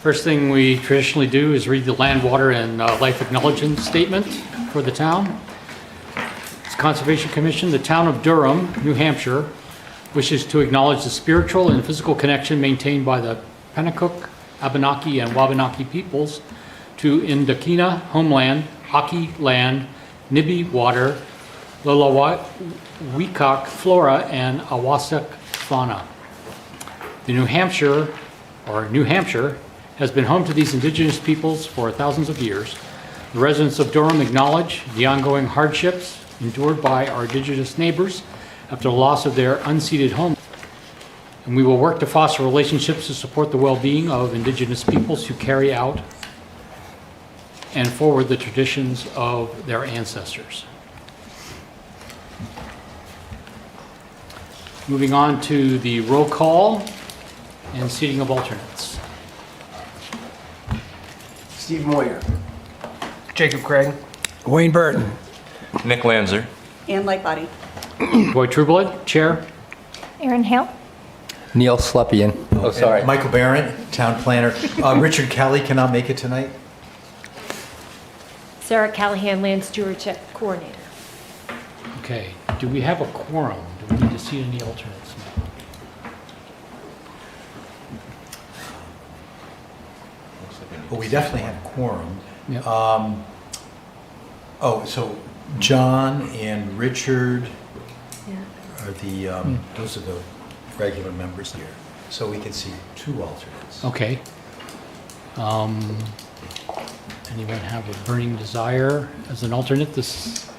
First thing we traditionally do is read the land, water, and life acknowledgement statement for the town. It's Conservation Commission. The town of Durham, New Hampshire, wishes to acknowledge the spiritual and physical connection maintained by the Pennacook, Abenaki, and Wabanaki peoples to Indokina homeland, Haki land, Nibi water, Lolawikak flora, and Awasek fauna. The New Hampshire has been home to these indigenous peoples for thousands of years. The residents of Durham acknowledge the ongoing hardships endured by our indigenous neighbors after the loss of their unceded home. And we will work to foster relationships to support the well-being of indigenous peoples who carry out and forward the traditions of their ancestors. Moving on to the roll call and seating of alternates. Steve Moyer. Jacob Craig. Wayne Burton. Nick Lanzer. Ann Lightbody. Roy Trueblood, Chair. Aaron Hale. Neil Slepian. Oh, sorry. Michael Barron, Town Planner. Richard Kelly cannot make it tonight. Sarah Callahan, Land Stewardship Coordinator. Okay, do we have a quorum? Do we need to seat any alternates now? Well, we definitely have quorum. Yep. So John and Richard Yeah. are those are the regular members here. So we can see two alternates. Okay. Anyone have a burning desire as an alternate this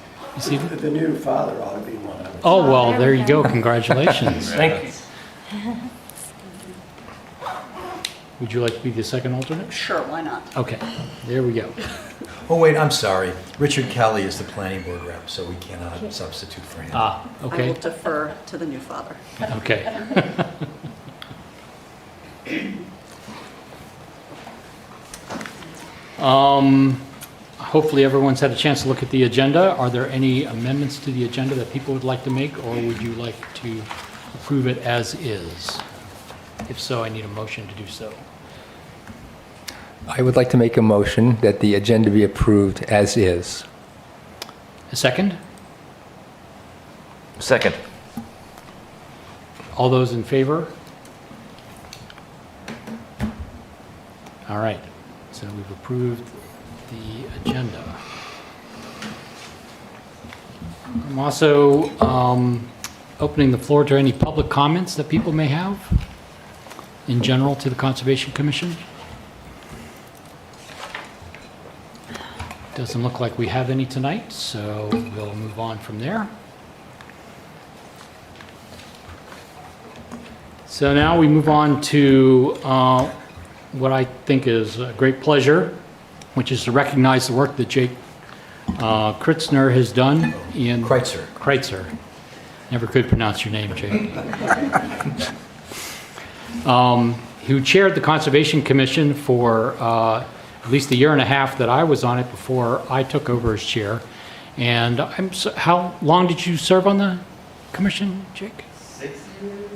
evening? The new father ought to be one of them. Oh, well, there you go. Congratulations. Thank you. Would you like to be the second alternate? Sure, why not? Okay, there we go. Oh, wait, I'm sorry. Richard Kelly is the planning board rep, so we cannot substitute for him. Ah, I will okay, defer to the new father. okay. Hopefully everyone's had a chance to look at the agenda. Are there any amendments to the agenda that people would like to make, or would you like to approve it as is? If so, I need a motion to do so. I would like to make a motion that the agenda be approved as is. A second? Second. All those in favor? All right, so we've approved the agenda. I'm also opening the floor to any public comments that people may have in general to the Conservation Commission. Doesn't look like we have any tonight, so we'll move on from there. So now we move on to what I think is a great pleasure, which is to recognize the work that Jake Kritzner has done in... Kreitzer. Never could pronounce your name, Jake. Who chaired the Conservation Commission for at least the year and a half that I was on it before I took over as chair. And how long did you serve on the commission, Jake?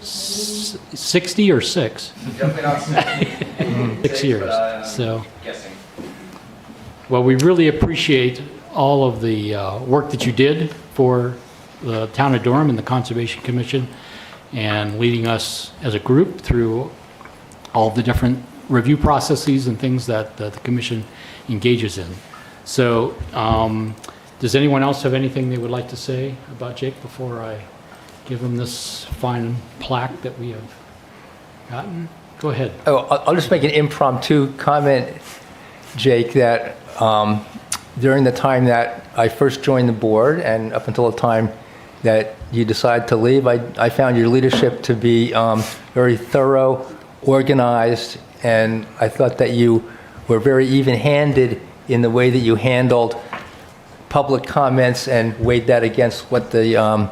60 or 6? Definitely not 60. 6 years. So, Guessing. well, we really appreciate all of the work that you did for the town of Durham and the Conservation Commission, and leading us as a group through all the different review processes and things that the commission engages in. So, does anyone else have anything they would like to say about Jake before I give him this fine plaque that we have gotten? Go ahead. Oh, I'll just make an impromptu comment, Jake, that during the time that I first joined the board and up until the time that you decided to leave, I found your leadership to be very thorough, organized, and I thought that you were very even-handed in the way that you handled public comments and weighed that against what the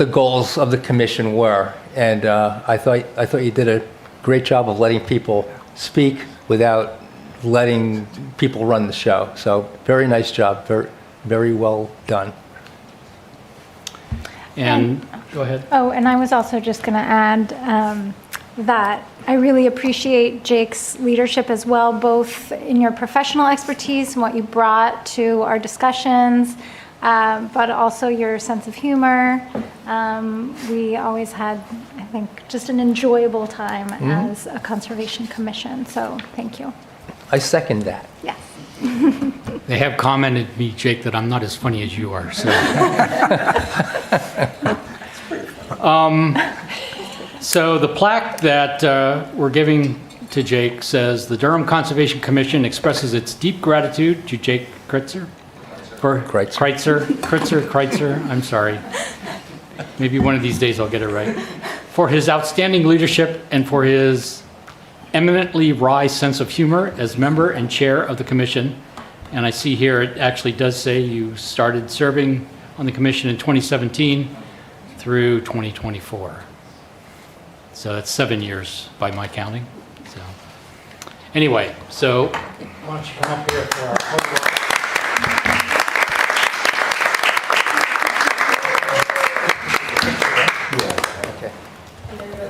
goals of the commission were. And I thought you did a great job of letting people speak without letting people run the show. So very nice job, very, very well done. And go ahead. Oh, and I was also just going to add, that I really appreciate Jake's leadership as well, both in your professional expertise and what you brought to our discussions, but also your sense of humor. We always had, I think, just an enjoyable time as a Conservation Commission, so thank you. I second that. Yes. They have commented me, Jake, that I'm not as funny as you are, so. So the plaque that we're giving to Jake says, "The Durham Conservation Commission expresses its deep gratitude to Jake Kritzer." Kreitzer, I'm sorry. Maybe one of these days I'll get it right. For his outstanding leadership and for his eminently wry sense of humor as member and chair of the commission. And I see here it actually does say you started serving on the commission in 2017 through 2024. So that's 7 years by my counting. So anyway, so why don't you come up here for our photo? Okay.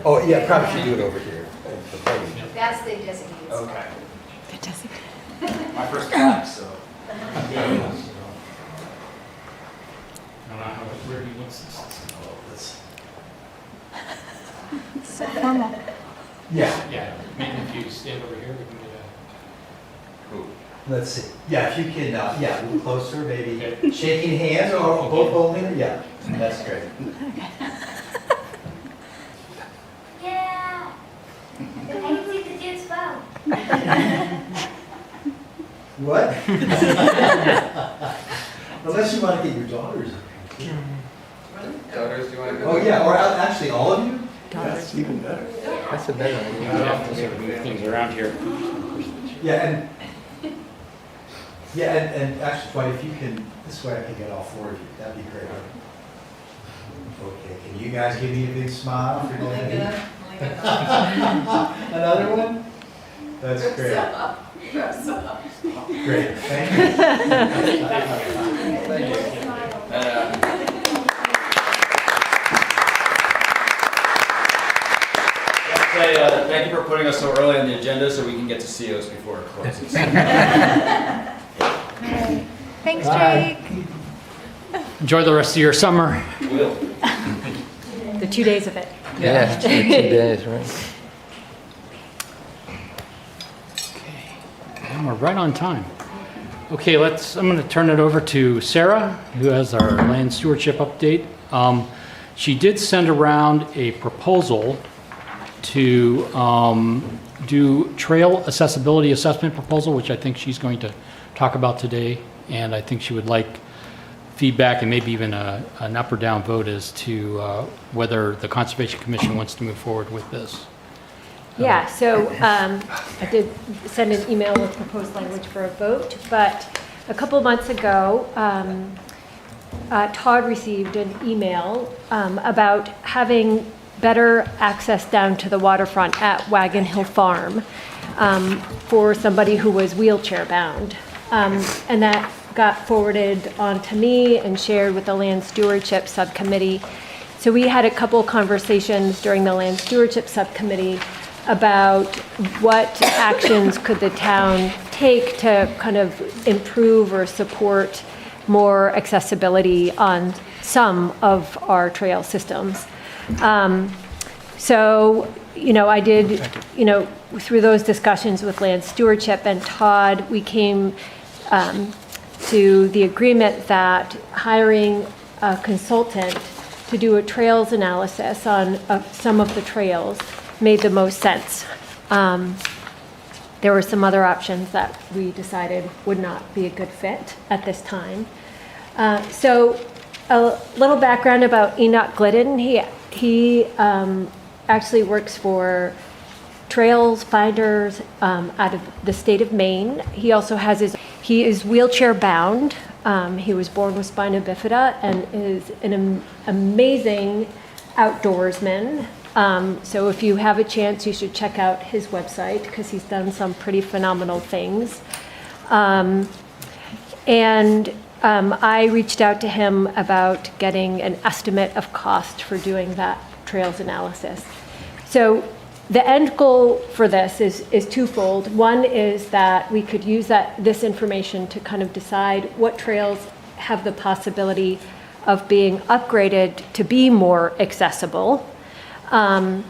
Oh, yeah, probably should do it over here. That's the designated. Okay. My first class, so. So formal. Yeah, Yeah, maybe if you stand over here, we can get let's see. Yeah, if you can, yeah, a little closer, maybe shaking hands or both holding it, yeah, that's great. Yeah. I can see the dude's phone. What? Unless you want to get your daughters. Daughters, do you want to go? Oh, yeah, or actually all of you? That's even better. That's a better idea. We have to sort of move things around here. Yeah, and actually, Dwight, if you can, this way I can get all four of you, that'd be great. Okay, can you guys give me a big smile for that? Another one? That's great. Great, thank you. Thank you for putting us so early on the agenda so we can get to see us before it closes. Thanks, Bye. Jake. Enjoy the rest of your summer. Will. The 2 days of it. Yeah, 2 days, right? Okay, and we're right on time. Okay, I'm going to turn it over to Sarah, who has our land stewardship update. She did send around a proposal to do trail accessibility assessment proposal, which I think she's going to talk about today. And I think she would like feedback and maybe even an up or down vote as to whether the Conservation Commission wants to move forward with this. Yeah, so I did send an email with proposed language for a vote, but a couple of months ago, Todd received an email about having better access down to the waterfront at Wagon Hill Farm for somebody who was wheelchair bound. And that got forwarded on to me and shared with the Land Stewardship Subcommittee. So we had a couple conversations during the Land Stewardship Subcommittee about what actions could the town take to kind of improve or support more accessibility on some of our trail systems. So, I did, through those discussions with Land Stewardship and Todd, we came to the agreement that hiring a consultant to do a trails analysis on some of the trails made the most sense. There were some other options that we decided would not be a good fit at this time. So a little background about Enoch Glidden. He actually works for Trails Finders out of the state of Maine. He also has he is wheelchair bound. He was born with spina bifida and is an amazing outdoorsman. So if you have a chance, you should check out his website because he's done some pretty phenomenal things. I reached out to him about getting an estimate of cost for doing that trails analysis. So The end goal for this is twofold. One is that we could use this information to kind of decide what trails have the possibility of being upgraded to be more accessible. And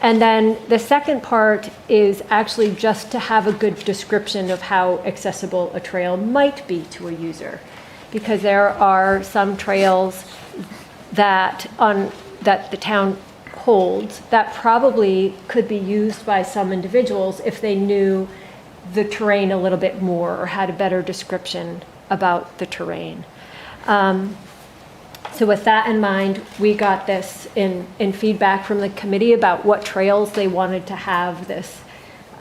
then the second part is actually just to have a good description of how accessible a trail might be to a user. Because there are some trails that the town holds that probably could be used by some individuals if they knew the terrain a little bit more or had a better description about the terrain. So with that in mind, we got this in feedback from the committee about what trails they wanted to have this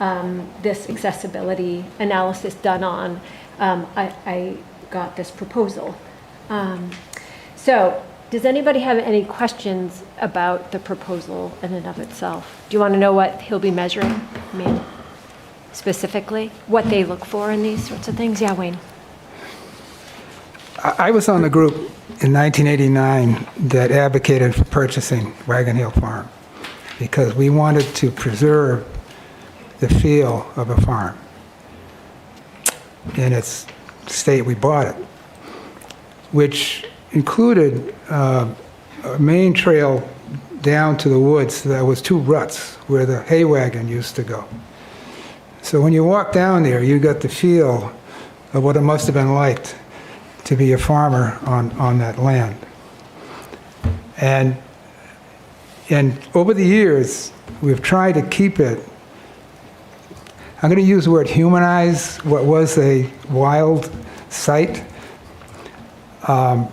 accessibility analysis done on. I got this proposal. So does anybody have any questions about the proposal in and of itself? Do you want to know what he'll be measuring? I mean, specifically, what they look for in these sorts of things? Yeah, Wayne. I was on the group in 1989 that advocated for purchasing Wagon Hill Farm because we wanted to preserve the feel of a farm in its state we bought it, which included a main trail down to the woods that was 2 ruts where the hay wagon used to go. So when you walk down there, you got the feel of what it must have been like to be a farmer on that land. And over the years, we've tried to keep it, I'm going to use the word humanize what was a wild site. And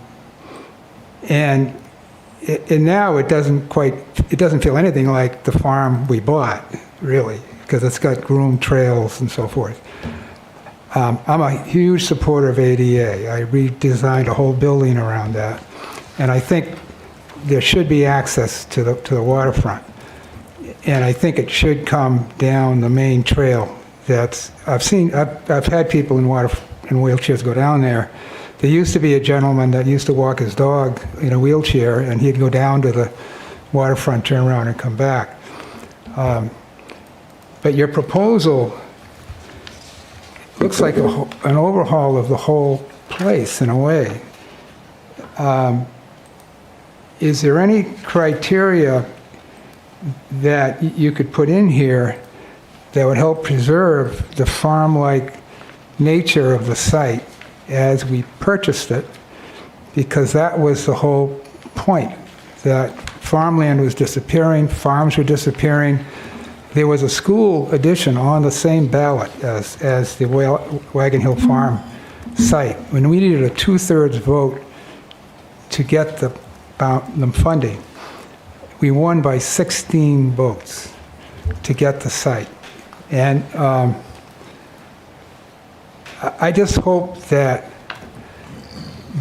now it doesn't feel anything like the farm we bought, really, because it's got groomed trails and so forth. I'm a huge supporter of ADA. I redesigned a whole building around that. And I think there should be access to the waterfront. And I think it should come down the main trail. I've had people in wheelchairs go down there. There used to be a gentleman that used to walk his dog in a wheelchair, and he'd go down to the waterfront, turn around, and come back. But your proposal looks like an overhaul of the whole place in a way. Is there any criteria that you could put in here that would help preserve the farm-like nature of the site as we purchased it? Because that was the whole point, that farmland was disappearing, farms were disappearing. There was a school addition on the same ballot as the Wagon Hill Farm site. When we needed a 2/3 vote to get the funding, we won by 16 votes to get the site. And I just hope that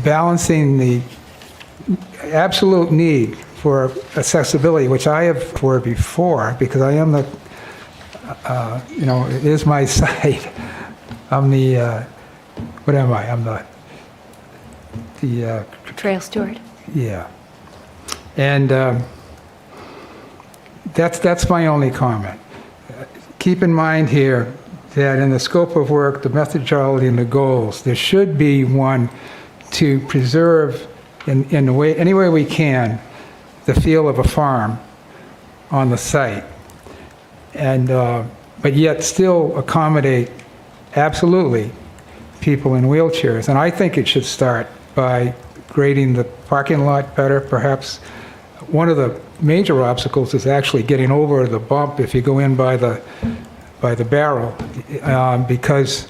balancing the absolute need for accessibility, which I have for before, because I am the, it is my site. I'm the, what am I? I'm the Trail steward. yeah. And that's my only comment. Keep in mind here that in the scope of work, the methodology and the goals, there should be one to preserve in the way, any way we can, the feel of a farm on the site, and but yet still accommodate absolutely people in wheelchairs. And I think it should start by grading the parking lot better. Perhaps one of the major obstacles is actually getting over the bump if you go in by the barrel, because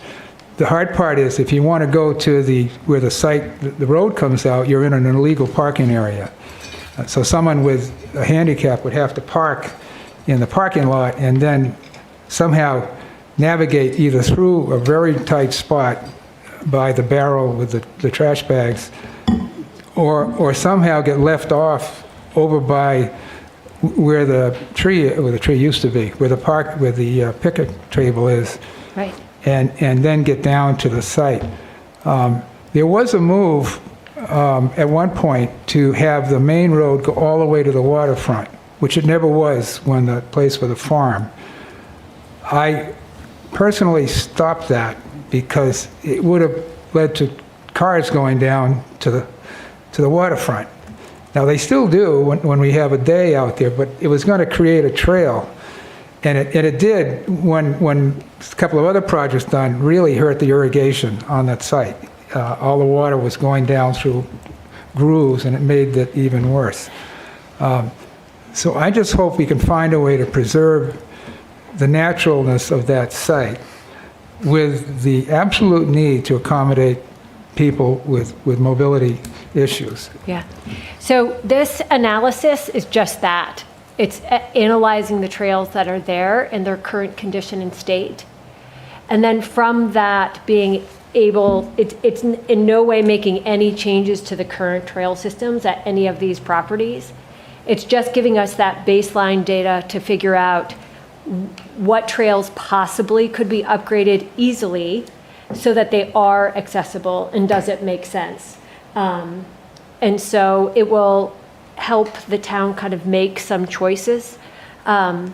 the hard part is if you want to go to where the site, the road comes out, you're in an illegal parking area. So someone with a handicap would have to park in the parking lot and then somehow navigate either through a very tight spot by the barrel with the trash bags, or somehow get left off over by where the tree used to be, where the picnic table is, Right. and then get down to the site. There was a move at one point to have the main road go all the way to the waterfront, which it never was when the place was a farm. I personally stopped that because it would have led to cars going down to the waterfront. Now, they still do when we have a day out there, but it was going to create a trail. And it did, when a couple of other projects done, really hurt the irrigation on that site. All the water was going down through grooves, and it made it even worse. So I just hope we can find a way to preserve the naturalness of that site with the absolute need to accommodate people with mobility issues. Yeah. So this analysis is just that. It's analyzing the trails that are there and their current condition and state. And then from that being able, it's in no way making any changes to the current trail systems at any of these properties. It's just giving us that baseline data to figure out what trails possibly could be upgraded easily so that they are accessible, and does it make sense? And so it will help the town kind of make some choices. I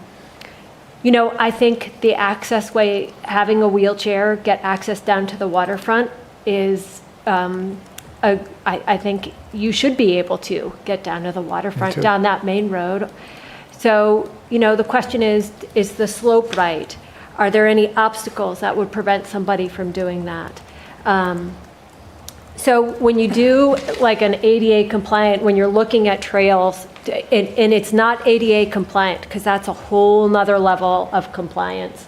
think the access way, having a wheelchair, get access down to the waterfront is, I think you should be able to get down to the waterfront, down that main road. So, the question is the slope right? Are there any obstacles that would prevent somebody from doing that? So when you do like an ADA compliant, when you're looking at trails, and it's not ADA compliant because that's a whole nother level of compliance.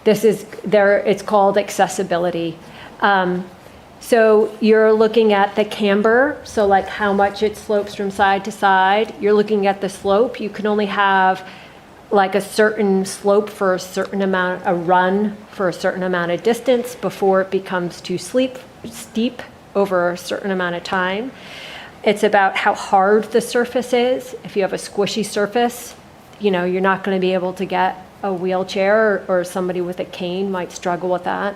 It's called accessibility. So you're looking at the camber, so like how much it slopes from side to side. You're looking at the slope. You can only have like a certain slope for a certain amount, a run for a certain amount of distance before it becomes too steep over a certain amount of time. It's about how hard the surface is. If you have a squishy surface, you're not going to be able to get a wheelchair, or somebody with a cane might struggle with that.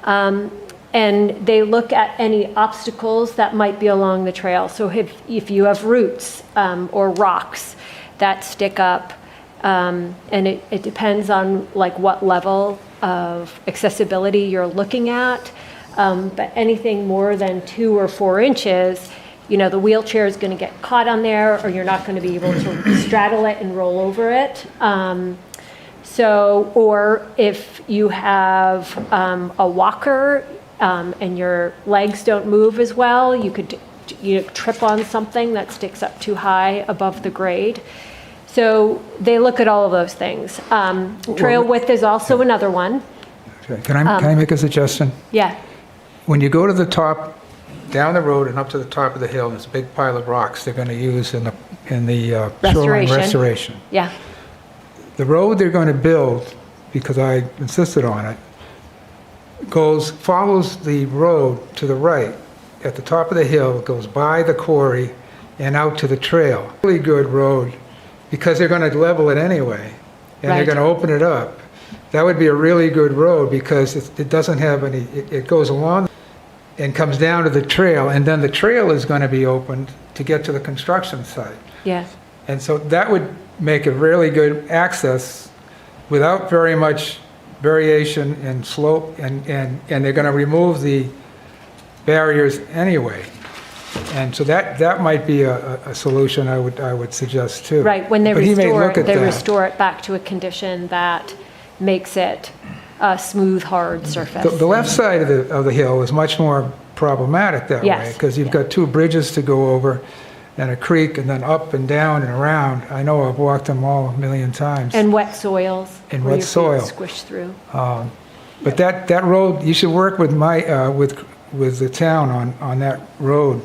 And they look at any obstacles that might be along the trail. So if you have roots or rocks that stick up, and it depends on like what level of accessibility you're looking at. But anything more than 2 or 4 inches, the wheelchair is going to get caught on there, or you're not going to be able to straddle it and roll over it. Or if you have a walker and your legs don't move as well, you could trip on something that sticks up too high above the grade. So they look at all of those things. Trail width is also another one. Okay. Can I make a suggestion? Yeah. When you go to the top, down the road and up to the top of the hill, there's a big pile of rocks they're going to use in the shoreline restoration. Yeah. The road they're going to build, because I insisted on it, follows the road to the right at the top of the hill, goes by the quarry and out to the trail. Really good road, because they're going to level it anyway, and they're going to open it up. That would be a really good road, because it doesn't have any, it goes along and comes down to the trail, and then the trail is going to be opened to get to the construction site. Yeah. And so that would make a really good access without very much variation in slope, and they're going to remove the barriers anyway. And so that might be a solution I would suggest too. Right, when they But he may look at that. restore it back to a condition that makes it a smooth, hard surface. The left side of the hill is much more problematic that way, Yes, because you've got 2 bridges to go over, and a creek, and then up and down and around. I know, I've walked them all a million times. And wet soils. And where wet your feet soil. Squish through. But that road, you should work with with the town on that road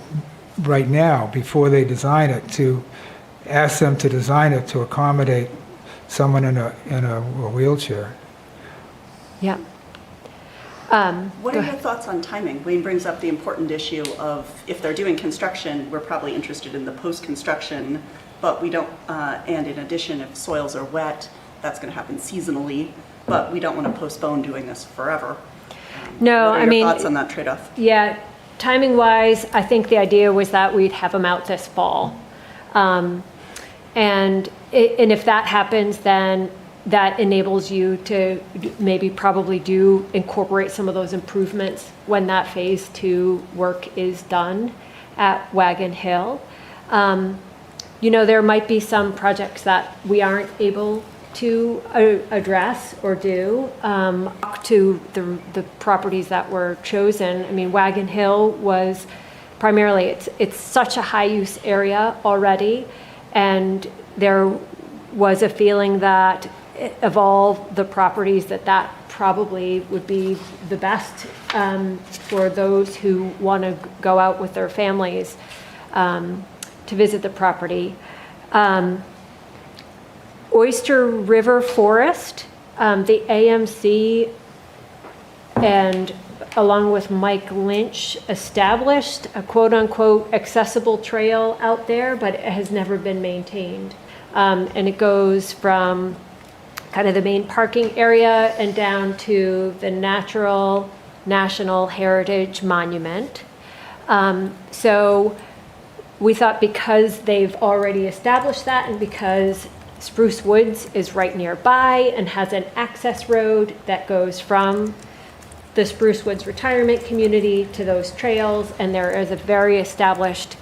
right now, before they design it, to ask them to design it to accommodate someone in a wheelchair. Yeah. What are your thoughts on timing? Wayne brings up the important issue of, if they're doing construction, we're probably interested in the post-construction, but we don't, and in addition, if soils are wet, that's going to happen seasonally, but we don't want to postpone doing this forever. No, What are your thoughts on that trade-off? Yeah, timing wise, I think the idea was that we'd have them out this fall. And if that happens, then that enables you to maybe probably do incorporate some of those improvements when that phase 2 work is done at Wagon Hill. There might be some projects that we aren't able to address or do to the properties that were chosen. I mean, Wagon Hill was primarily, it's such a high use area already, and there was a feeling that of all the properties that probably would be the best for those who want to go out with their families to visit the property. Oyster River Forest, the AMC, and along with Mike Lynch, established a quote-unquote accessible trail out there, but it has never been maintained. And it goes from kind of the main parking area and down to the Natural National Heritage Monument. So we thought because they've already established that, and because Spruce Woods is right nearby and has an access road that goes from the Spruce Woods retirement community to those trails, and there is a very established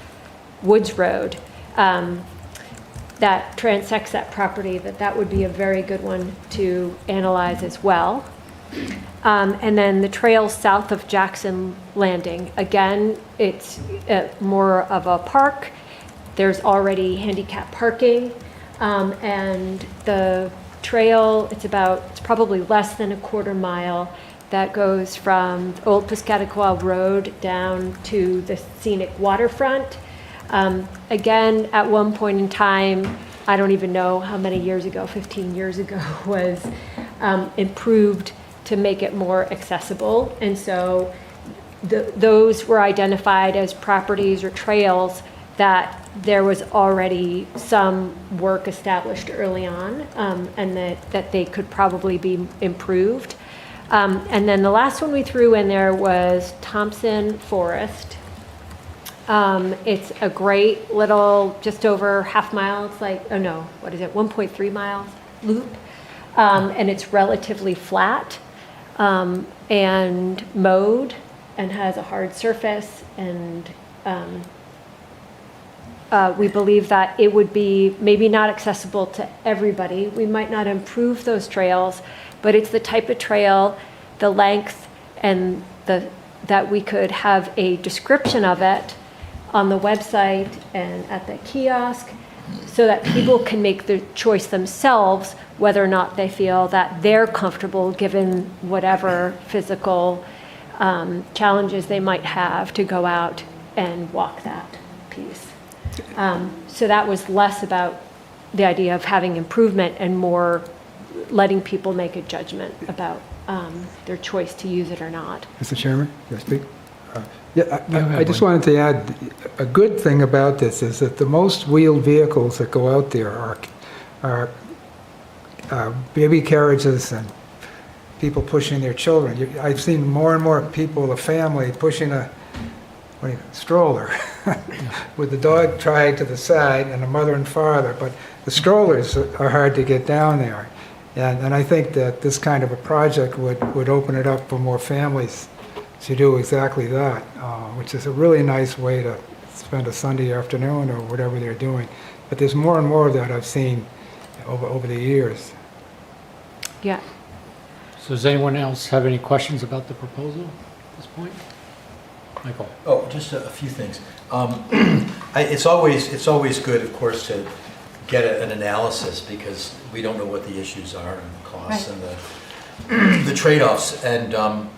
woods road that transects that property, that would be a very good one to analyze as well. And then the trail south of Jackson Landing, again, it's more of a park. There's already handicap parking, and the trail, it's probably less than a quarter mile, that goes from Old Piscataqua Road down to the scenic waterfront. Again, at one point in time, I don't even know how many years ago, 15 years ago, was improved to make it more accessible. And so those were identified as properties or trails that there was already some work established early on, and that they could probably be improved. And then the last one we threw in there was Thompson Forest. It's a great little, just over half mile, it's like, 1.3 miles loop. And it's relatively flat and mowed and has a hard surface. And we believe that it would be maybe not accessible to everybody. We might not improve those trails, but it's the type of trail, the length, and that we could have a description of it on the website and at the kiosk, so that people can make the choice themselves whether or not they feel that they're comfortable, given whatever physical challenges they might have, to go out and walk that piece. So that was less about the idea of having improvement and more letting people make a judgment about their choice to use it or not. Mr. Chairman, can I speak? I just wanted to add, a good thing about this is that the most wheeled vehicles that go out there are baby carriages and people pushing their children. I've seen more and more people, a family, pushing a stroller with the dog tied to the side and a mother and father, but the strollers are hard to get down there. And I think that this kind of a project would open it up for more families to do exactly that, which is a really nice way to spend a Sunday afternoon or whatever they're doing. But there's more and more of that I've seen over the years. Yeah. So does anyone else have any questions about the proposal at this point? Michael? Oh, just a few things. It's always good, of course, to get an analysis, because we don't know what the issues are and the costs, right, and the trade-offs. And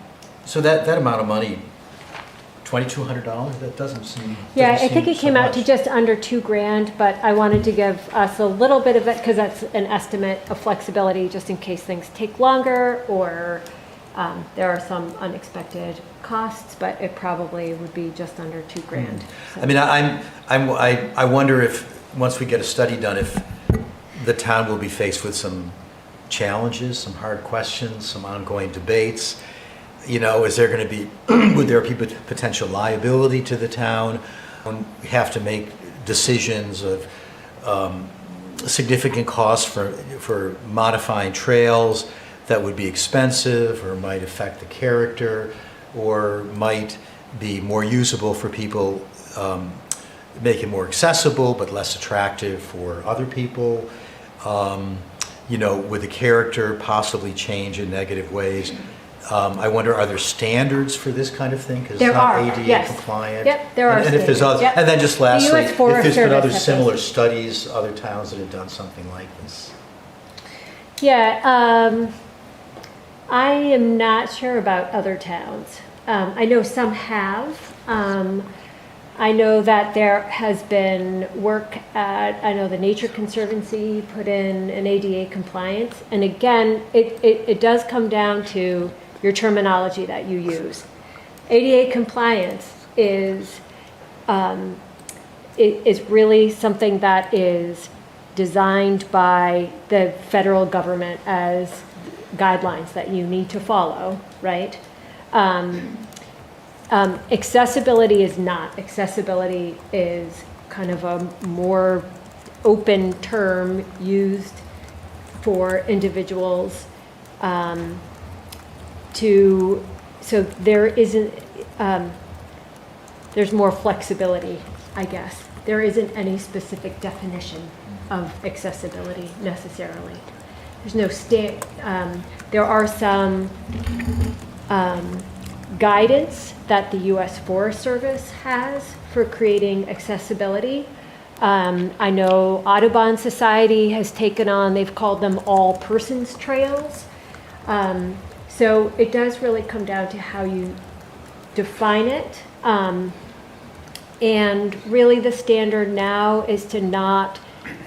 so that amount of money, $2,200, that doesn't seem. Yeah, I think it came out to just under $2,000, but I wanted to give us a little bit of it, because that's an estimate of flexibility, just in case things take longer or there are some unexpected costs, but it probably would be just under $2,000. So. I mean, I wonder if, once we get a study done, if the town will be faced with some challenges, some hard questions, some ongoing debates. Is there going to be, would there be potential liability to the town? We have to make decisions of significant costs for modifying trails that would be expensive or might affect the character or might be more usable for people, make it more accessible but less attractive for other people. Would the character possibly change in negative ways? I wonder, are there standards for this kind of thing? Because There it's not are, ADA yes. compliant. Yep, there are And if there's standards, other, yep. and then just The lastly, US if Forest there's been Service other has similar those. studies, other towns that have done something like this. Yeah, I am not sure about other towns. I know some have. I know that there has been work at, I know the Nature Conservancy put in an ADA compliance. And again, it does come down to your terminology that you use. ADA compliance is really something that is designed by the federal government as guidelines that you need to follow, right? Accessibility is not. Accessibility is kind of a more open term used for individuals so there isn't, there's more flexibility, I guess. There isn't any specific definition of accessibility necessarily. There's no there are some guidance that the U.S. Forest Service has for creating accessibility. I know Audubon Society has taken on, they've called them all persons trails. So it does really come down to how you define it. And really the standard now is to not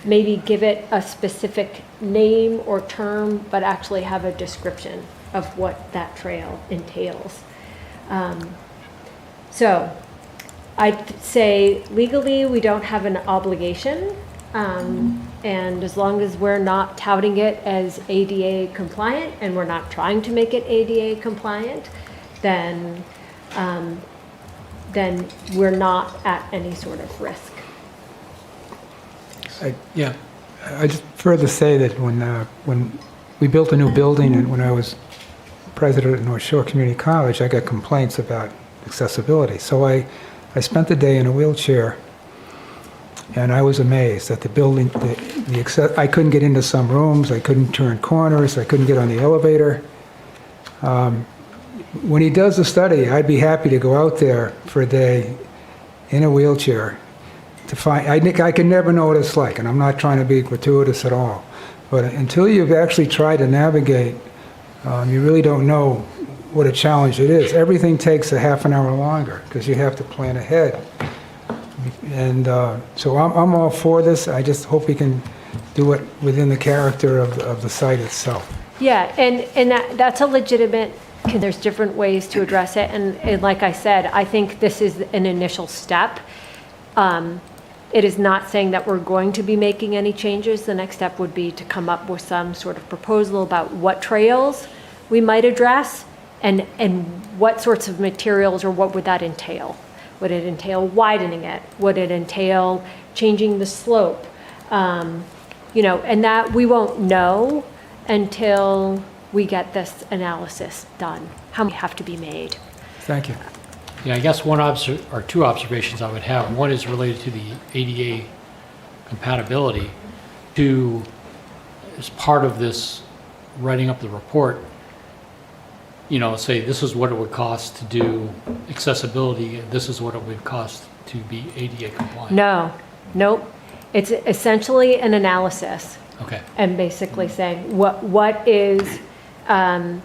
maybe give it a specific name or term, but actually have a description of what that trail entails. So I'd say legally we don't have an obligation, and as long as we're not touting it as ADA compliant and we're not trying to make it ADA compliant, then we're not at any sort of risk. I just further say that when we built a new building and when I was president at North Shore Community College, I got complaints about accessibility. So I spent the day in a wheelchair, and I was amazed that the building, I couldn't get into some rooms, I couldn't turn corners, I couldn't get on the elevator. When he does the study, I'd be happy to go out there for a day in a wheelchair to find, I can never know what it's like, and I'm not trying to be gratuitous at all. But until you've actually tried to navigate, you really don't know what a challenge it is. Everything takes a half an hour longer because you have to plan ahead. And so I'm all for this. I just hope we can do it within the character of the site itself. Yeah, and that's a legitimate, there's different ways to address it. And like I said, I think this is an initial step. It is not saying that we're going to be making any changes. The next step would be to come up with some sort of proposal about what trails we might address and what sorts of materials, or what would that entail? Would it entail widening it? Would it entail changing the slope? And that we won't know until we get this analysis done. How many have to be made? Thank you. Yeah, I guess one or two observations I would have. One is related to the ADA compatibility. Two, as part of this writing up the report, say this is what it would cost to do accessibility, this is what it would cost to be ADA compliant. Nope. It's essentially an analysis. Okay. And basically saying what is, and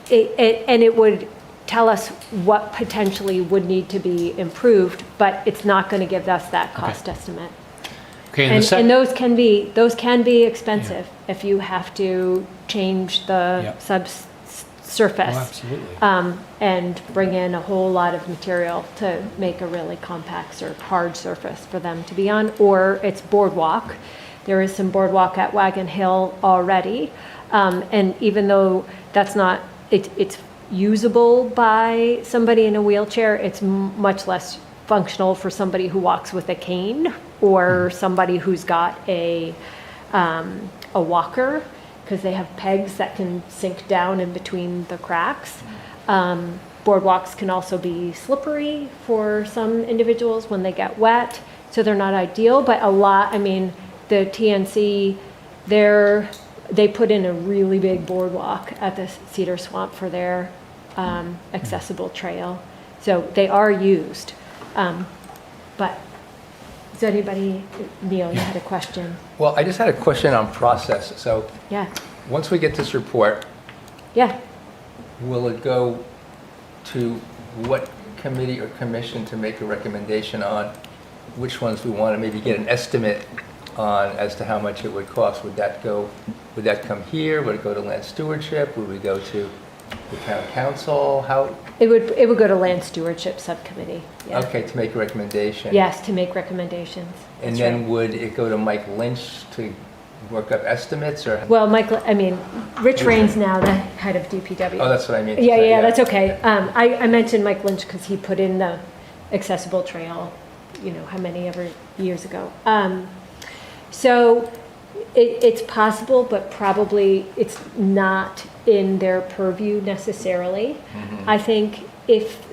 it would tell us what potentially would need to be improved, but it's not going to give us that cost estimate. Okay. And those can be expensive if you have to change the subsurface. Oh, absolutely. And bring in a whole lot of material to make a really compact or hard surface for them to be on, or it's boardwalk. There is some boardwalk at Wagon Hill already, and even though that's not, it's usable by somebody in a wheelchair, it's much less functional for somebody who walks with a cane or somebody who's got a walker, because they have pegs that can sink down in between the cracks. Boardwalks can also be slippery for some individuals when they get wet, so they're not ideal, but the TNC, they put in a really big boardwalk at the Cedar Swamp for their accessible trail. So they are used. But does anybody, Neil, you had a question? Well, I just had a question on process. So Yeah, once we get this report, yeah. will it go to what committee or commission to make a recommendation on which ones we want to maybe get an estimate on as to how much it would cost? Would that come here? Would it go to land stewardship? Would we go to the town council? How? It would go to Land Stewardship Subcommittee. Yeah. Okay, to make a recommendation. Yes, to make recommendations. And That's then right. would it go to Mike Lynch to work up estimates, or? Well, Rich Rain's now the head of DPW. Oh, that's what I mean. to Yeah, say, yeah, that's okay. I mentioned Mike Lynch because he put in the accessible trail, how many ever years ago. So it's possible, but probably it's not in their purview necessarily. I think if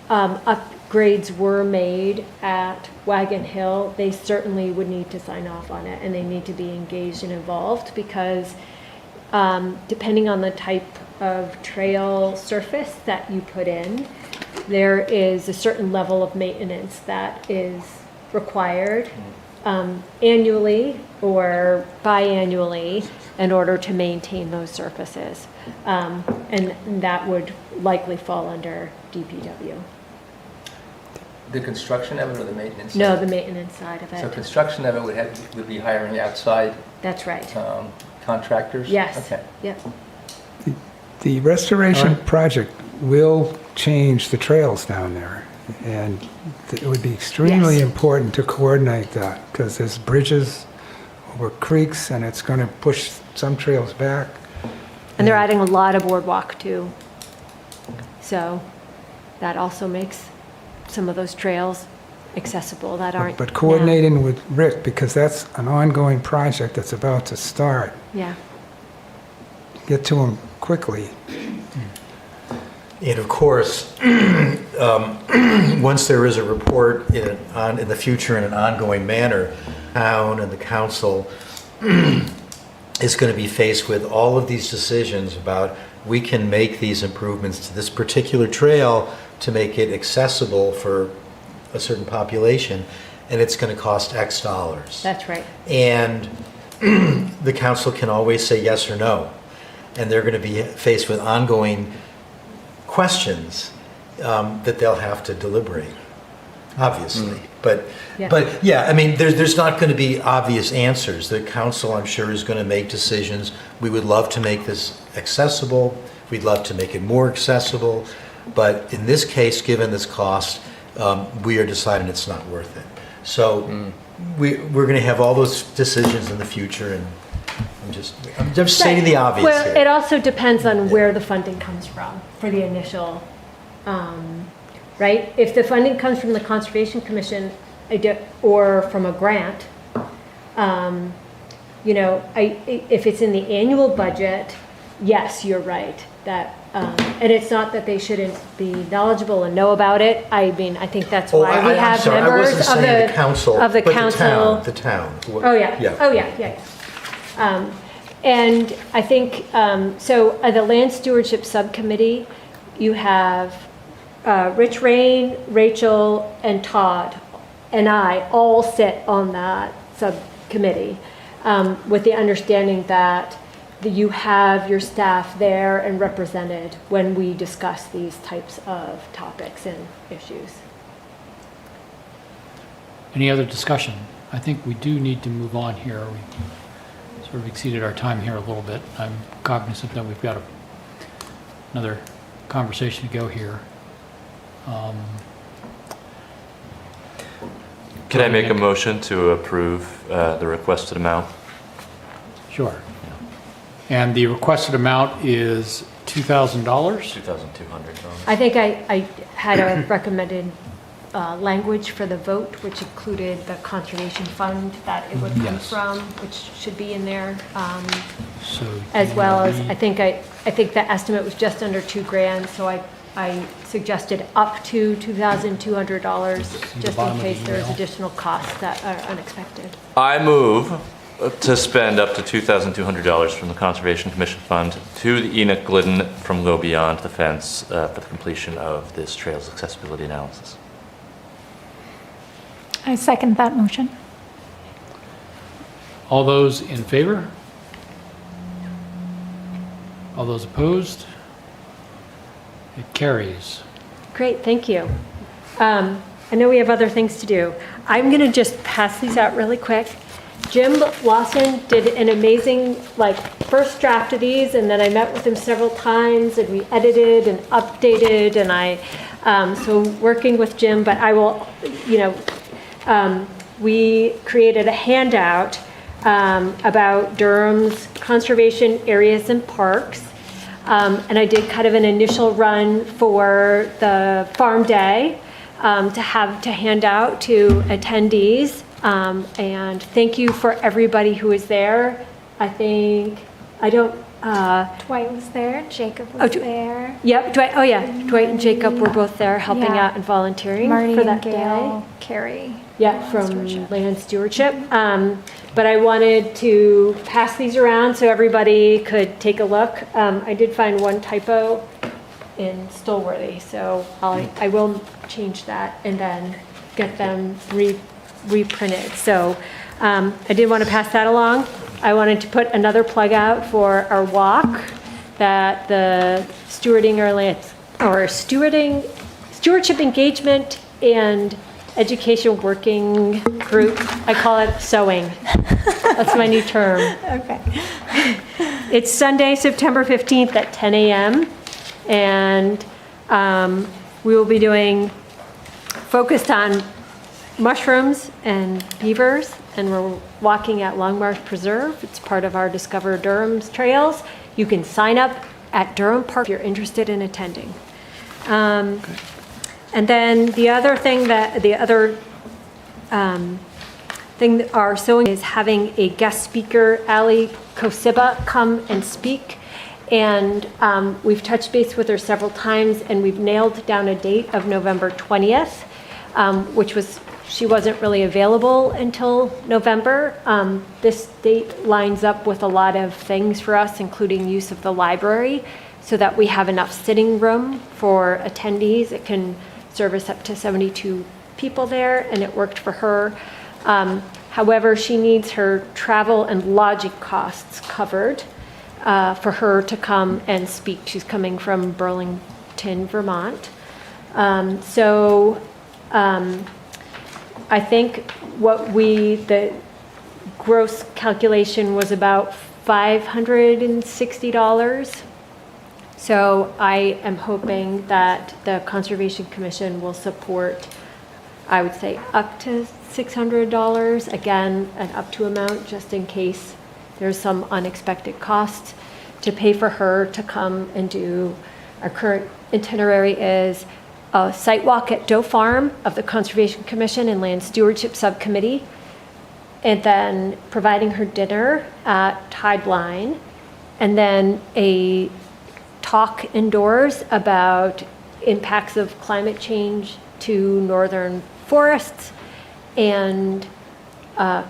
upgrades were made at Wagon Hill, they certainly would need to sign off on it, and they need to be engaged and involved, because depending on the type of trail surface that you put in, there is a certain level of maintenance that is required annually or biannually in order to maintain those surfaces. And that would likely fall under DPW. The construction of it or the maintenance? No, the maintenance side of So it. construction of it would be hiring outside That's right. contractors? Yes. Okay. Yep. The restoration project will change the trails down there, and it would be extremely Yes. important to coordinate that, because there's bridges over creeks, and it's going to push some trails back. And they're adding a lot of boardwalk too. So that also makes some of those trails accessible that aren't. But now. coordinating with Rick, because that's an ongoing project that's about to start, Yeah. get to him quickly. And of course, once there is a report in the future in an ongoing manner, town and the council is going to be faced with all of these decisions about, we can make these improvements to this particular trail to make it accessible for a certain population, and it's going to cost X dollars. That's right. And the council can always say yes or no. And they're going to be faced with ongoing questions that they'll have to deliberate, obviously. But yeah, I mean, there's not going to be obvious answers. The council, I'm sure, is going to make decisions. We would love to make this accessible. We'd love to make it more accessible. But in this case, given this cost, we are deciding it's not worth it. So we're going to have all those decisions in the future, and I'm just stating the obvious Well, here. it also depends on where the funding comes from for the initial, right? If the funding comes from the Conservation Commission or from a grant, if it's in the annual budget, yes, you're right. That, and it's not that they shouldn't be knowledgeable and know about it. I mean, I think that's why we I'm have sorry, members I wasn't saying the council, of the but council. the town. Oh, yeah. Oh, yeah. And I think, so the Land Stewardship Subcommittee, you have Rich Rain, Rachel, and Todd, and I all sit on that subcommittee with the understanding that you have your staff there and represented when we discuss these types of topics and issues. Any other discussion? I think we do need to move on here. We sort of exceeded our time here a little bit. I'm cognizant that we've got another conversation to go here. Can I make a motion to approve the requested amount? Sure. And the requested amount is $2,000? $2,200. I think I had a recommended language for the vote, which included the conservation fund that it would come Yes. from, which should be in there, So as do well as, we- I think the estimate was just under $2,000, so I suggested up to $2,200, the just bottom in of the case there's email. additional costs that are unexpected. I move to spend up to $2,200 from the Conservation Commission Fund to the Enoch Glidden from Go Beyond the Fence for the completion of this trails accessibility analysis. I second that motion. All those in favor? All those opposed? It carries. Great, thank you. I know we have other things to do. I'm going to just pass these out really quick. Jim Lawson did an amazing, first draft of these, and then I met with him several times, and we edited and updated, and so working with Jim, but I will, we created a handout about Durham's conservation areas and parks. And I did kind of an initial run for the farm day to hand out to attendees. And thank you for everybody who was there. Dwight was there, Jacob was there. Yep, Dwight and Jacob were both there helping Yeah. out and volunteering Marty for and that day. Gail, Carrie. Yeah, from Stewardship. land stewardship. But I wanted to pass these around so everybody could take a look. I did find one typo in Stolworthy, so I will change that and then get them reprinted. So I did want to pass that along. I wanted to put another plug out for our walk that the stewardship engagement and education working group, I call it sewing. That's my new term. Okay. It's Sunday, September 15th at 10 a.m. And we will be focused on mushrooms and beavers, and we're walking at Long Marsh Preserve. It's part of our Discover Durham's trails. You can sign up at Durham Park if you're interested in attending. And then the other thing that our sewing is having a guest speaker, Ali Kosiba, come and speak. And we've touched base with her several times, and we've nailed down a date of November 20th, which she wasn't really available until November. This date lines up with a lot of things for us, including use of the library, so that we have enough sitting room for attendees. It can service up to 72 people there, and it worked for her. However, she needs her travel and lodging costs covered for her to come and speak. She's coming from Burlington, Vermont. I think the gross calculation was about $560. So I am hoping that the Conservation Commission will support, I would say, up to $600, again, an up to amount, just in case there's some unexpected costs to pay for her to come and do. Our current itinerary is a site walk at Doe Farm of the Conservation Commission and Land Stewardship Subcommittee, and then providing her dinner at Tideline, and then a talk indoors about impacts of climate change to northern forests and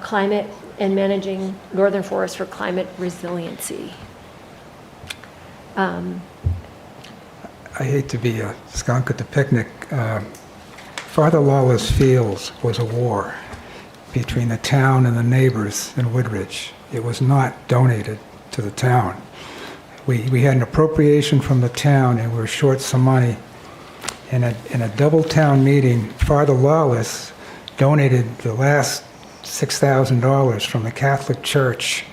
climate and managing northern forests for climate resiliency. I hate to be a skunk at the picnic. Father Lawless Fields was a war between the town and the neighbors in Woodridge. It was not donated to the town. We had an appropriation from the town, and we were short some money. In a double town meeting, Father Lawless donated the last $6,000 from the Catholic Church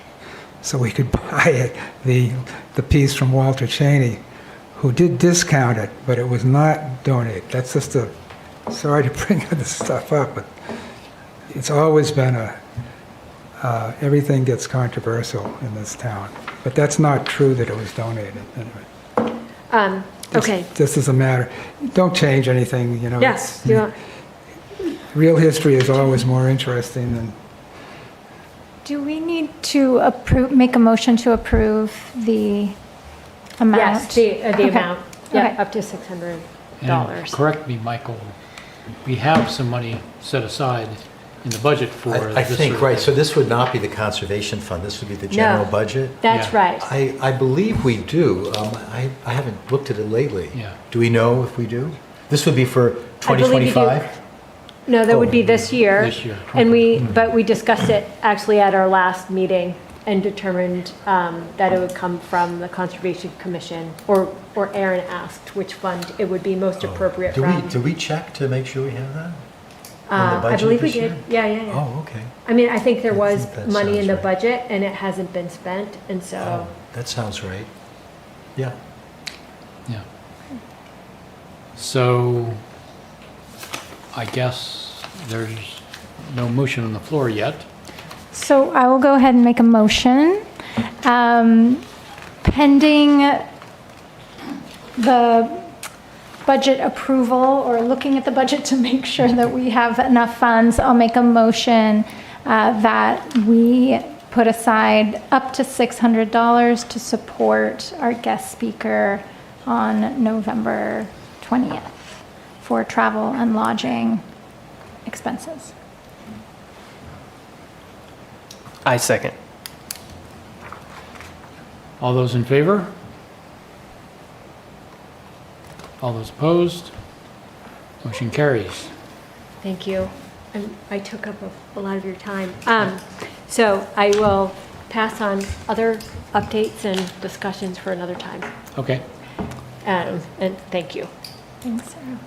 so we could buy the piece from Walter Cheney, who did discount it, but it was not donated. That's just sorry to bring this stuff up, but it's always been everything gets controversial in this town. But that's not true that it was donated, anyway. Okay. This is a matter, don't change anything, Yes. real history is always more interesting than, Do we need to make a motion to approve the amount? Yes, the Okay. amount, yeah, Okay. up to $600. And correct me, Michael, we have some money set aside in the budget for I this think, sort of right, thing. so this would not be the conservation fund, this would be the general No. budget? That's Yeah. right. I believe we do. I haven't looked at it lately. Yeah. Do we know if we do? This would be for I believe you do. 2025? No, that would Oh, be this year. This year, And but we discussed it actually at our last meeting and determined that it would come from the Conservation Commission, or Aaron asked which fund it would be most appropriate from. Do we check to make sure we have that? In the I budget believe we this year? did, yeah. Oh, okay. I mean, I think there I was think that money in sounds the right. budget and it hasn't been spent, and Oh, so, that sounds right. Yeah. Yeah. So I guess there's no motion on the floor yet. So I will go ahead and make a motion. Pending the budget approval, or looking at the budget to make sure that we have enough funds, I'll make a motion that we put aside up to $600 to support our guest speaker on November 20th for travel and lodging expenses. I second. All those in favor? All those opposed? Motion carries. thank you. I took up a lot of your time. So I will pass on other updates and discussions for another time. Okay. And thank you. Thanks, Sarah.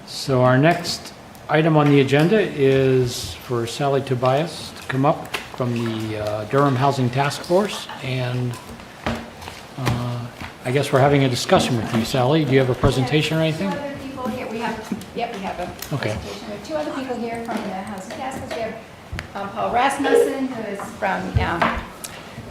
So our next item on the agenda is for Sally Tobias to come up from the Durham Housing Task Force. And I guess we're having a discussion with you, Sally. Do you have a presentation or anything? Two other people here, we have a Okay. presentation. We have two other people here from the Housing Task Force. We have Paul Rasmussen, who is from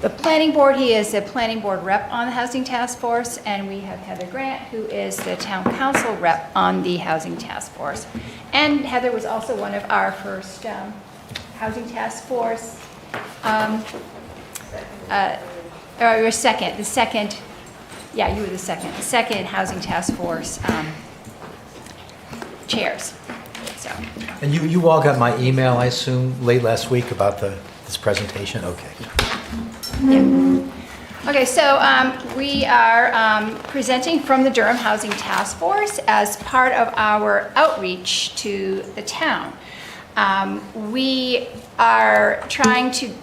the Planning Board. He is a Planning Board rep on the Housing Task Force. And we have Heather Grant, who is the Town Council rep on the Housing Task Force. And Heather was also one of our first Housing Task Force, or your second, yeah, you were the second Housing Task Force chairs, so. And you all got my email, I assume, late last week about this presentation? Okay. Okay, so we are presenting from the Durham Housing Task Force as part of our outreach to the town. We are trying to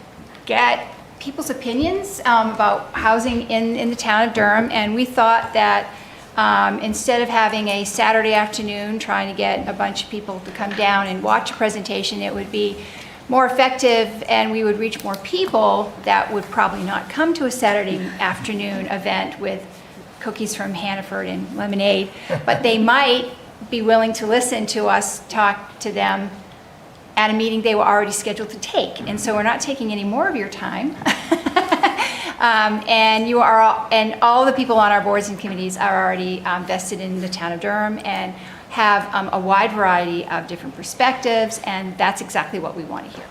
get people's opinions about housing in the town of Durham, and we thought that instead of having a Saturday afternoon trying to get a bunch of people to come down and watch a presentation, it would be more effective and we would reach more people that would probably not come to a Saturday afternoon event with cookies from Hannaford and lemonade, but they might be willing to listen to us talk to them at a meeting they were already scheduled to take. And so we're not taking any more of your time. And all the people on our boards and committees are already vested in the town of Durham and have a wide variety of different perspectives, and that's exactly what we want to hear.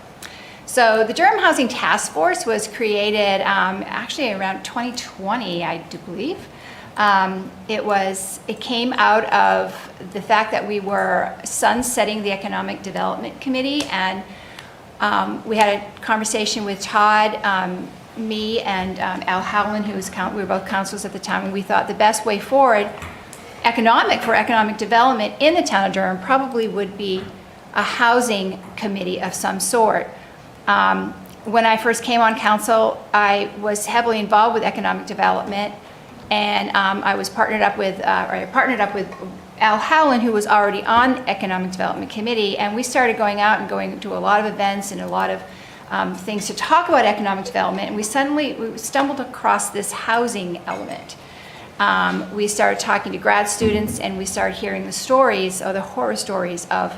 So the Durham Housing Task Force was created actually around 2020, I do believe. It came out of the fact that we were sunsetting the Economic Development Committee, and we had a conversation with Todd, me, and Al Howland, we were both counselors at the time, and we thought the best way forward for economic development in the town of Durham probably would be a housing committee of some sort. When I first came on council, I was heavily involved with economic development, and I partnered up with Al Howland, who was already on Economic Development Committee, and we started going out and going to a lot of events and a lot of things to talk about economic development, and we stumbled across this housing element. We started talking to grad students, and we started hearing the stories, or the horror stories of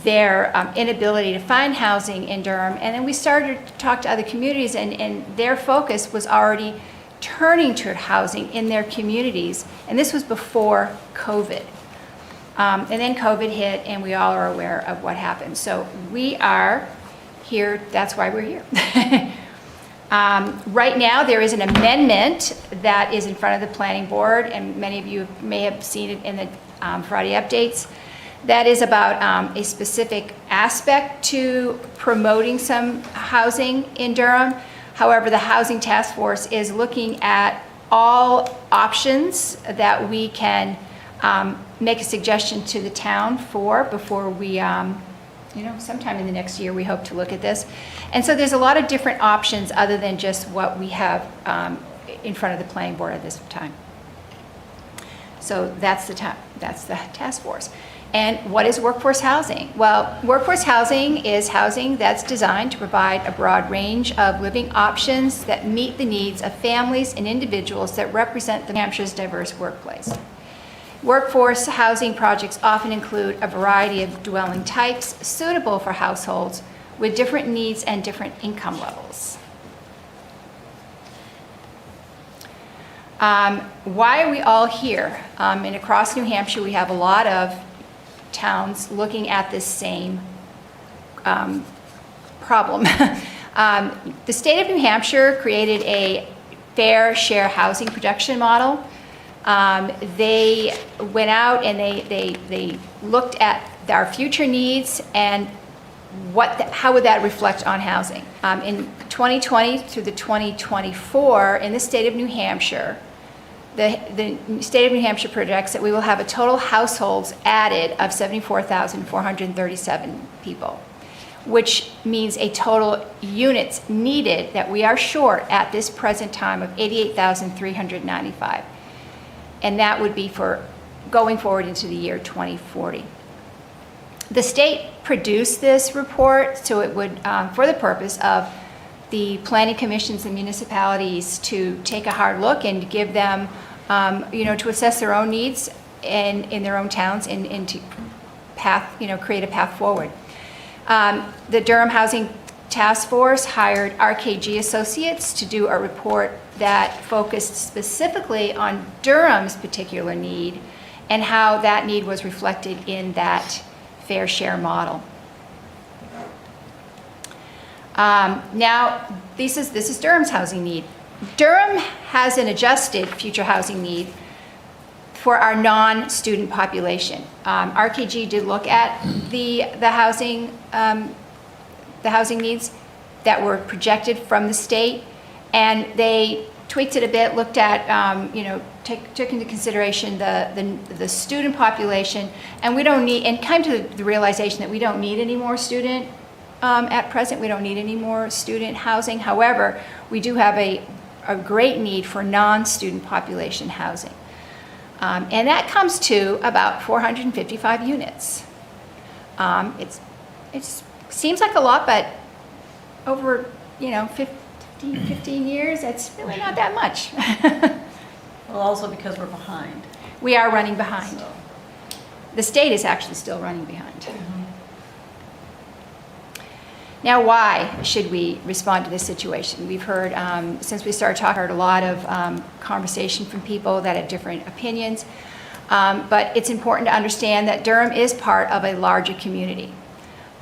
their inability to find housing in Durham, and then we started to talk to other communities, and their focus was already turning toward housing in their communities, and this was before COVID. And then COVID hit, and we all are aware of what happened. So we are here, that's why we're here. Right now, there is an amendment that is in front of the planning board, and many of you may have seen it in the Friday updates. That is about a specific aspect to promoting some housing in Durham. However, the Housing Task Force is looking at all options that we can make a suggestion to the town for before we, sometime in the next year, we hope to look at this. And so there's a lot of different options other than just what we have in front of the planning board at this time. So that's the task force. And what is workforce housing? Well, workforce housing is housing that's designed to provide a broad range of living options that meet the needs of families and individuals that represent New Hampshire's diverse workplace. Workforce housing projects often include a variety of dwelling types suitable for households with different needs and different income levels. Why are we all here? And across New Hampshire, we have a lot of towns looking at this same problem. The state of New Hampshire created a fair share housing production model. They went out and they looked at our future needs and how would that reflect on housing. In 2020 through the 2024 in the state of New Hampshire, the state of New Hampshire projects that we will have a total households added of 74,437 people, which means a total units needed that we are short at this present time of 88,395. And that would be for going forward into the year 2040. The state produced this report so it would, for the purpose of the planning commissions and municipalities to take a hard look and give them, to assess their own needs in their own towns and to create a path forward. The Durham Housing Task Force hired RKG Associates to do a report that focused specifically on Durham's particular need and how that need was reflected in that fair share model. Now, this is Durham's housing need. Durham has an adjusted future housing need for our non-student population. RKG did look at the housing needs that were projected from the state, and they tweaked it a bit, looked at, took into consideration the student population, and we don't need, and came to the realization that we don't need any more student at present. We don't need any more student housing. However, we do have a great need for non-student population housing. And that comes to about 455 units. It seems like a lot, but over 15 years, it's really not that much. Well, also because we're behind. We are running behind. So. The state is actually still running behind. Now, why should we respond to this situation? We've heard, since we started talking, heard a lot of conversation from people that have different opinions, but it's important to understand that Durham is part of a larger community.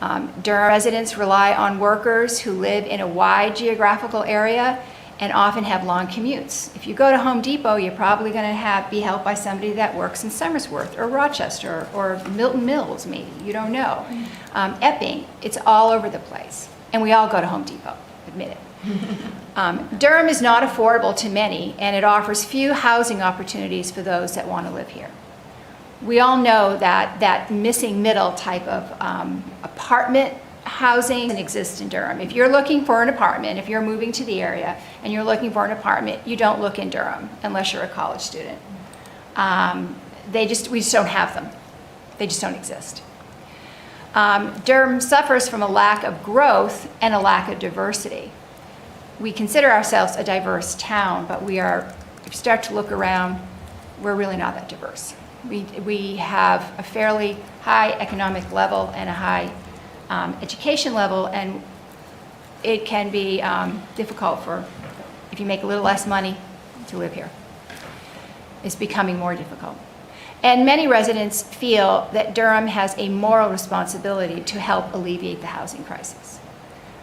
Durham residents rely on workers who live in a wide geographical area and often have long commutes. If you go to Home Depot, you're probably going to be helped by somebody that works in Somersworth or Rochester or Milton Mills, maybe. You don't know. Epping, it's all over the place. And we all go to Home Depot, admit it. Durham is not affordable to many, and it offers few housing opportunities for those that want to live here. We all know that missing middle type of apartment housing exists in Durham. If you're looking for an apartment, if you're moving to the area and you're looking for an apartment, you don't look in Durham unless you're a college student. We just don't have them. They just don't exist. Durham suffers from a lack of growth and a lack of diversity. We consider ourselves a diverse town, but if you start to look around, we're really not that diverse. We have a fairly high economic level and a high education level, and it can be difficult if you make a little less money to live here. It's becoming more difficult. And many residents feel that Durham has a moral responsibility to help alleviate the housing crisis.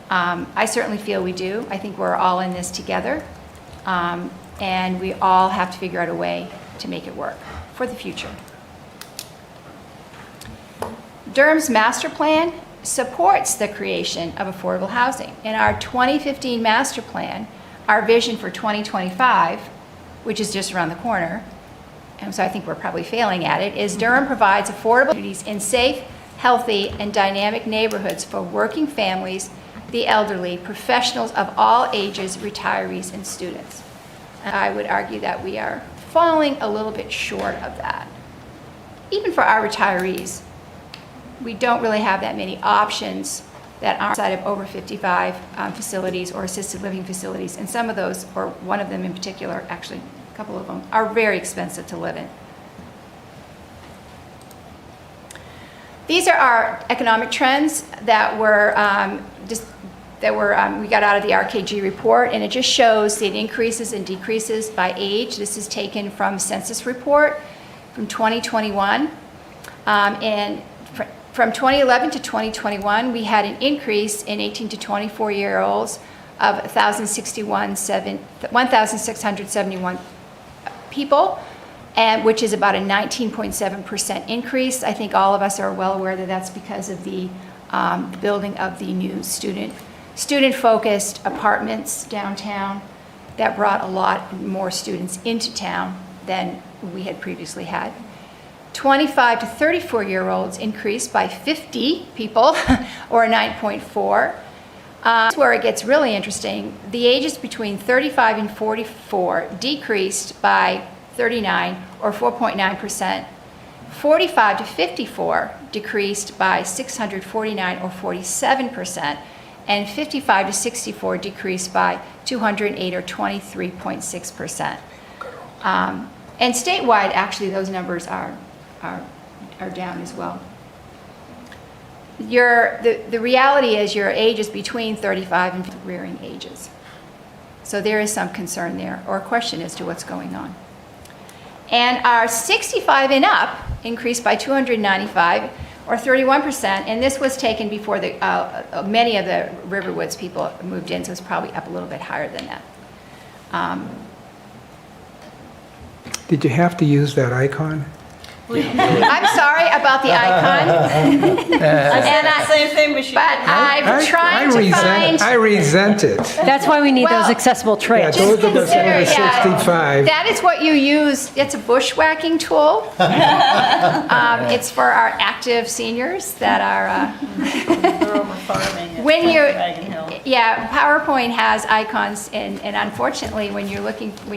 I certainly feel we do. I think we're all in this together. And we all have to figure out a way to make it work for the future. Durham's master plan supports the creation of affordable housing. In our 2015 master plan, our vision for 2025, which is just around the corner, and so I think we're probably failing at it, is Durham provides affordable communities in safe, healthy, and dynamic neighborhoods for working families, the elderly, professionals of all ages, retirees, and students. And I would argue that we are falling a little bit short of that. Even for our retirees, we don't really have that many options that are outside of over 55 facilities or assisted living facilities. And some of those, or one of them in particular, actually a couple of them, are very expensive to live in. These are our economic trends that were we got out of the RKG report, and it just shows the increases and decreases by age. This is taken from census report from 2021. And from 2011 to 2021, we had an increase in 18 to 24-year-olds of 1,671 people, and which is about a 19.7% increase. I think all of us are well aware that that's because of the building of the new student-focused apartments downtown that brought a lot more students into town than we had previously had. 25 to 34-year-olds increased by 50 people, or 9.4. That's where it gets really interesting. The ages between 35 and 44 decreased by 39, or 4.9%. 45 to 54 decreased by 649, or 47%. And 55 to 64 decreased by 208, or 23.6%. And statewide, actually, those numbers are down as well. The reality is your age is between 35 and rearing ages. So there is some concern there, or a question as to what's going on. And our 65 and up increased by 295, or 31%, and this was taken before many of the Riverwoods people moved in, so it's probably up a little bit higher than that. Did you have to use that icon? I'm sorry about the icon. Same thing, but I'm trying to find. I resent it. That's why we need those Well, accessible Yeah, trails. those of us consider, under yeah. 65. That is what you use. It's a bushwhacking tool. It's for our active seniors that are. When you, yeah, PowerPoint has icons, and unfortunately, when you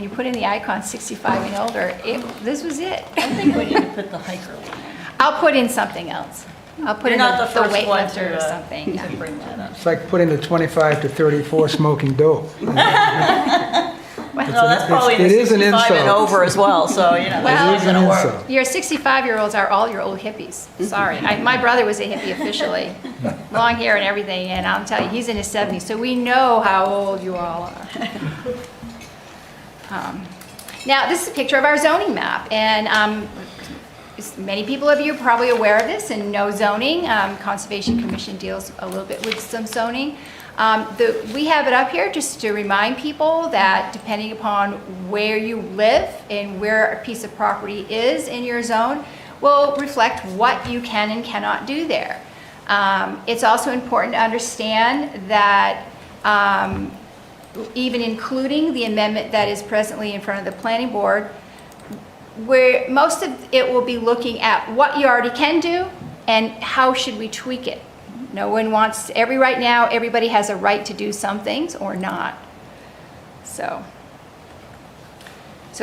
put in the icon 65 and older, this was it. I think we need to put the hiker one in. I'll put in something else. I'll put You're in not the the first one weightlifter or something. to bring that up. It's like putting the 25 to 34 smoking dope. No, that's probably it the is an 65 and insult. over as well, so, you know, Well, that's not gonna work. Your 65-year-olds are all your old hippies. Sorry. My brother was a hippie officially, long hair and everything, and I'll tell you, he's in his 70s, so we know how old you all are. Now, this is a picture of our zoning map, and many people of you are probably aware of this and know zoning. Conservation Commission deals a little bit with some zoning. We have it up here just to remind people that depending upon where you live and where a piece of property is in your zone will reflect what you can and cannot do there. It's also important to understand that even including the amendment that is presently in front of the planning board, where most of it will be looking at what you already can do and how should we tweak it. No one wants, right now, everybody has a right to do some things or not. So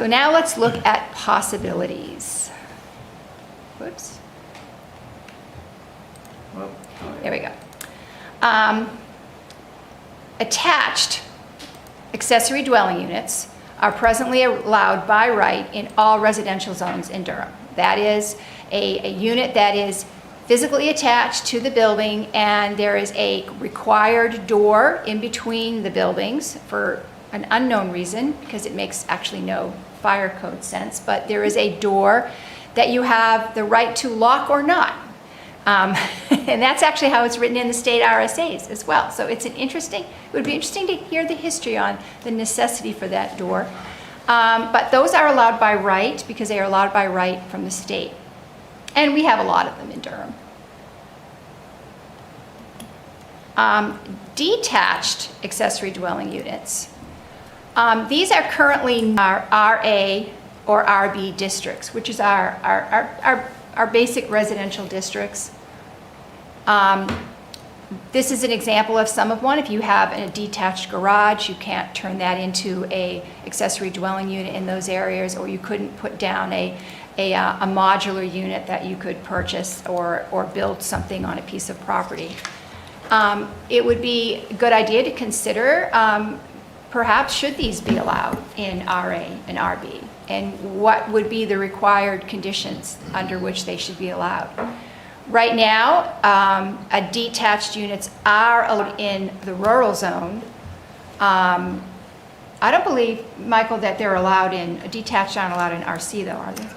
now let's look at possibilities. Whoops. There we go. Attached accessory dwelling units are presently allowed by right in all residential zones in Durham. That is a unit that is physically attached to the building, and there is a required door in between the buildings for an unknown reason, because it makes actually no fire code sense, but there is a door that you have the right to lock or not. And that's actually how it's written in the state RSAs as well. So it would be interesting to hear the history on the necessity for that door. But those are allowed by right because they are allowed by right from the state. And we have a lot of them in Durham. Detached accessory dwelling units. These are currently our RA or RB districts, which is our basic residential districts. This is an example of some of one. If you have a detached garage, you can't turn that into a accessory dwelling unit in those areas, or you couldn't put down a modular unit that you could purchase or build something on a piece of property. It would be a good idea to consider perhaps should these be allowed in RA and RB, and what would be the required conditions under which they should be allowed. Right now, detached units are allowed in the rural zone. I don't believe, Michael, that they're allowed detached aren't allowed in RC though, are they?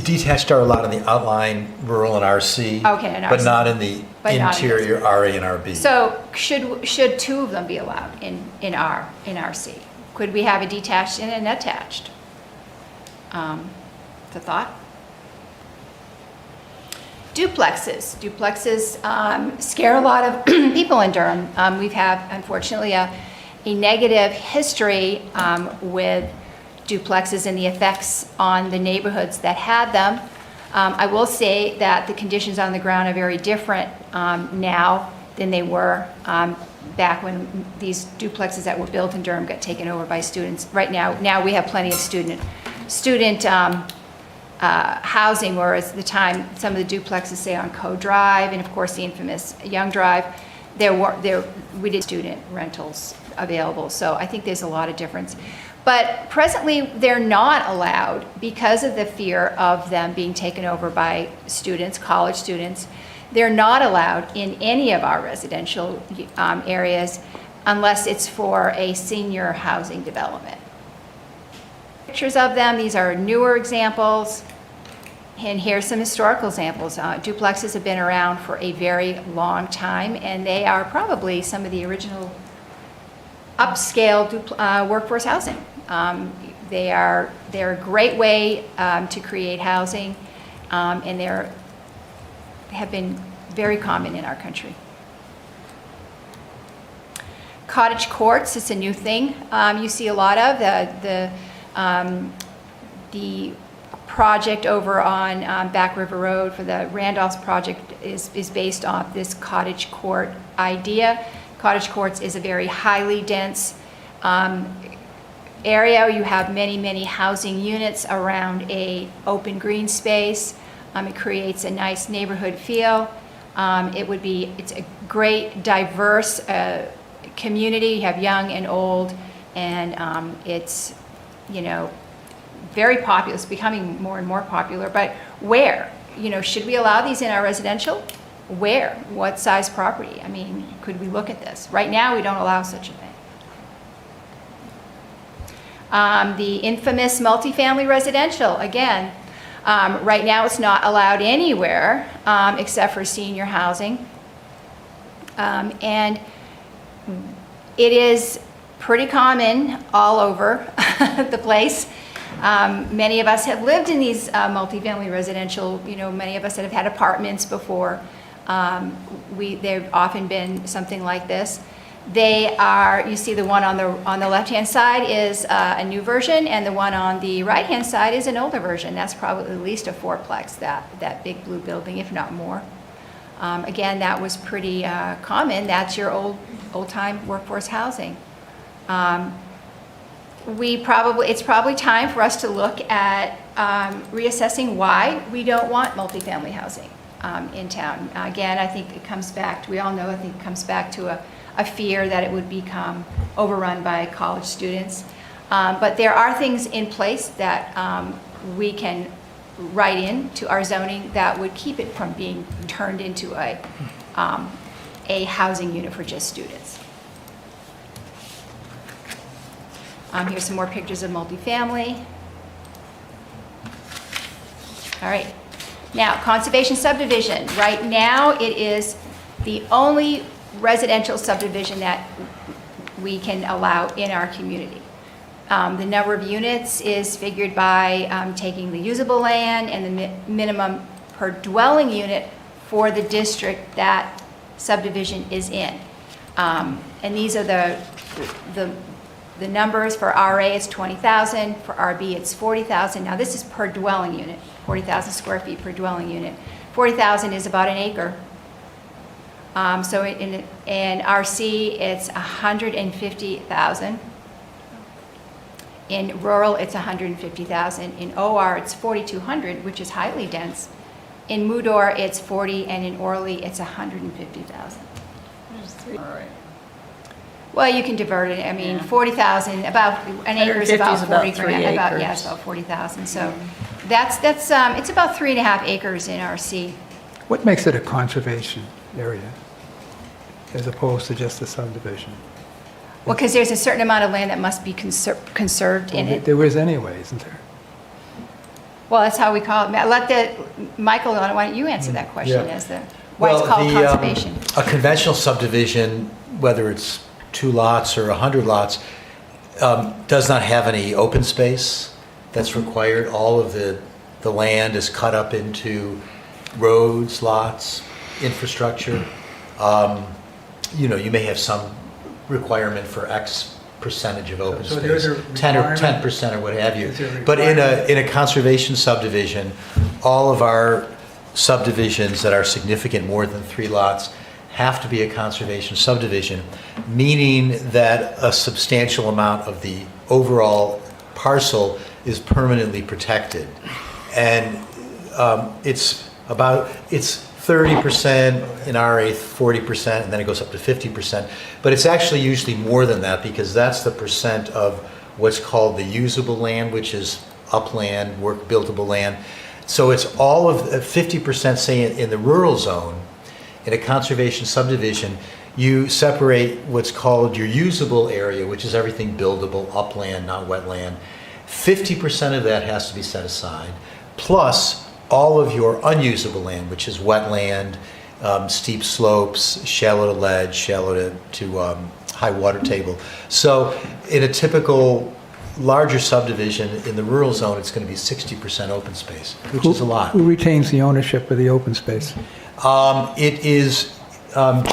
Detached are allowed in the outline, rural and RC. Okay, and but RC. not in the But not in interior RA and RB. So should two of them be allowed in RC? Could we have a detached and an attached? The thought? Duplexes. Duplexes scare a lot of people in Durham. We've had, unfortunately, a negative history with duplexes and the effects on the neighborhoods that had them. I will say that the conditions on the ground are very different now than they were back when these duplexes that were built in Durham got taken over by students. Right now we have plenty of student housing, whereas at the time some of the duplexes, say on Code Drive, and of course the infamous Young Drive, we did student rentals available. So I think there's a lot of difference. But presently, they're not allowed because of the fear of them being taken over by students, college students. They're not allowed in any of our residential areas unless it's for a senior housing development. Pictures of them, these are newer examples. And here's some historical examples. Duplexes have been around for a very long time, and they are probably some of the original upscale workforce housing. They're a great way to create housing, and they have been very common in our country. Cottage courts is a new thing you see a lot of. The project over on Back River Road for the Randolph's project is based off this cottage court idea. Cottage courts is a very highly dense area. You have many housing units around a open green space. It creates a nice neighborhood feel. It's a great diverse community. You have young and old, and it's very popular. It's becoming more and more popular. But where? Should we allow these in our residential? Where? What size property? I mean, could we look at this? Right now, we don't allow such a thing. The infamous multifamily residential, again, right now it's not allowed anywhere except for senior housing. And it is pretty common all over the place. Many of us have lived in these multifamily residential, many of us that have had apartments before. They've often been something like this. You see the one on the left-hand side is a new version, and the one on the right-hand side is an older version. That's probably at least a fourplex, that big blue building, if not more. Again, that was pretty common. That's your old-time workforce housing. It's probably time for us to look at reassessing why we don't want multifamily housing in town. Again, I think it comes back to, we all know, I think it comes back to a fear that it would become overrun by college students. But there are things in place that we can write into our zoning that would keep it from being turned into a housing unit for just students. Here's some more pictures of multifamily. All right. Now, conservation subdivision. Right now, it is the only residential subdivision that we can allow in our community. The number of units is figured by taking the usable land and the minimum per dwelling unit for the district that subdivision is in. And these are the numbers. For RA, it's 20,000. For RB, it's 40,000. Now, this is per dwelling unit, 40,000 square feet per dwelling unit. 40,000 is about an acre. So in RC, it's 150,000. In rural, it's 150,000. In OR, it's 4,200, which is highly dense. In Moodor, it's 40, and in Orley, it's 150,000. All right. Well, you can divert it. I mean, 40,000, about an acre is 150 about is about 40 3 grand. Yeah, acres. it's about 40,000. So that's it's about 3.5 acres in RC. What makes it a conservation area as opposed to just a subdivision? Well, because there's a certain amount of land that must be conserved in it. There is anyway, isn't there? Well, that's how we call it. Michael, why don't you answer that question Yeah. as why it's called conservation? A conventional subdivision, whether it's 2 lots or 100 lots, does not have any open space that's required. All of the land is cut up into roads, lots, infrastructure. You may have some requirement for X percentage of open So space, there's a 10 or requirement? 10% or what have you. Is there a But in requirement? a conservation subdivision, all of our subdivisions that are significant, more than 3 lots, have to be a conservation subdivision, meaning that a substantial amount of the overall parcel is permanently protected. And it's 30% in RA, 40%, and then it goes up to 50%. But it's actually usually more than that, because that's the percent of what's called the usable land, which is upland, work buildable land. So it's all of 50%, say in the rural zone. In a conservation subdivision, you separate what's called your usable area, which is everything buildable, upland, not wetland. 50% of that has to be set aside, plus all of your unusable land, which is wetland, steep slopes, shallow to ledge, shallow to high water table. So in a typical larger subdivision in the rural zone, it's going to be 60% open space, which is a lot. Who retains the ownership of the open space? It is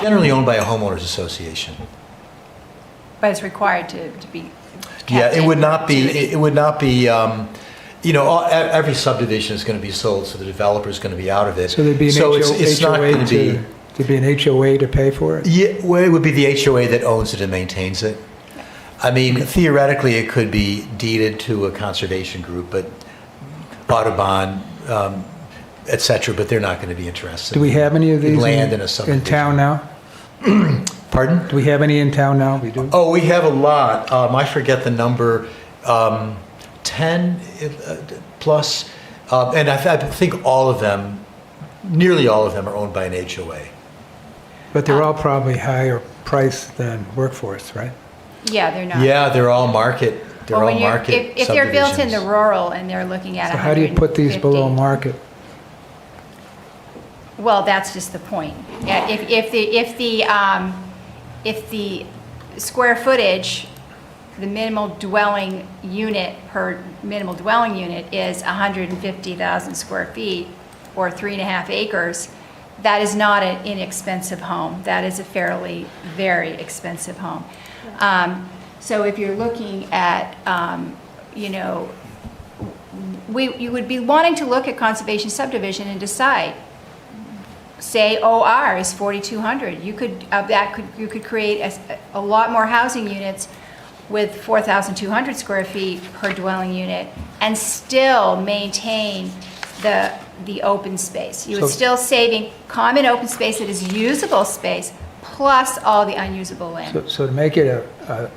generally owned by a homeowners association. But it's required to be Yeah, kept it in would not be, perpetuity. it would not be, every subdivision is going to be sold, so the developer is going to be out of it. So there'd be an So it's not HOA going to be, there'd be an HOA to pay for it? yeah, well, it would be the HOA that owns it and maintains it. I mean, theoretically, it could be deeded to a conservation group, but Audubon, et cetera, but they're not going to be interested. Do we have any of in these land in a in subdivision. town now? Pardon? Do we have any in town now? We do? Oh, we have a lot. I forget the number, 10 plus, and I think all of them, nearly all of them are owned by an HOA. But they're all probably higher priced than workforce, right? Yeah, they're not. Yeah, they're all market, they're Well, all when you're- market if they're built in the subdivisions. rural and they're looking at So how do you put these below 150. market? Well, that's just the point. Yeah, if the square footage, the minimal dwelling unit per minimal dwelling unit is 150,000 square feet or 3.5 acres, that is not an inexpensive home. That is a fairly, very expensive home. So if you're looking at, you would be wanting to look at conservation subdivision and decide, say OR is 4,200. You could create a lot more housing units with 4,200 square feet per dwelling unit and still maintain the open space. You would So- still saving common open space that is usable space plus all the unusable land, So to make it an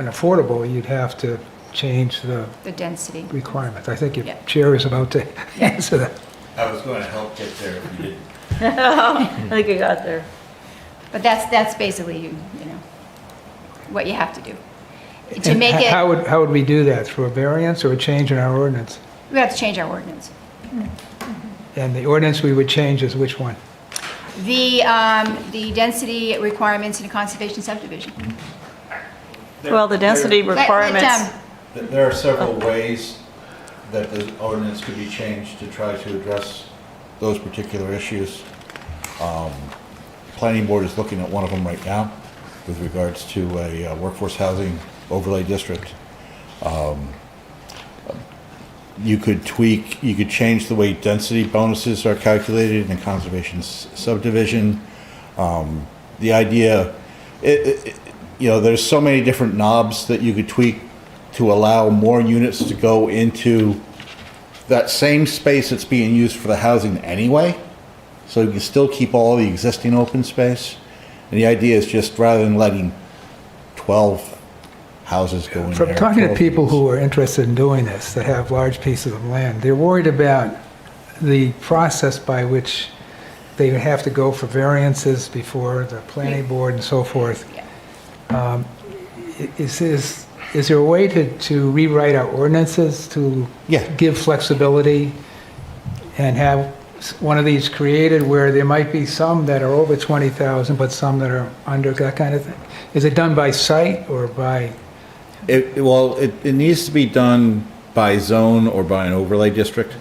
affordable, you'd have to change the the density. requirements. I think your Yeah. chair is about to answer that. I was going to help get there if you didn't. I think you got there. But that's basically, what you have to do. To And make it, How would we do that? Through a variance or a change in our ordinance? we have to change our ordinance. And the ordinance we would change is which one? The density requirements in a conservation subdivision. Well, the density requirements, There are several ways that the ordinance could be changed to try to address those particular issues. Planning board is looking at one of them right now with regards to a workforce housing overlay district. You could change the way density bonuses are calculated in conservation subdivision. The idea, there's so many different knobs that you could tweak to allow more units to go into that same space that's being used for the housing anyway. So you can still keep all the existing open space. And the idea is just rather than letting 12 houses go in there. From talking to 12 people units. who are interested in doing this, that have large pieces of land, they're worried about the process by which they have to go for variances before the planning board and so forth. Is there a way to rewrite our ordinances to give flexibility and have one of these created where there might be some that are over 20,000, but some that are under, that kind of thing? Is it done by site or by? It needs to be done by zone or by an overlay district.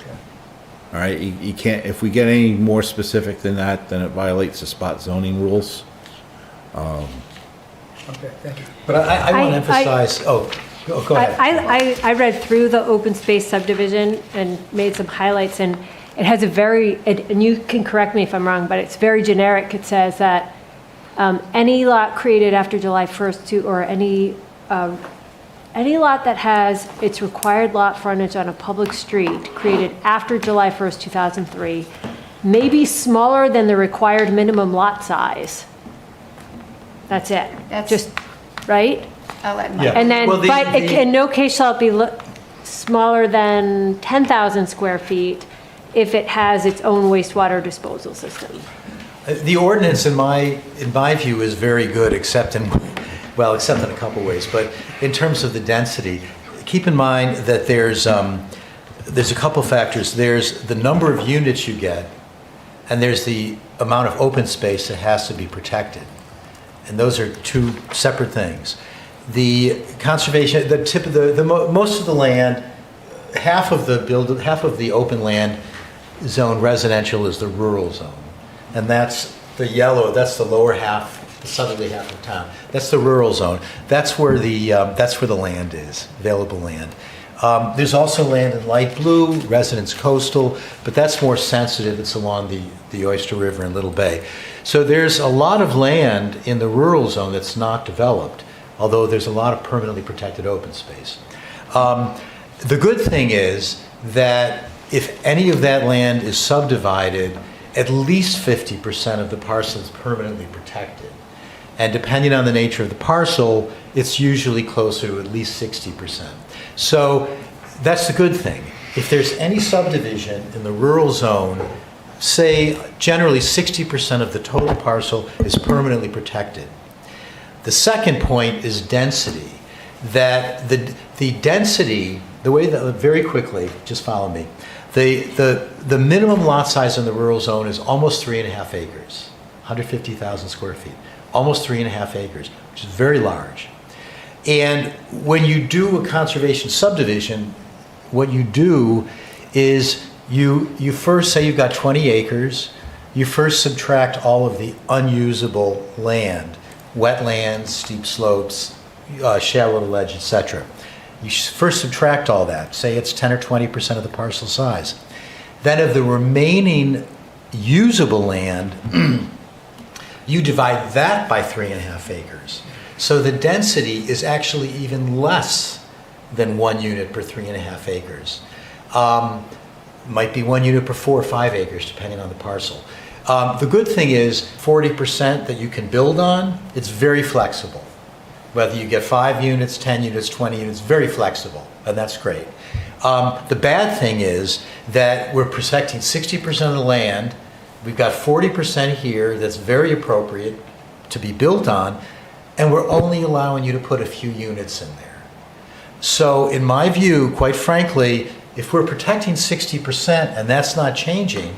All right, you can't, if we get any more specific than that, then it violates the spot zoning rules. Okay, thank you. But I want to emphasize, go ahead. I read through the open space subdivision and made some highlights, and it has and you can correct me if I'm wrong, but it's very generic. It says that any lot created after July 1st or any lot that has its required lot frontage on a public street created after July 1st, 2003, may be smaller than the required minimum lot size. That's it. That's- Just, right? I'll let Yeah. Mike. And then, Well, but in no case shall it be smaller than 10,000 square feet if it has its own wastewater disposal system. The ordinance, in my view, is very good, except in a couple ways. But in terms of the density, keep in mind that there's a couple factors. There's the number of units you get, and there's the amount of open space that has to be protected. And those are two separate things. The conservation, most of the land, half of the open land zone residential is the rural zone. And that's the yellow, that's the lower half, the southerly half of town. That's the rural zone. That's where the land is, available land. There's also land in light blue, residence coastal, but that's more sensitive. It's along the Oyster River and Little Bay. So there's a lot of land in the rural zone that's not developed, although there's a lot of permanently protected open space. The good thing is that if any of that land is subdivided, at least 50% of the parcel is permanently protected. And depending on the nature of the parcel, it's usually closer to at least 60%. So that's the good thing. If there's any subdivision in the rural zone, say generally 60% of the total parcel is permanently protected. The second point is density. That the density, the way that, very quickly, just follow me, the minimum lot size in the rural zone is almost 3.5 acres, 150,000 square feet, almost 3.5 acres, which is very large. And when you do a conservation subdivision, what you do is you first say you've got 20 acres, you first subtract all of the unusable land, wetlands, steep slopes, shallow ledge, etc. You first subtract all that, say it's 10 or 20% of the parcel size. Then of the remaining usable land, you divide that by 3.5 acres. So the density is actually even less than 1 unit per 3.5 acres. Might be 1 unit per 4 or 5 acres, depending on the parcel. The good thing is 40% that you can build on, it's very flexible. Whether you get 5 units, 10 units, 20 units, very flexible, and that's great. The bad thing is that we're protecting 60% of the land. We've got 40% here that's very appropriate to be built on, and we're only allowing you to put a few units in there. So in my view, quite frankly, if we're protecting 60% and that's not changing,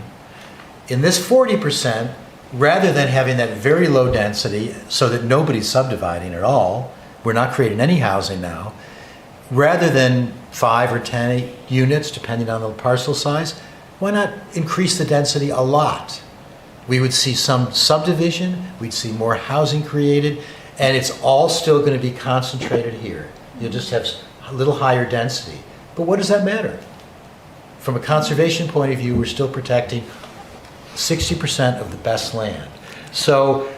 in this 40%, rather than having that very low density so that nobody's subdividing at all, we're not creating any housing now, rather than 5 or 10 units, depending on the parcel size, why not increase the density a lot? We would see some subdivision, we'd see more housing created, and it's all still going to be concentrated here. You'll just have a little higher density. But what does that matter? From a conservation point of view, we're still protecting 60% of the best land. So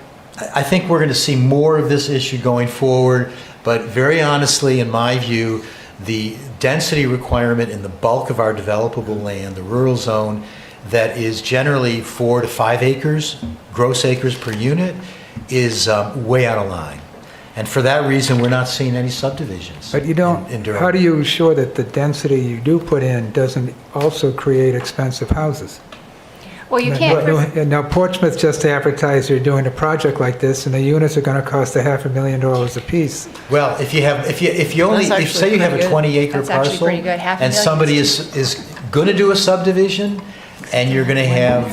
I think we're going to see more of this issue going forward, but very honestly, in my view, the density requirement in the bulk of our developable land, the rural zone, that is generally 4 to 5 acres, gross acres per unit, is way out of line. And for that reason, we're not seeing any subdivisions. But you don't, in Durham. how do you ensure that the density you do put in doesn't also create expensive houses? Well, you can't. Now, Portsmouth just advertised they're doing a project like this, and the units are going to cost $500,000 apiece. Well, if you only, That's if say you have a actually 20-acre That's actually parcel, pretty good, and somebody is going to do a subdivision, and you're going to have,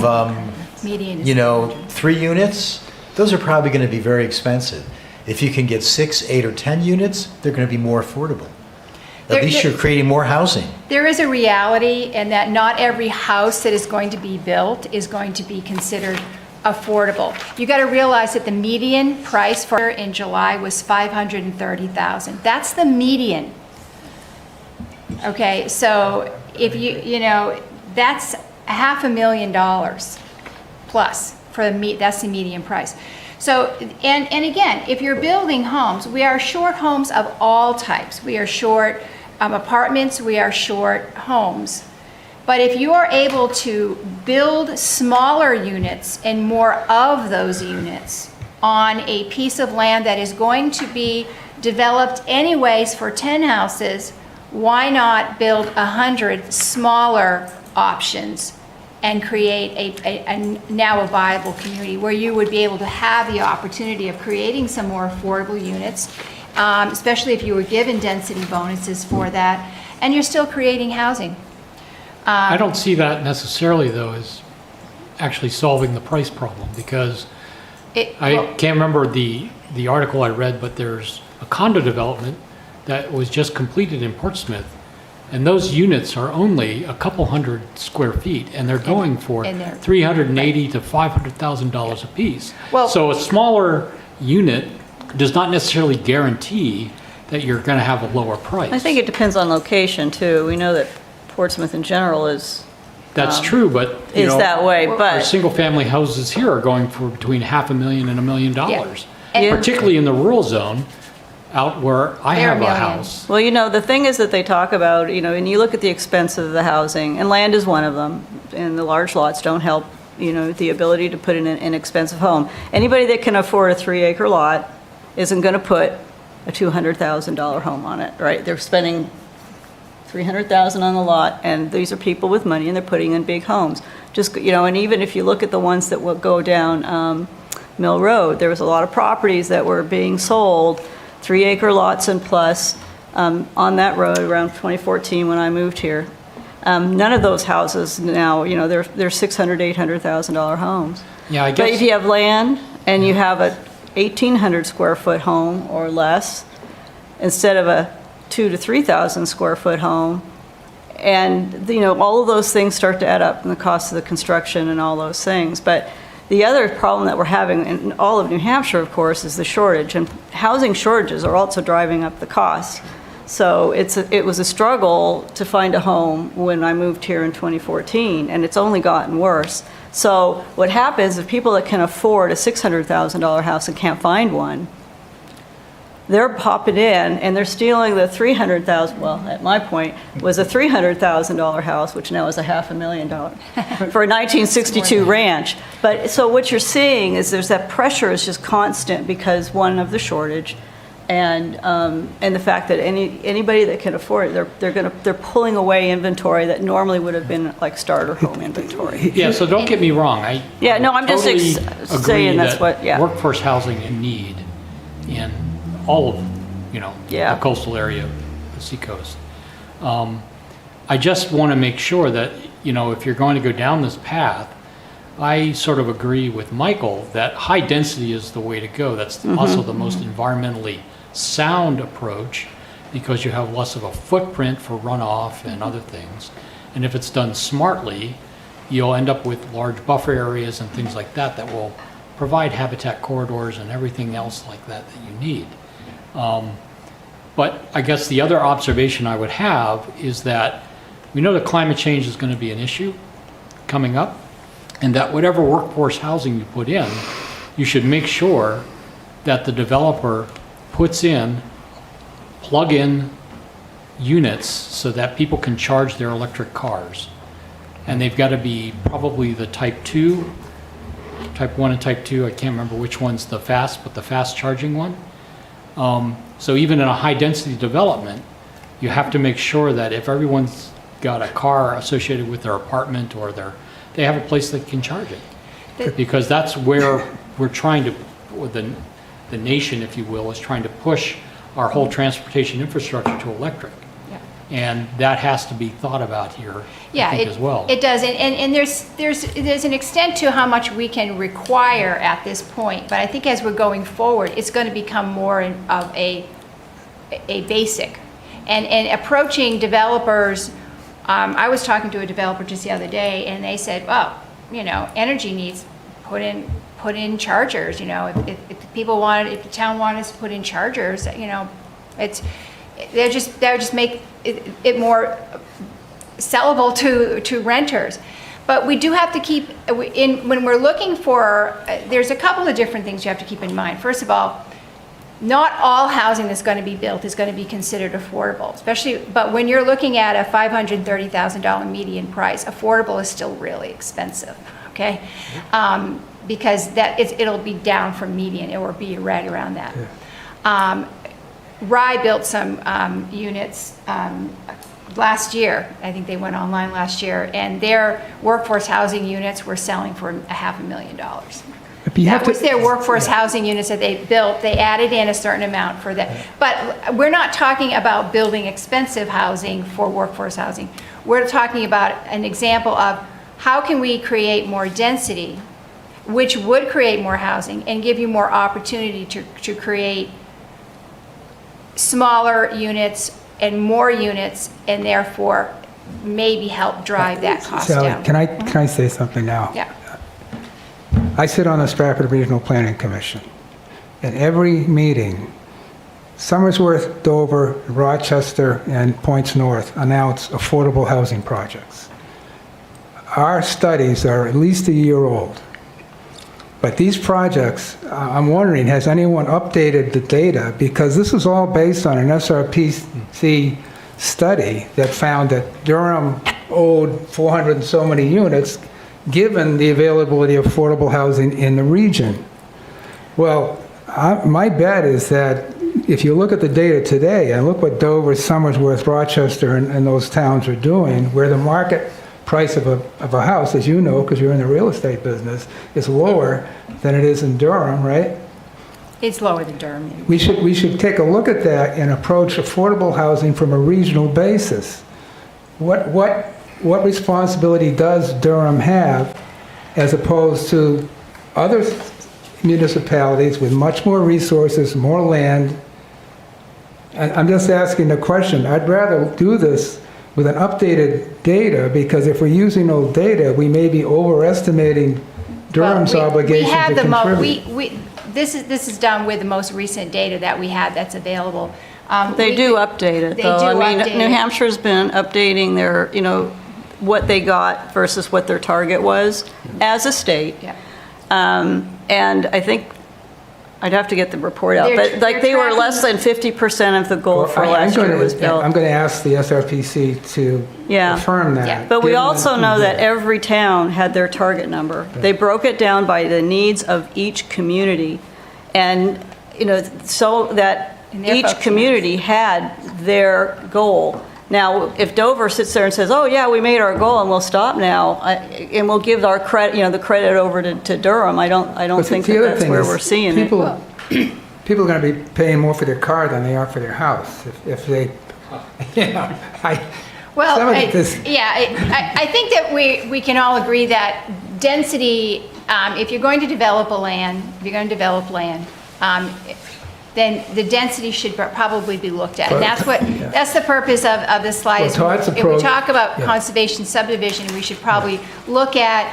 Median is 3 units, those are probably going to be very expensive. If you can get 6, 8, or 10 units, they're going to be more affordable. At least you're creating more housing. There is a reality in that not every house that is going to be built is going to be considered affordable. You got to realize that the median price for in July was $530,000. That's the median. Okay, so if that's $500,000 plus for that's the median price. So, and again, if you're building homes, we are short homes of all types. We are short apartments, we are short homes. But if you are able to build smaller units and more of those units on a piece of land that is going to be developed anyways for 10 houses, why not build 100 smaller options and create now a viable community where you would be able to have the opportunity of creating some more affordable units, especially if you were given density bonuses for that, and you're still creating housing. I don't see that necessarily, though, as actually solving the price problem, because I can't remember the article I read, but there's a condo development that was just completed in Portsmouth, and those units are only a couple hundred square feet, and they're going for $380,000 to $500,000 a piece. Well, so a smaller unit does not necessarily guarantee that you're going to have a lower price. I think it depends on location too. We know that Portsmouth in general is. That's true, but Is that way, our but. single-family houses here are going for between $500,000 and $1 million, And- particularly in the rural zone, out where I They're have $1 a million. house. Well, the thing is that they talk about, and you look at the expense of the housing, and land is one of them, and the large lots don't help, the ability to put in an inexpensive home. Anybody that can afford a 3-acre lot isn't going to put a $200,000 home on it, right? They're spending $300,000 on the lot, and these are people with money, and they're putting in big homes. Just, and even if you look at the ones that will go down Mill Road, there was a lot of properties that were being sold, 3-acre lots and plus, on that road around 2014 when I moved here. None of those houses now, they're $600,000, $800,000 homes. Yeah, I But if guess, you have land and you have a 1,800 square foot home or less, instead of a 2,000 to 3,000 square foot home, and all of those things start to add up in the cost of the construction and all those things. But the other problem that we're having in all of New Hampshire, of course, is the shortage, and housing shortages are also driving up the costs. So it was a struggle to find a home when I moved here in 2014, and it's only gotten worse. So what happens is people that can afford a $600,000 house and can't find one, they're popping in and they're stealing the $300,000, well, at my point, was a $300,000 house, which now is a $500,000 for a 1962 ranch. But so what you're seeing is there's that pressure is just constant because one of the shortage and the fact that anybody that can afford it, they're pulling away inventory that normally would have been like starter home inventory. yeah, so don't get me wrong. I'm just totally saying that's agree what, yeah. workforce housing in need in all of, the coastal area, the seacoast. I just want to make sure that, if you're going to go down this path, I sort of agree with Michael that high density is the way to go. That's also the most environmentally sound approach because you have less of a footprint for runoff and other things. And if it's done smartly, you'll end up with large buffer areas and things like that that will provide habitat corridors and everything else like that that you need. But I guess the other observation I would have is that we know that climate change is going to be an issue coming up, and that whatever workforce housing you put in, you should make sure that the developer puts in plug-in units so that people can charge their electric cars. And they've got to be probably the type 1 and type 2, I can't remember which one's the fast, but the fast charging one. So even in a high density development, you have to make sure that if everyone's got a car associated with their apartment or they have a place that can charge it. Because that's where we're trying to, or the nation, if you will, is trying to push our whole transportation infrastructure to electric. Yeah. And that has to be thought about here, I think, as well. It does, and there's an extent to how much we can require at this point, but I think as we're going forward, it's going to become more of a basic. And approaching developers, I was talking to a developer just the other day, and they said, well, energy needs put in chargers. If people wanted, if the town wanted us to put in chargers, that would just make it more sellable to renters. But we do have to keep when we're looking for. There's a couple of different things you have to keep in mind. First of all, not all housing that's going to be built is going to be considered affordable, but when you're looking at a $530,000 median price, affordable is still really expensive, okay? Because it'll be down from median, it will be right around that. Yeah. Rye built some units last year. I think they went online last year, and their workforce housing units were selling for $500,000. That was their workforce housing units that they built. They added in a certain amount for that. But we're not talking about building expensive housing for workforce housing. We're talking about an example of how can we create more density, which would create more housing and give you more opportunity to create smaller units and more units, and therefore maybe help drive that cost Sally, down. can I say something now? Yeah. I sit on the Stratford Regional Planning Commission. At every meeting, Somersworth, Dover, Rochester, and Points North announce affordable housing projects. Our studies are at least a year old. But these projects, I'm wondering, has anyone updated the data? Because this is all based on an SRPC study that found that Durham owed 400 and so many units given the availability of affordable housing in the region. Well, my bet is that if you look at the data today, and look what Dover, Somersworth, Rochester, and those towns are doing, where the market price of a house, as you know, because you're in the real estate business, is lower than it is in Durham, right? It's lower than Durham. We should take a look at that and approach affordable housing from a regional basis. What responsibility does Durham have as opposed to other municipalities with much more resources, more land? And I'm just asking the question. I'd rather do this with an updated data, because if we're using old data, we may be overestimating Durham's obligation to contribute. This is done with the most recent data that we have that's available. They do update it, though. I mean, New Hampshire's been updating their, what they got versus what their target was as a state. Yeah. And I think, I'd have to get the report out, but like they were less than 50% of the goal for last year was built. I'm going to ask the SRPC to affirm that. Yeah. But we also know that every town had their target number. They broke it down by the needs of each community. And, so that each community had their goal. Now, if Dover sits there and says, "Oh yeah, we made our goal and we'll stop now," and we'll give our credit, the credit over to Durham, I don't think that's where we're seeing it. People are going to be paying more for their car than they are for their house. If they, Well, Some of this- I think that we can all agree that density, if you're going to develop land, then the density should probably be looked at. And that's the purpose of this slide. Well, is Todd's if we approach- talk about yeah. conservation subdivision, we should probably look at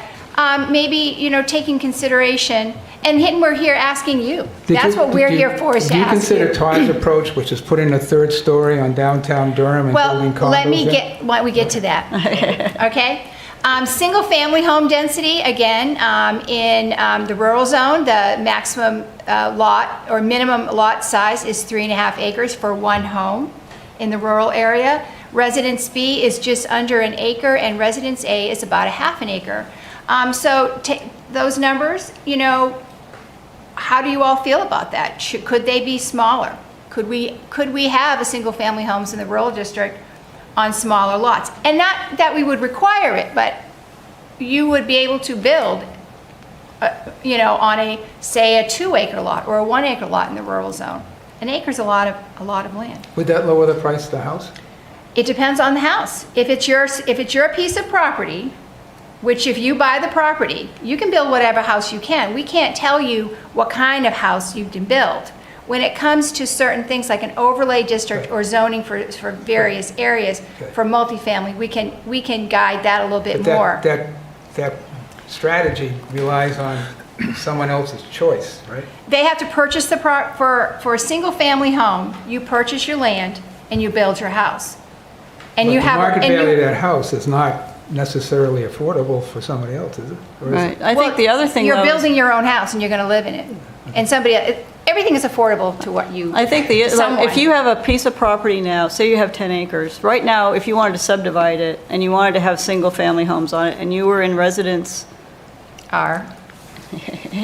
maybe, taking consideration, and we're here asking you. That's what we're here for, is to Do you ask consider you. Todd's approach, which is putting a third story on downtown Durham and Well, building condos let me there? why don't we get to that, okay? Single-family home density, again, in the rural zone, the maximum lot or minimum lot size is 3.5 acres for one home in the rural area. Residence B is just under an acre, and Residence A is about 1/2 acre. So those numbers, how do you all feel about that? Could they be smaller? Could we have a single-family homes in the rural district on smaller lots? And not that we would require it, but you would be able to build, on say a 2-acre lot or a 1-acre lot in the rural zone. An acre's a lot of land. Would that lower the price of the house? It depends on the house. If it's your piece of property, which if you buy the property, you can build whatever house you can. We can't tell you what kind of house you can build. When it comes to certain things like an overlay district or zoning for various areas for multifamily, we can guide that a little bit But more. that strategy relies on someone else's choice, right? They have to purchase for a single family home, you purchase your land and you build your house. And But you the have market and you- value of that house is not necessarily affordable for somebody else, is it? Or is Right. it? I think the other thing, You're though, is- building your own house and you're going to live in it. And everything is affordable to what you. I think someone. if you have a piece of property now, say you have 10 acres, right now, if you wanted to subdivide it and you wanted to have single-family homes on it, and you were in residence Are.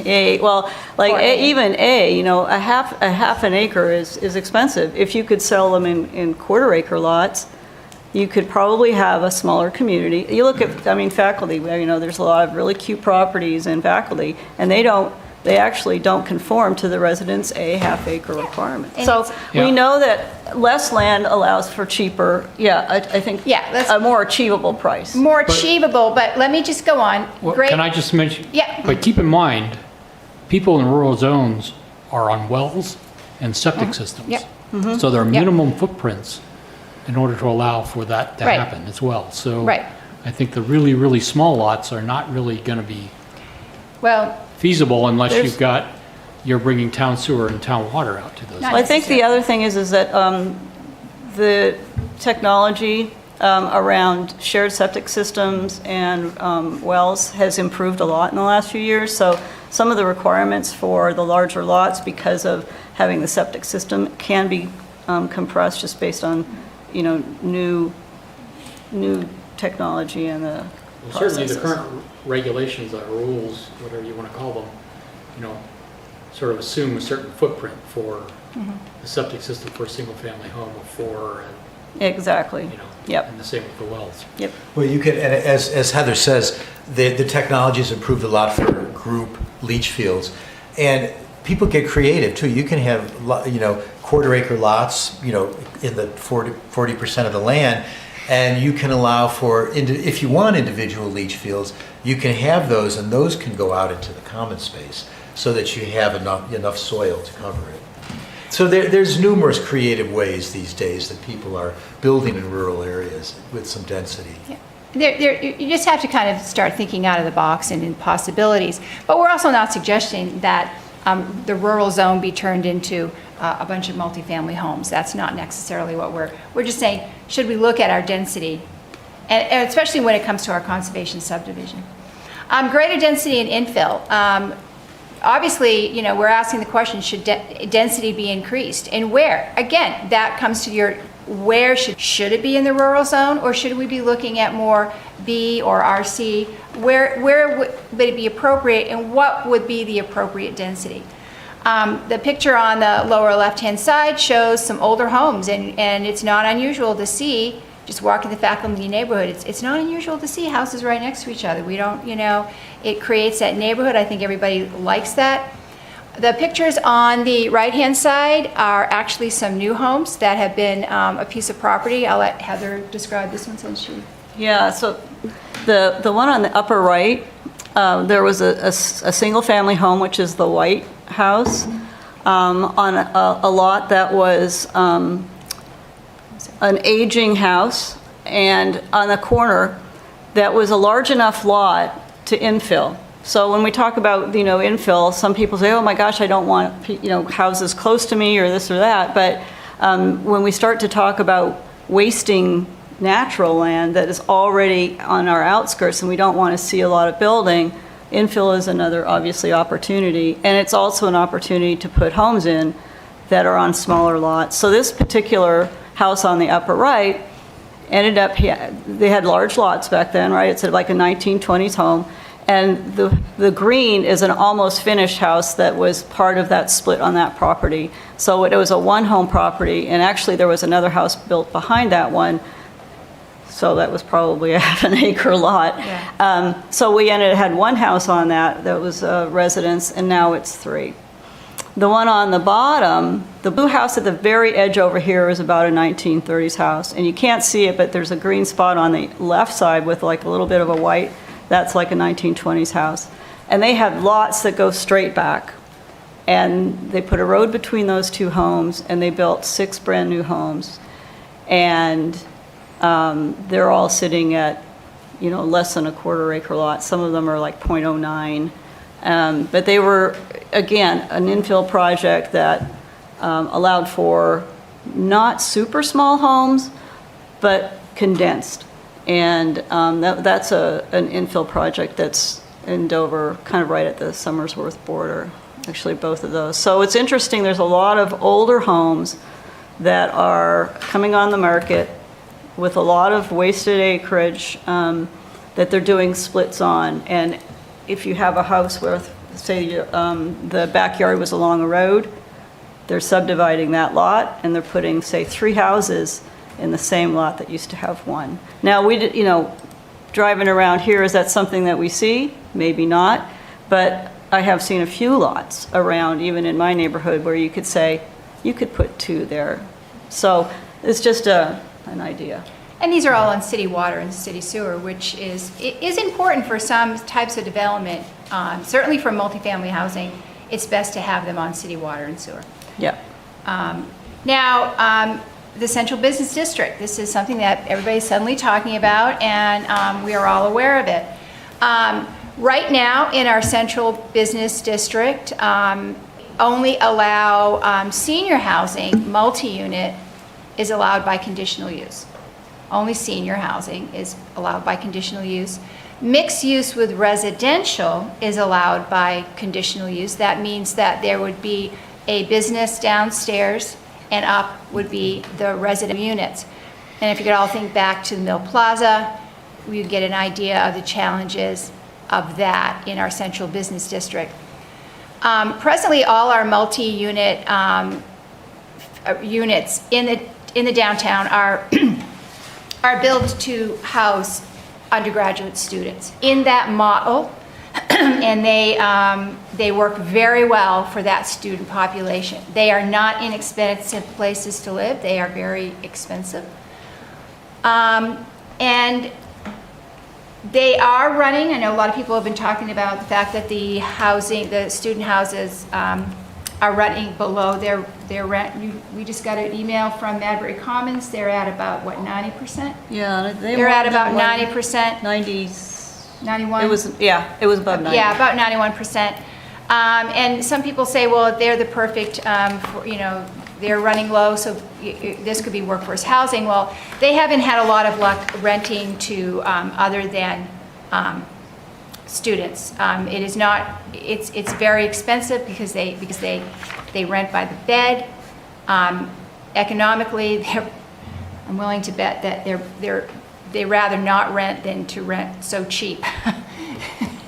A, well, like Or A. even A, a half an acre is expensive. If you could sell them in quarter-acre lots, you could probably have a smaller community. You look at, faculty, there's a lot of really cute properties in faculty, and they actually don't conform to the Residence A half-acre requirement. And So it's- Yeah. we know that less land allows for cheaper, I think, that's- a more achievable price. More achievable, but let me just go on. Well, Great. can I just mention? Yeah. But keep in mind, people in rural zones are on wells and septic systems. Yep. So there are minimum footprints in order to allow for that to Right. happen as well. So Right. I think the really, really small lots are not really going to be Well, feasible unless There's- you're bringing town sewer and town water out to those. Not Well, I think the other thing is that the technology around shared septic systems and wells has improved a lot in the last few years. So some of the requirements for the larger lots, because of having the septic system, can be compressed just based on, new technology and the Well, certainly the processes. current regulations or rules, whatever you want to call them, sort of assume a certain footprint for the septic system for a single-family home of 4 and, Exactly. Yep. and the same with the wells. Yep. Well, you can, and as Heather says, the technology's improved a lot for group leach fields. And people get creative too. You can have, quarter-acre lots, in the 40% of the land. And you can allow for, if you want individual leach fields, you can have those, and those can go out into the common space so that you have enough soil to cover it. So there's numerous creative ways these days that people are building in rural areas with some density. you just have to kind of start thinking out of the box and in possibilities. But we're also not suggesting that the rural zone be turned into a bunch of multifamily homes. That's not necessarily what we're just saying, should we look at our density, and especially when it comes to our conservation subdivision. Greater density and infill. Obviously, we're asking the question, should density be increased? And where? Again, that comes to where should it be in the rural zone, or should we be looking at more B or RC? Where would it be appropriate, and what would be the appropriate density? The picture on the lower left-hand side shows some older homes, and it's not unusual to see, just walking the faculty neighborhood, it's not unusual to see houses right next to each other. We don't, it creates that neighborhood. I think everybody likes that. The pictures on the right-hand side are actually some new homes that have been a piece of property. I'll let Heather describe this one since she... Yeah, so the one on the upper right, there was a single-family home, which is the white house, on a lot that was an aging house, and on the corner, that was a large enough lot to infill. So when we talk about, infill, some people say, oh my gosh, I don't want, houses close to me or this or that. But when we start to talk about wasting natural land that is already on our outskirts and we don't want to see a lot of building, infill is another, obviously, opportunity. And it's also an opportunity to put homes in that are on smaller lots. So this particular house on the upper right ended up, they had large lots back then, right? It's like a 1920s home. And the green is an almost finished house that was part of that split on that property. So it was a one-home property, and actually there was another house built behind that one. So that was probably a half an acre lot. Yeah. So we had one house on that was a residence, and now it's 3. The one on the bottom, the blue house at the very edge over here is about a 1930s house. And you can't see it, but there's a green spot on the left side with like a little bit of a white. That's like a 1920s house. And they had lots that go straight back. And they put a road between those 2 homes, and they built 6 brand new homes. And they're all sitting at, less than a quarter acre lot. Some of them are like 0.09. But they were, again, an infill project that allowed for not super small homes, but condensed. And that's an infill project that's in Dover, kind of right at the Somersworth border, actually both of those. So it's interesting, there's a lot of older homes that are coming on the market with a lot of wasted acreage that they're doing splits on. And if you have a house where, say, the backyard was along a road, they're subdividing that lot and they're putting, say, 3 houses in the same lot that used to have 1. Now, driving around here, is that something that we see? Maybe not, but I have seen a few lots around, even in my neighborhood, where you could say, you could put 2 there. So it's just an idea. And these are all on city water and city sewer, which is important for some types of development. Certainly for multifamily housing, it's best to have them on city water and sewer. Yeah. Now, the Central Business District. This is something that everybody's suddenly talking about, and we are all aware of it. Right now, in our Central Business District, only allow senior housing, multi-unit, is allowed by conditional use. Only senior housing is allowed by conditional use. Mixed use with residential is allowed by conditional use. That means that there would be a business downstairs and up would be the resident units. And if you could all think back to the Mill Plaza, we'd get an idea of the challenges of that in our Central Business District. Presently, all our multi-unit units in the downtown are built to house undergraduate students in that model, and they work very well for that student population. They are not inexpensive places to live. They are very expensive. And they are running, I know a lot of people have been talking about the fact that the student houses are running below their rent. We just got an email from Madbury Commons. They're at about, what, 90%? Yeah. They're at about 90%. 90s. 91? It was above 90. Yeah, about 91%. And some people say, well, they're the perfect, they're running low, so this could be workforce housing. Well, they haven't had a lot of luck renting to other than students. It is not. It's very expensive because they rent by the bed. Economically, I'm willing to bet that they rather not rent than to rent so cheap,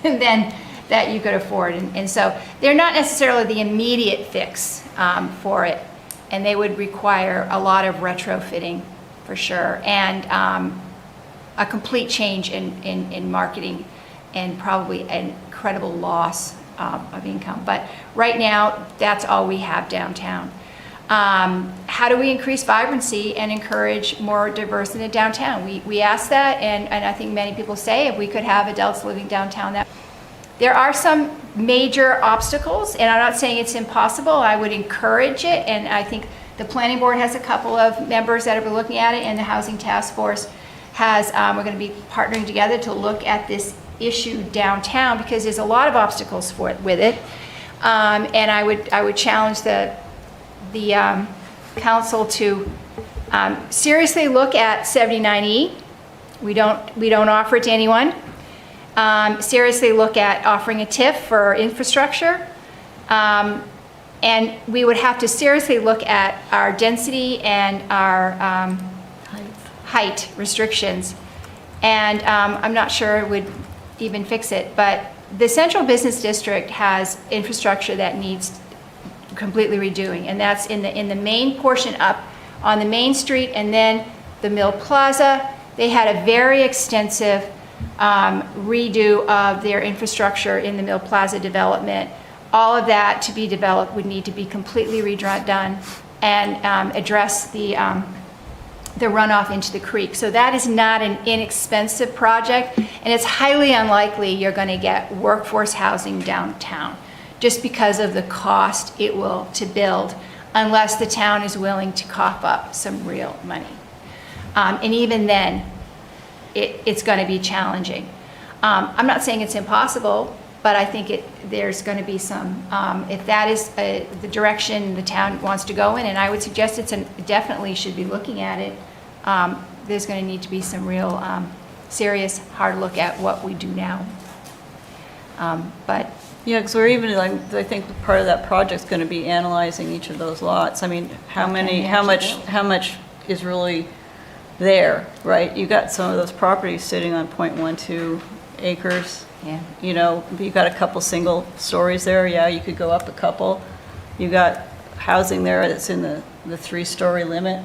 and then that you could afford. And so they're not necessarily the immediate fix for it, and they would require a lot of retrofitting for sure, and a complete change in marketing, and probably an incredible loss of income. But right now, that's all we have downtown. How do we increase vibrancy and encourage more diversity in the downtown? We ask that, and I think many people say if we could have adults living downtown, that there are some major obstacles, and I'm not saying it's impossible. I would encourage it, and I think the planning board has a couple of members that have been looking at it, and the housing task force has, we're going to be partnering together to look at this issue downtown, because there's a lot of obstacles with it. And I would challenge the council to seriously look at 79E. We don't offer it to anyone. Seriously look at offering a TIF for infrastructure. And we would have to seriously look at our density and our height restrictions. And I'm not sure it would even fix it, but the central business district has infrastructure that needs completely redoing, and that's in the main portion up on the main street, and then the Mill Plaza. They had a very extensive redo of their infrastructure in the Mill Plaza development. All of that to be developed would need to be completely redone and address the runoff into the creek. So that is not an inexpensive project, and it's highly unlikely you're going to get workforce housing downtown, just because of the cost it will to build, unless the town is willing to cough up some real money. And even then, it's going to be challenging. I'm not saying it's impossible, but I think there's going to be some, if that is the direction the town wants to go in, and I would suggest definitely should be looking at it, there's going to need to be some real serious, hard look at what we do now. But Yeah, because we're even, I think part of that project's going to be analyzing each of those lots. I mean, how much is really there, right? You got some of those properties sitting on 0.12 acres. Yeah. You know, you got a couple single stories there. Yeah, you could go up a couple. You got housing there that's in the 3-story limit.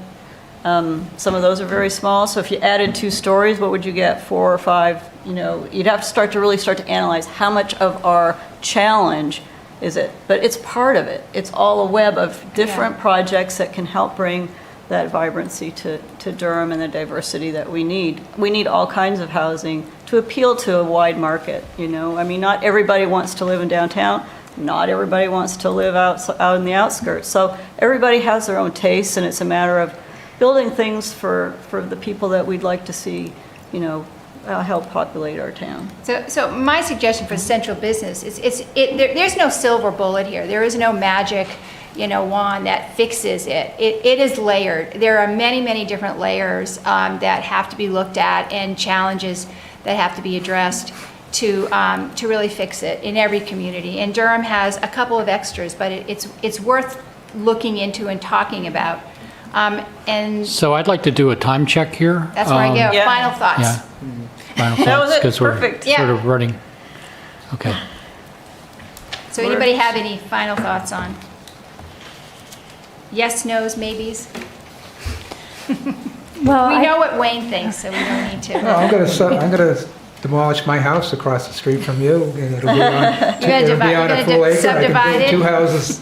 Some of those are very small. So if you added 2 stories, what would you get? 4 or 5? You know, you'd have to really start to analyze how much of our challenge is it. But it's part of it. It's all a web of different projects that can help bring that vibrancy to Durham and the diversity that we need. We need all kinds of housing to appeal to a wide market, you know. I mean, not everybody wants to live in downtown. Not everybody wants to live out in the outskirts. So everybody has their own tastes, and it's a matter of building things for the people that we'd like to see, you know, help populate our town. So my suggestion for central business is there's no silver bullet here. There is no magic, you know, wand that fixes it. It is layered. There are many, many different layers that have to be looked at, and challenges that have to be addressed to really fix it in every community. And Durham has a couple of extras, but it's worth looking into and talking about. And So I'd like to do a time check here. that's where I go. Yeah. Final thoughts. Yeah. Final That was thoughts, it. because we're Perfect. sort Yeah. of running. Okay. So anybody have any final thoughts on yes, no's, maybes? Well, We know what Wayne thinks, so we don't need to. No, I'm gonna demolish my house across the street from you, and it'll be on, it'll be on a full acre. I subdivide can it? build 2 houses,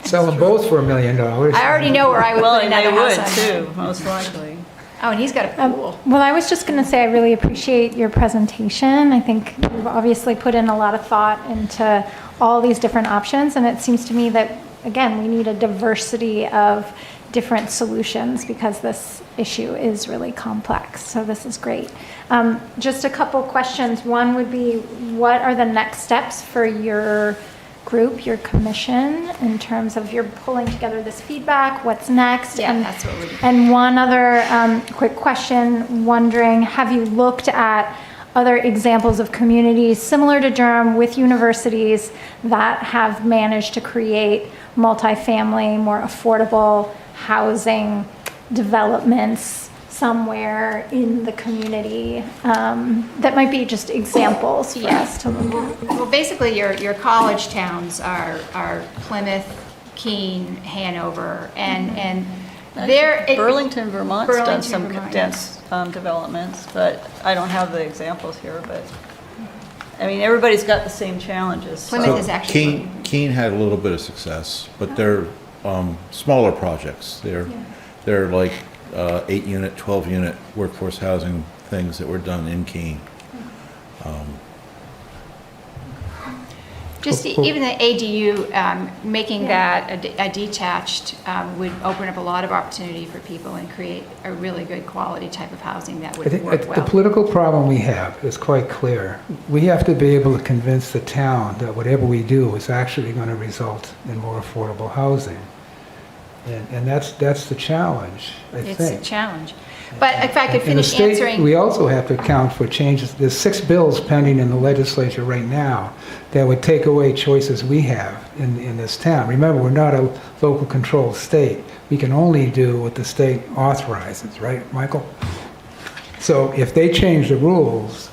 sell them both for $1 million. I already know where I would Well, put and they another would house on. too, most likely. Oh, and he's got a pool. Well, I was just going to say, I really appreciate your presentation. I think you've obviously put in a lot of thought into all these different options, and it seems to me that, again, we need a diversity of different solutions because this issue is really complex. So this is great. Just a couple questions. One would be, what are the next steps for your group, your commission, in terms of you're pulling together this feedback? What's next? Yeah, that's what we're doing. And one other quick question, wondering, have you looked at other examples of communities similar to Durham with universities that have managed to create multifamily, more affordable housing developments somewhere in the community that might be just examples for us to look at? Well, basically, your college towns are Plymouth, Keene, Hanover, and they're... Burlington, Vermont's done Burlington, some Vermont, dense developments, but I don't have the examples here, but. I mean, everybody's got the same challenges. so- Plymouth is actually. Keene had a little bit of success, but they're smaller projects. They're like 8-unit, 12-unit workforce housing things that were done in Keene. Just even the ADU, making that a detached would open up a lot of opportunity for people and create a really good quality type of housing that I would think work the well. political problem we have is quite clear. We have to be able to convince the town that whatever we do is actually going to result in more affordable housing. And that's the challenge, I think. It's a challenge. But if I could In the finish state, answering. we also have to account for changes. There's 6 bills pending in the legislature right now that would take away choices we have in this town. Remember, we're not a local controlled state. We can only do what the state authorizes, right, Michael? So if they change the rules,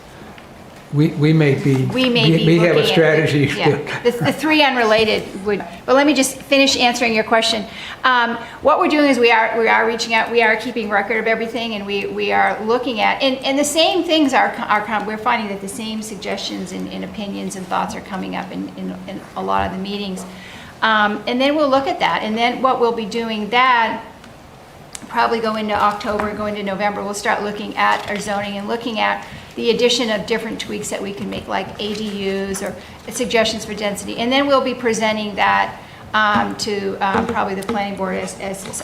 we may be, We may be we have a looking at strategy. Yeah, the three unrelated would, but let me just finish answering your question. What we're doing is we are reaching out, we are keeping record of everything, and we are looking at, and the same things we're finding that the same suggestions and opinions and thoughts are coming up in a lot of the meetings. And then we'll look at that, and then what we'll be doing that, probably go into October, go into November, we'll start looking at our zoning and looking at the addition of different tweaks that we can make, like ADUs or suggestions for density. And then we'll be presenting that to probably the planning board as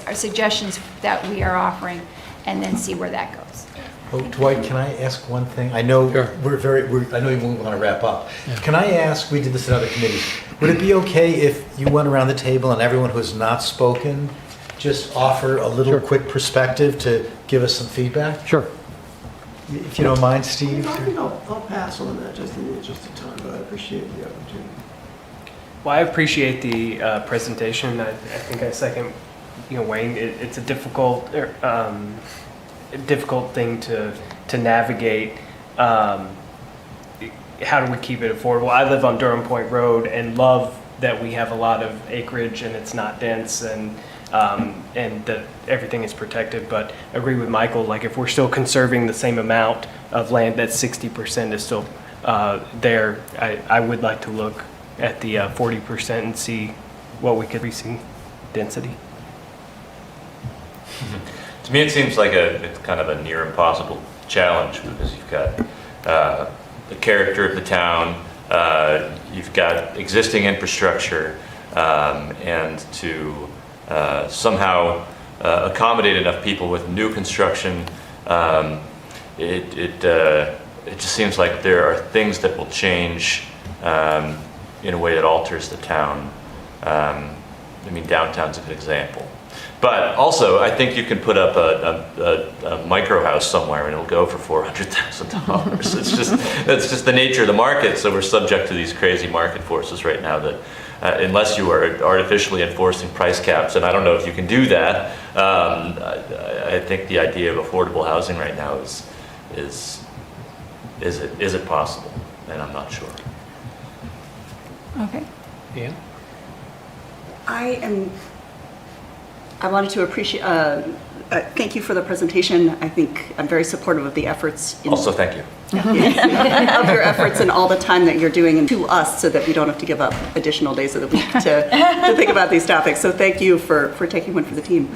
our suggestions that we are offering, and then see where that goes. Oh, Dwight, can I ask one thing? I know Sure. I know you want to wrap up. Can I ask, we did this in other committees, would it be okay if you went around the table and everyone who has not spoken, just offer a little quick perspective to give us some feedback? Sure. If you don't mind, Steve? I think I'll pass on that just in the interest of time, but I appreciate the opportunity. Well, I appreciate the presentation. I think I second, Wayne. It's a difficult thing to navigate. How do we keep it affordable? I live on Durham Point Road and love that we have a lot of acreage and it's not dense and that everything is protected. But I agree with Michael. Like if we're still conserving the same amount of land, that 60% is still there. I would like to look at the 40% and see what we could increase in density. To me, it seems like it's kind of a near impossible challenge because you've got the character of the town, you've got existing infrastructure, and to somehow accommodate enough people with new construction, it just seems like there are things that will change in a way that alters the town. I mean, downtown's a good example. But also, I think you can put up a micro house somewhere and it'll go for $400,000. That's just the nature of the market. So we're subject to these crazy market forces right now that, unless you are artificially enforcing price caps, and I don't know if you can do that. I think the idea of affordable housing right now is it possible? And I'm not sure. Okay. Yeah. I wanted to appreciate, thank you for the presentation. I think I'm very supportive of the efforts. Also, thank you. Of your efforts and all the time that you're doing and to us so that we don't have to give up additional days of the week to think about these topics. So thank you for taking one for the team.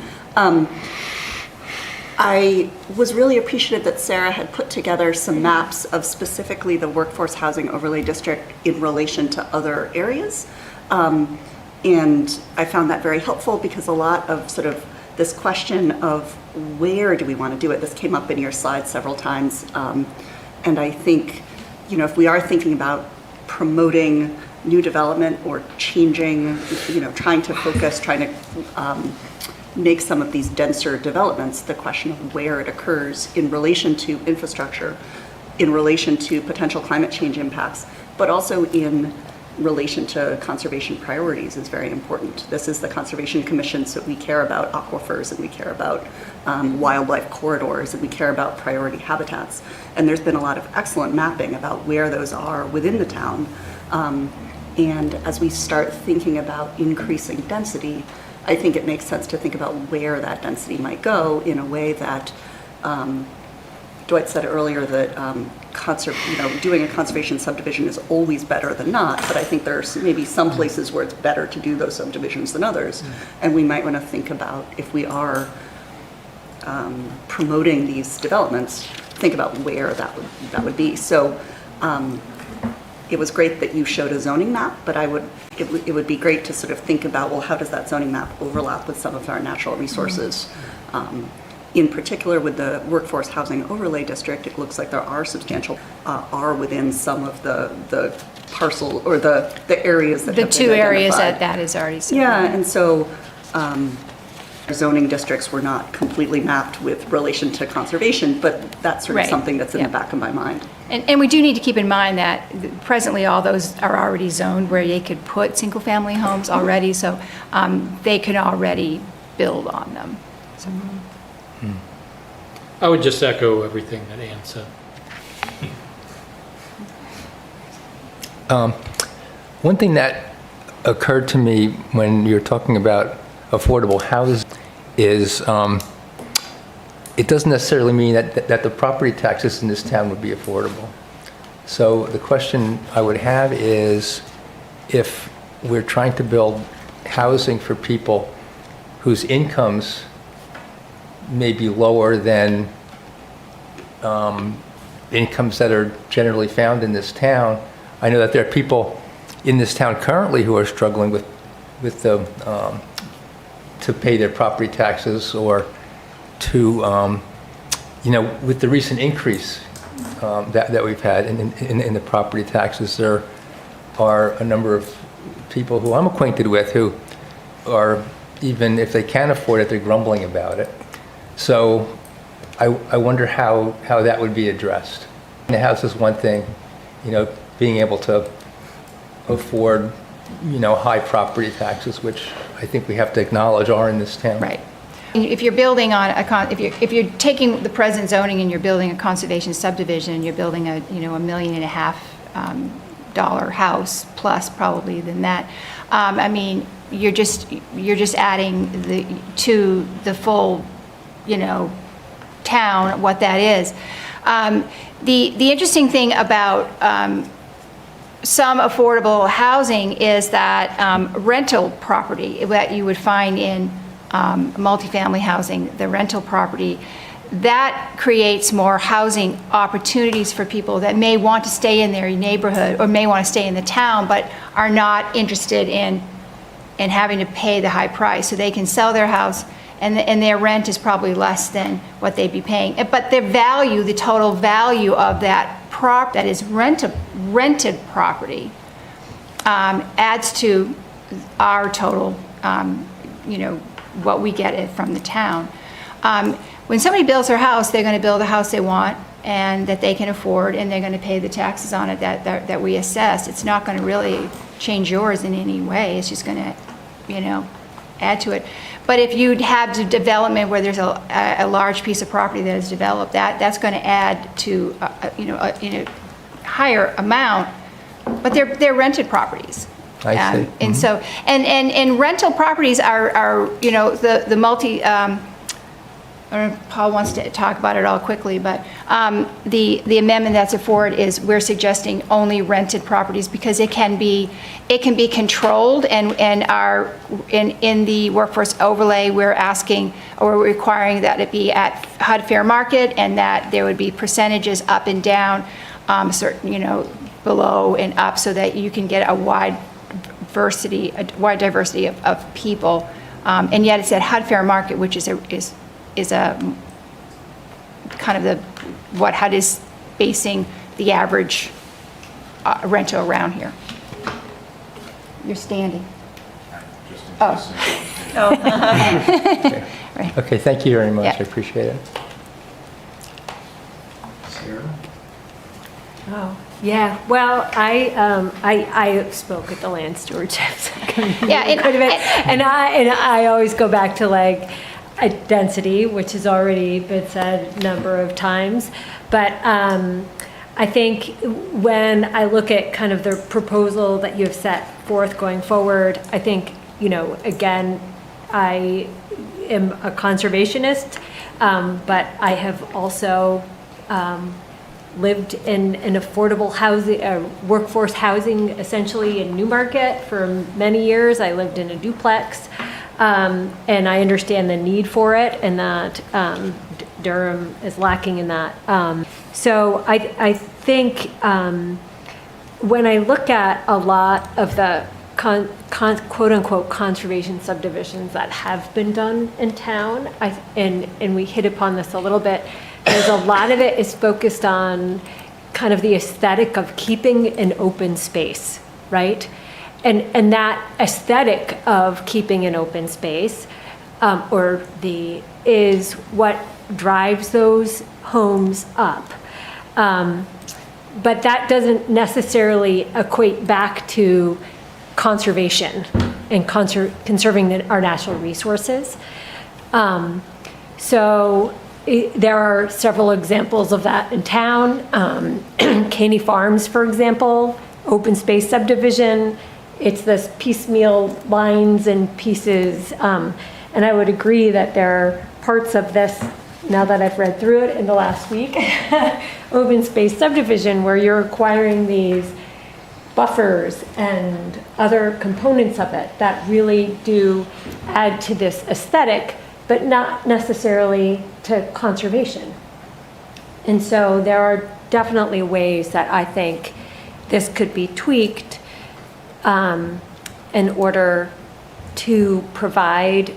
I was really appreciative that Sarah had put together some maps of specifically the workforce housing overlay district in relation to other areas. And I found that very helpful because a lot of sort of this question of where do we want to do it, this came up in your slides several times. And I think, if we are thinking about promoting new development or changing, trying to focus, trying to make some of these denser developments, the question of where it occurs in relation to infrastructure, in relation to potential climate change impacts, but also in relation to conservation priorities is very important. This is the Conservation Commission, so we care about aquifers and we care about wildlife corridors and we care about priority habitats. And there's been a lot of excellent mapping about where those are within the town. And as we start thinking about increasing density, I think it makes sense to think about where that density might go in a way that Dwight said earlier that doing a conservation subdivision is always better than not, but I think there's maybe some places where it's better to do those subdivisions than others. And we might want to think about, if we are promoting these developments, think about where that would be. So it was great that you showed a zoning map, but it would be great to sort of think about, well, how does that zoning map overlap with some of our natural resources? In particular, with the workforce housing overlay district, it looks like there are substantial, are within some of the parcel or the areas that have been The 2 areas identified. that is already set. Yeah, and so zoning districts were not completely mapped with relation to conservation, but that's sort of Right. something that's in Yeah. the back of my mind. And we do need to keep in mind that presently all those are already zoned where they could put single-family homes already, so they can already build on them. So, I would just echo everything that Ann said. One thing that occurred to me when you're talking about affordable housing is it doesn't necessarily mean that the property taxes in this town would be affordable. So the question I would have is, if we're trying to build housing for people whose incomes may be lower than incomes that are generally found in this town. I know that there are people in this town currently who are struggling with the to pay their property taxes, or to with the recent increase that we've had in the property taxes. There are a number of people who I'm acquainted with who are, even if they can't afford it, they're grumbling about it. So I wonder how that would be addressed. The house is one thing, being able to afford, high property taxes, which I think we have to acknowledge are in this town. right. If you're building on if you're taking the present zoning and you're building a conservation subdivision, and you're building a $1.5 million house plus probably than that, I mean, you're just adding to the full, town, what that is. The interesting thing about some affordable housing is that rental property that you would find in multifamily housing, the rental property, that creates more housing opportunities for people that may want to stay in their neighborhood or may want to stay in the town, but are not interested in having to pay the high price. So they can sell their house, and their rent is probably less than what they'd be paying. But their value, the total value of that that is rented property, adds to our total, what we get from the town. When somebody builds their house, they're going to build a house they want and that they can afford, and they're going to pay the taxes on it that we assess. It's not going to really change yours in any way. It's just going to, add to it. But if you have development where there's a large piece of property that is developed, that's going to add to a higher amount. But they're rented properties. I see. And so and rental properties are the multi. I don't know if Paul wants to talk about it all quickly, but the amendment that's forward is we're suggesting only rented properties because it can be controlled, and in the workforce overlay we're asking, or we're requiring that it be at HUD fair market, and that there would be percentages up and down, certain below and up, so that you can get a wide diversity of people, and yet it's at HUD fair market, which is a kind of what HUD is basing the average rental around here. You're standing. Oh. Right. Okay, thank you very much. Yeah. I appreciate it. Oh, yeah. Well, I spoke at the land stewardship committee. Yeah, and I always go back to like a density, which has already been said a number of times. But I think when I look at kind of the proposal that you've set forth going forward, I think, again, I am a conservationist, but I have also lived in an affordable housing, workforce housing essentially in Newmarket for many years. I lived in a duplex, and I understand the need for it, and that Durham is lacking in that. So I think when I look at a lot of the quote-unquote conservation subdivisions that have been done in town, and we hit upon this a little bit, there's a lot of it is focused on kind of the aesthetic of keeping an open space, right? And that aesthetic of keeping an open space is what drives those homes up. But that doesn't necessarily equate back to conservation and conserving our natural resources. There are several examples of that in town. Caney Farms, for example, open space subdivision. It's this piecemeal lines and pieces. And I would agree that there are parts of this, now that I've read through it in the last week, open space subdivision where you're acquiring these buffers and other components of it that really do add to this aesthetic, but not necessarily to conservation. And so there are definitely ways that I think this could be tweaked in order to provide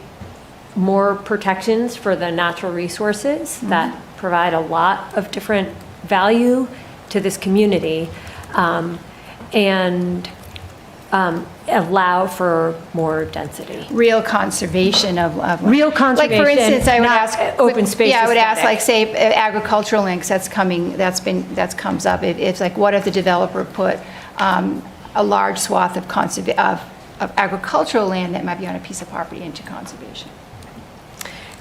more protections for the natural resources that provide a lot of different value to this community, and allow for more density. Real conservation of real conservation. Like for instance, I would ask open space. Yeah, I would ask, aesthetic. like, say, agricultural links. That comes up. It's like, what if the developer put a large swath of agricultural land that might be on a piece of property into conservation?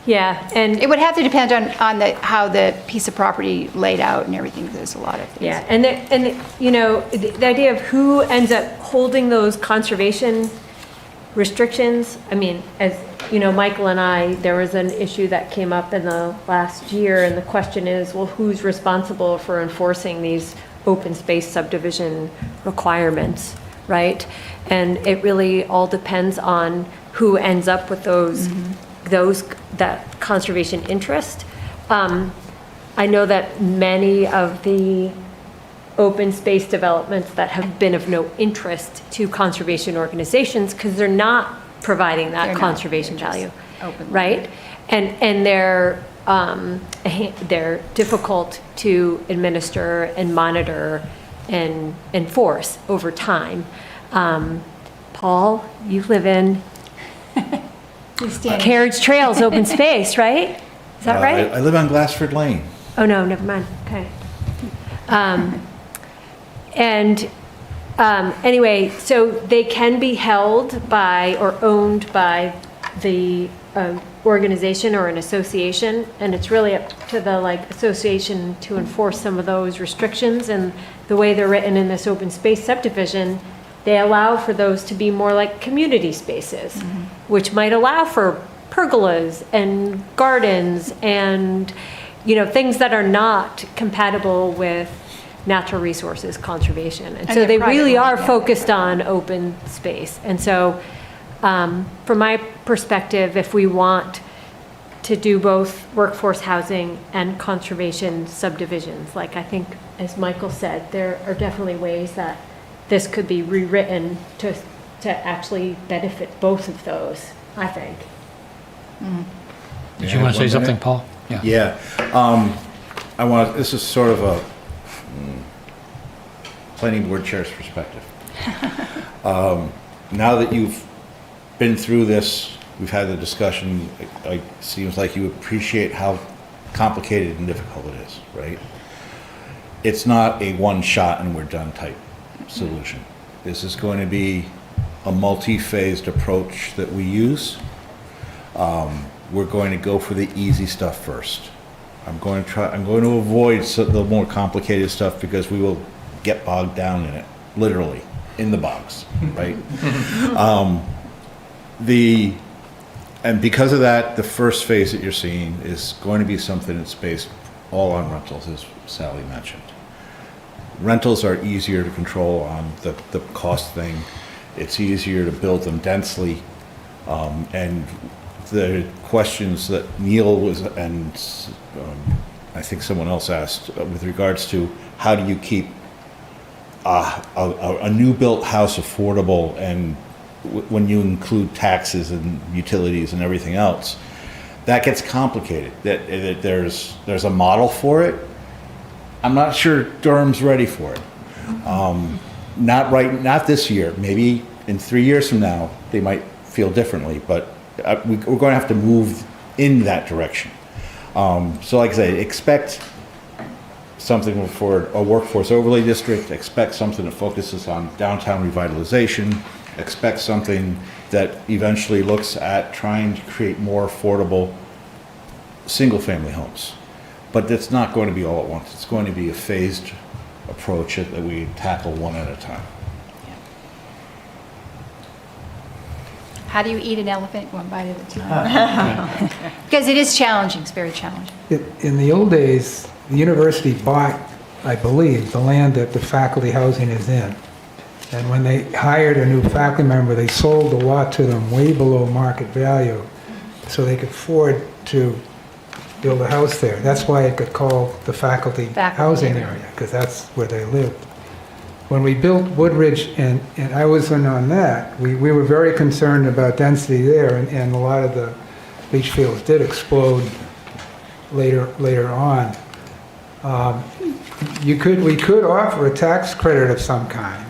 Yeah, and it would have to depend on how the piece of property laid out and everything. There's a lot of things. Yeah, and the idea of who ends up holding those conservation restrictions. I mean, as you know, Michael and I, there was an issue that came up in the last year, and the question is, well, who's responsible for enforcing these open space subdivision requirements, right? And it really all depends on who ends up with that conservation interest. I know that many of the open space developments that have been of no interest to conservation organizations, because they're not providing that conservation value, right? And they're difficult to administer and monitor and enforce over time. Paul, you live in Carriage Trails open space, right? Is that right? I live on Glassford Lane. Oh, no, never mind. Okay. Anyway, so they can be held by or owned by the organization or an association, and it's really up to the association to enforce some of those restrictions. And the way they're written in this open space subdivision, they allow for those to be more like community spaces, which might allow for pergolas and gardens and, things that are not compatible with natural resources conservation. And so they really are focused on open space. And so from my perspective, if we want to do both workforce housing and conservation subdivisions, I think, as Michael said, there are definitely ways that this could be rewritten to actually benefit both of those, I think. Did you want to say something, Paul? Yeah. This is sort of a planning board chair's perspective. Now that you've been through this, we've had the discussion, it seems like you appreciate how complicated and difficult it is, right? It's not a one shot and we're done type solution. This is going to be a multi-phased approach that we use. We're going to go for the easy stuff first. I'm going to avoid the more complicated stuff because we will get bogged down in it, literally, in the bogs, right? And because of that, the first phase that you're seeing is going to be something that's based all on rentals, as Sally mentioned. Rentals are easier to control on the cost thing. It's easier to build them densely. And the questions that Neil was, and I think someone else asked with regards to how do you keep a new built house affordable, and when you include taxes and utilities and everything else, that gets complicated. That there's a model for it. I'm not sure Durham's ready for it. Not this year. Maybe in 3 years from now, they might feel differently, but we're going to have to move in that direction. So like I say, expect something for a workforce overlay district, expect something that focuses on downtown revitalization, expect something that eventually looks at trying to create more affordable single-family homes. But it's not going to be all at once. It's going to be a phased approach that we tackle one at a time. How do you eat an elephant one bite at a time? Because it is challenging, it's very challenging. In the old days, the university bought, I believe, the land that the faculty housing is in. And when they hired a new faculty member, they sold the lot to them way below market value so they could afford to build a house there. That's why it got called the faculty housing area, because that's where they lived. When we built Woodridge, and I was in on that, we were very concerned about density there, and a lot of the leach fields did explode later on. We could offer a tax credit of some kind.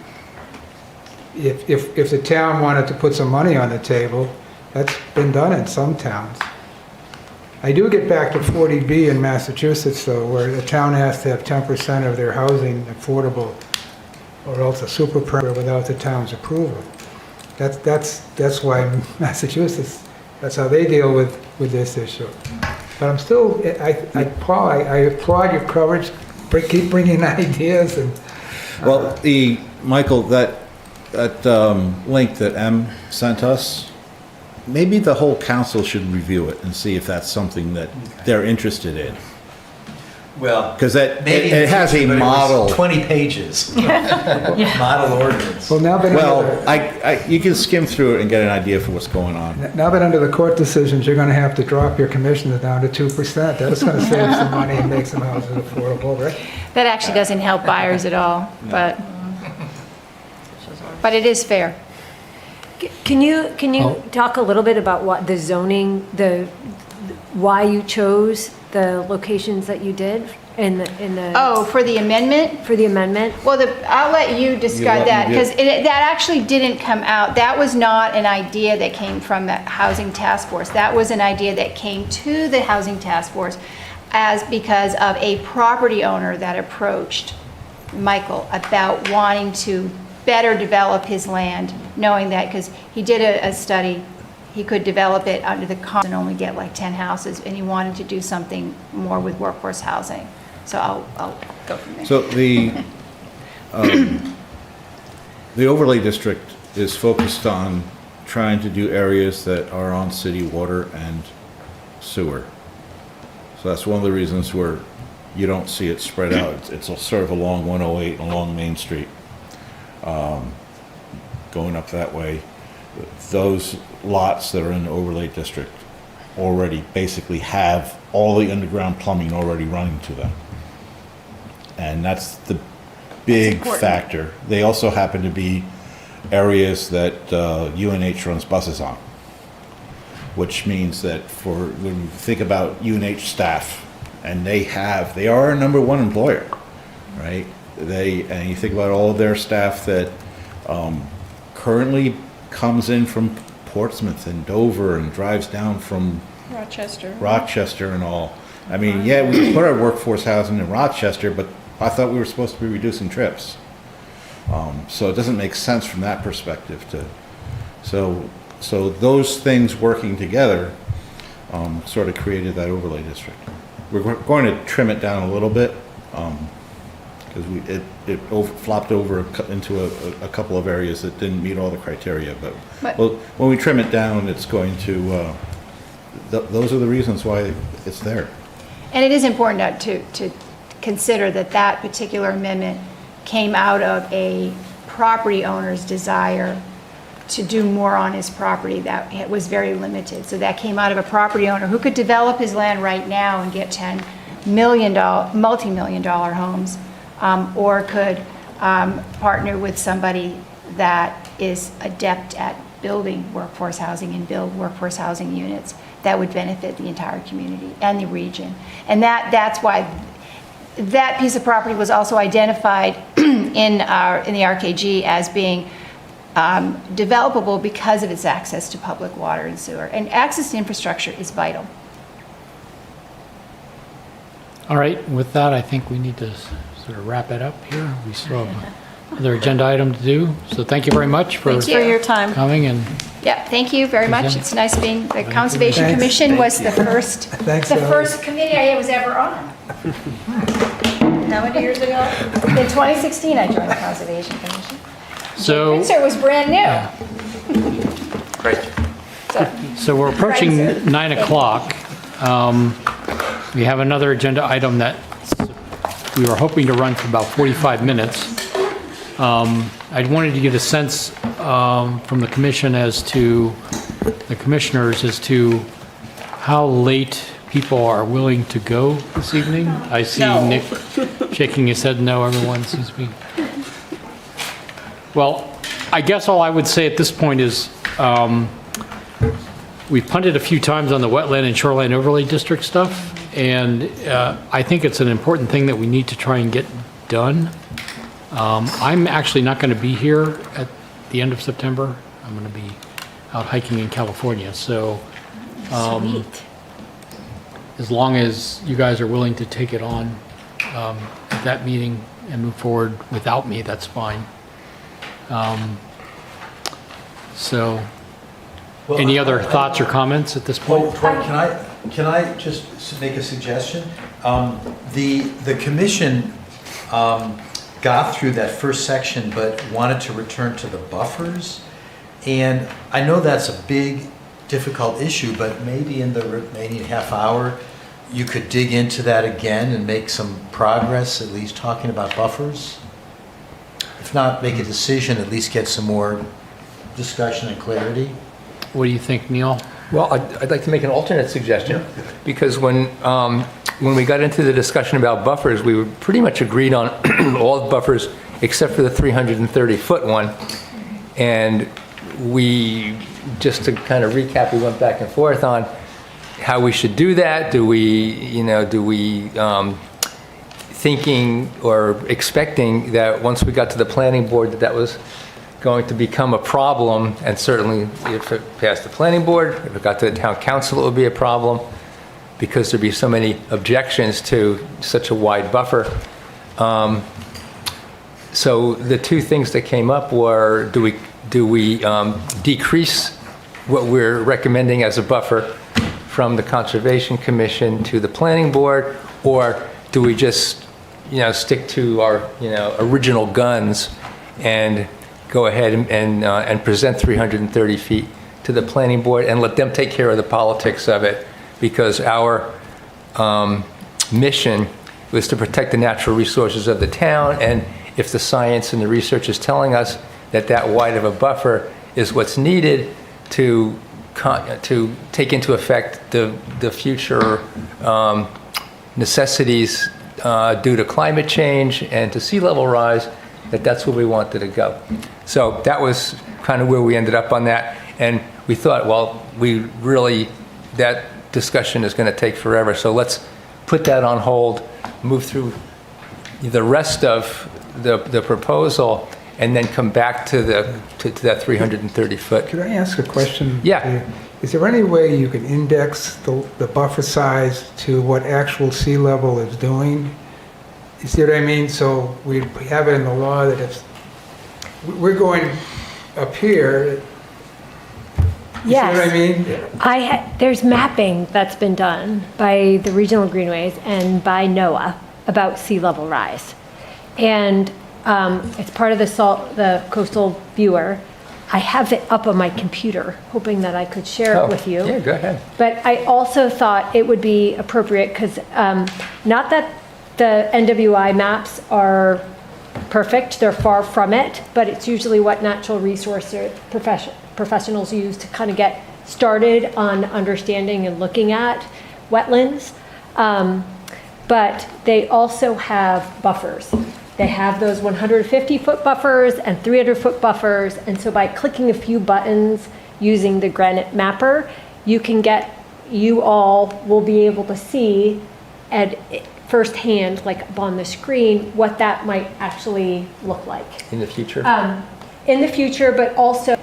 If the town wanted to put some money on the table, that's been done in some towns. I do get back to 40B in Massachusetts, though, where the town has to have 10% of their housing affordable, or else a super permit without the town's approval. That's why Massachusetts, that's how they deal with this issue. But I'm still, Paul, I applaud your courage. Keep bringing ideas and. Well, Michael, that link that M sent us, maybe the whole council should review it and see if that's something that they're interested in. Well, because maybe it has a model. 20 pages. Model ordinance. Well, now that you can skim through it and get an idea for what's going on. Now that under the court decisions, you're going to have to drop your commissions down to 2%. That's going to save some money and make some houses affordable, right? That actually doesn't help buyers at all, but it is fair. Can you talk a little bit about what the zoning, why you chose the locations that you did in the? Oh, for the amendment? For the amendment? Well, I'll let you describe that, because that actually didn't come out. That was not an idea that came from the Housing Task Force. That was an idea that came to the Housing Task Force because of a property owner that approached Michael about wanting to better develop his land, knowing that, because he did a study, he could develop it under the cost and only get like 10 houses, and he wanted to do something more with workforce housing. So I'll go from there. So the overlay district is focused on trying to do areas that are on city water and sewer. So that's one of the reasons where you don't see it spread out. It's sort of along 108, along Main Street, going up that way. Those lots that are in the overlay district already basically have all the underground plumbing already running to them. And that's the big factor. They also happen to be areas that UNH runs buses on, which means that when you think about UNH staff, and they are a number one employer, right? And you think about all of their staff that currently comes in from Portsmouth and Dover and drives down from Rochester and all. I mean, yeah, we put our workforce housing in Rochester, but I thought we were supposed to be reducing trips. So it doesn't make sense from that perspective so those things working together sort of created that overlay district. We're going to trim it down a little bit because it flopped over into a couple of areas that didn't meet all the criteria. But when we trim it down, it's going to. Those are the reasons why it's there. And it is important to consider that that particular amendment came out of a property owner's desire to do more on his property that was very limited. So that came out of a property owner who could develop his land right now and get $10 million, multi-million-dollar homes, or could partner with somebody that is adept at building workforce housing and build workforce housing units that would benefit the entire community and the region. And that's why that piece of property was also identified in the RKG as being developable because of its access to public water and sewer. And access to infrastructure is vital. All right, with that, I think we need to sort of wrap it up here. We still have another agenda item to do. So thank you very much for Thank you for your time coming. And Yeah, thank you very much. It's nice being, the Conservation Thanks. Commission was the first, Thanks, the Ellie. first committee I was ever on. How many years ago? In 2016, I joined the Conservation Commission. so, Windsor was brand new. Great. so we're approaching Right, sir. 9 o'clock. We have another agenda item that we were hoping to run for about 45 minutes. I wanted to get a sense from the commission as to, the commissioners, as to how late people are willing to go this evening. I see Nick shaking his head no, everyone seems to be. Well, I guess all I would say at this point is we've punted a few times on the wetland and shoreline overlay district stuff, and I think it's an important thing that we need to try and get done. I'm actually not going to be here at the end of September. I'm going to be out hiking in California, so Sweet. as long as you guys are willing to take it on at that meeting and move forward without me, that's fine. So, Well, any other thoughts or comments at this Well, point? Troy, can I just make a suggestion? The commission got through that first section, but wanted to return to the buffers. And I know that's a big, difficult issue, but maybe in the remaining half hour, you could dig into that again and make some progress, at least talking about buffers. If not, make a decision, at least get some more discussion and clarity. What do you think, Neil? Well, I'd like to make an alternate suggestion, because when we got into the discussion about buffers, we were pretty much agreed on all the buffers except for the 330-foot one. And we, just to kind of recap, we went back and forth on how we should do that. Do we thinking or expecting that once we got to the planning board that was going to become a problem, and certainly if it passed the planning board, if it got to the town council, it would be a problem, because there'd be so many objections to such a wide buffer. So the two things that came up were, do we decrease what we're recommending as a buffer from the Conservation Commission to the planning board, or do we just, stick to our, original guns and go ahead and present 330 feet to the planning board and let them take care of the politics of it? Because our mission was to protect the natural resources of the town, and if the science and the research is telling us that wide of a buffer is what's needed to take into effect the future necessities due to climate change and to sea level rise, that's where we wanted to go. So that was kind of where we ended up on that, and we thought, well, that discussion is going to take forever, so let's put that on hold, move through the rest of the proposal, and then come back to that 330-foot. Could I ask a question? Yeah. Is there any way you can index the buffer size to what actual sea level is doing? You see what I mean? So we have it in the law that if we're going up here, you Yes. see what I mean? There's mapping that's been done by the regional greenways and by NOAA about sea level rise. And it's part of the coastal viewer. I have it up on my computer, hoping that I could share it with you. Yeah, go ahead. But I also thought it would be appropriate, because not that the NWI maps are perfect, they're far from it, but it's usually what natural resource professionals use to kind of get started on understanding and looking at wetlands. But they also have buffers. They have those 150-foot buffers and 300-foot buffers, and so by clicking a few buttons using the Granite Mapper, you all will be able to see at firsthand, like up on the screen, what that might actually look like. In the future? In the future, but also,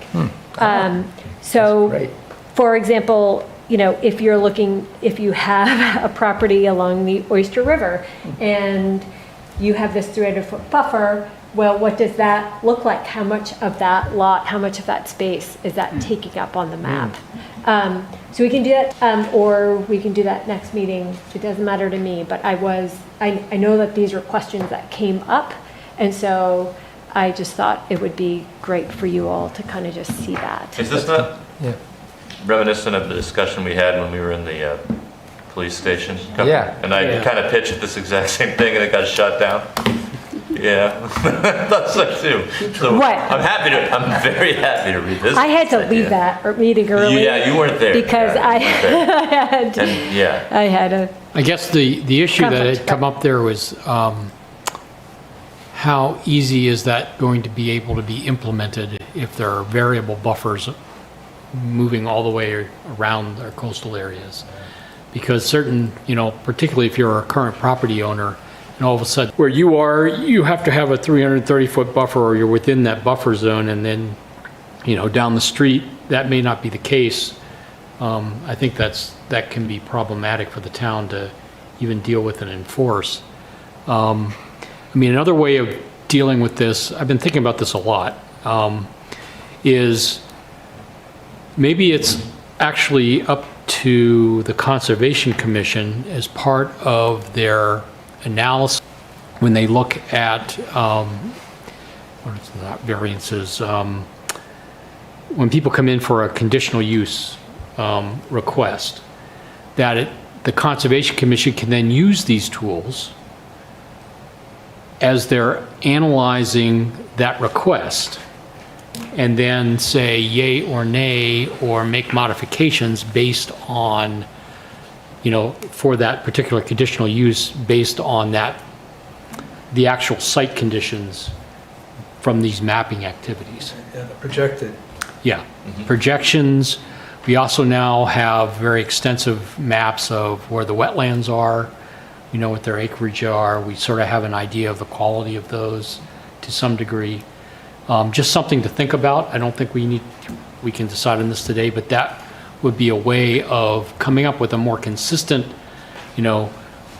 so, for example, if you have a property along the Oyster River and you have this 300-foot buffer, well, what does that look like? How much of that lot, how much of that space is that taking up on the map? So we can do that, or we can do that next meeting. It doesn't matter to me, but I know that these were questions that came up, and so I just thought it would be great for you all to kind of just see that. Is this not reminiscent of the discussion we had when we were in the police station? Yeah. And I kind of pitched this exact same thing and it got shut down. Yeah, I thought so too. So What? I'm very happy to revisit. I had to this leave idea. that meeting early. Yeah, you weren't there. Because Yeah, I you weren't there. had, And yeah. I had a, I guess the issue that Conflict, had come up there was how easy is that going to be able to be implemented if there are variable buffers moving all the way around our coastal areas? Because certain, particularly if you're a current property owner, and all of a sudden where you are, you have to have a 330-foot buffer or you're within that buffer zone, and then, down the street, that may not be the case. I think that can be problematic for the town to even deal with and enforce. Another way of dealing with this, I've been thinking about this a lot, is maybe it's actually up to the Conservation Commission as part of their analysis when they look at what is that, variances, when people come in for a conditional use request, that the Conservation Commission can then use these tools as they're analyzing that request and then say yay or nay or make modifications based on, for that particular conditional use based on the actual site conditions from these mapping activities. Yeah, the projected. Yeah, projections. We also now have very extensive maps of where the wetlands are, what their acreage are. We sort of have an idea of the quality of those to some degree. Just something to think about. I don't think we can decide on this today, but that would be a way of coming up with a more consistent,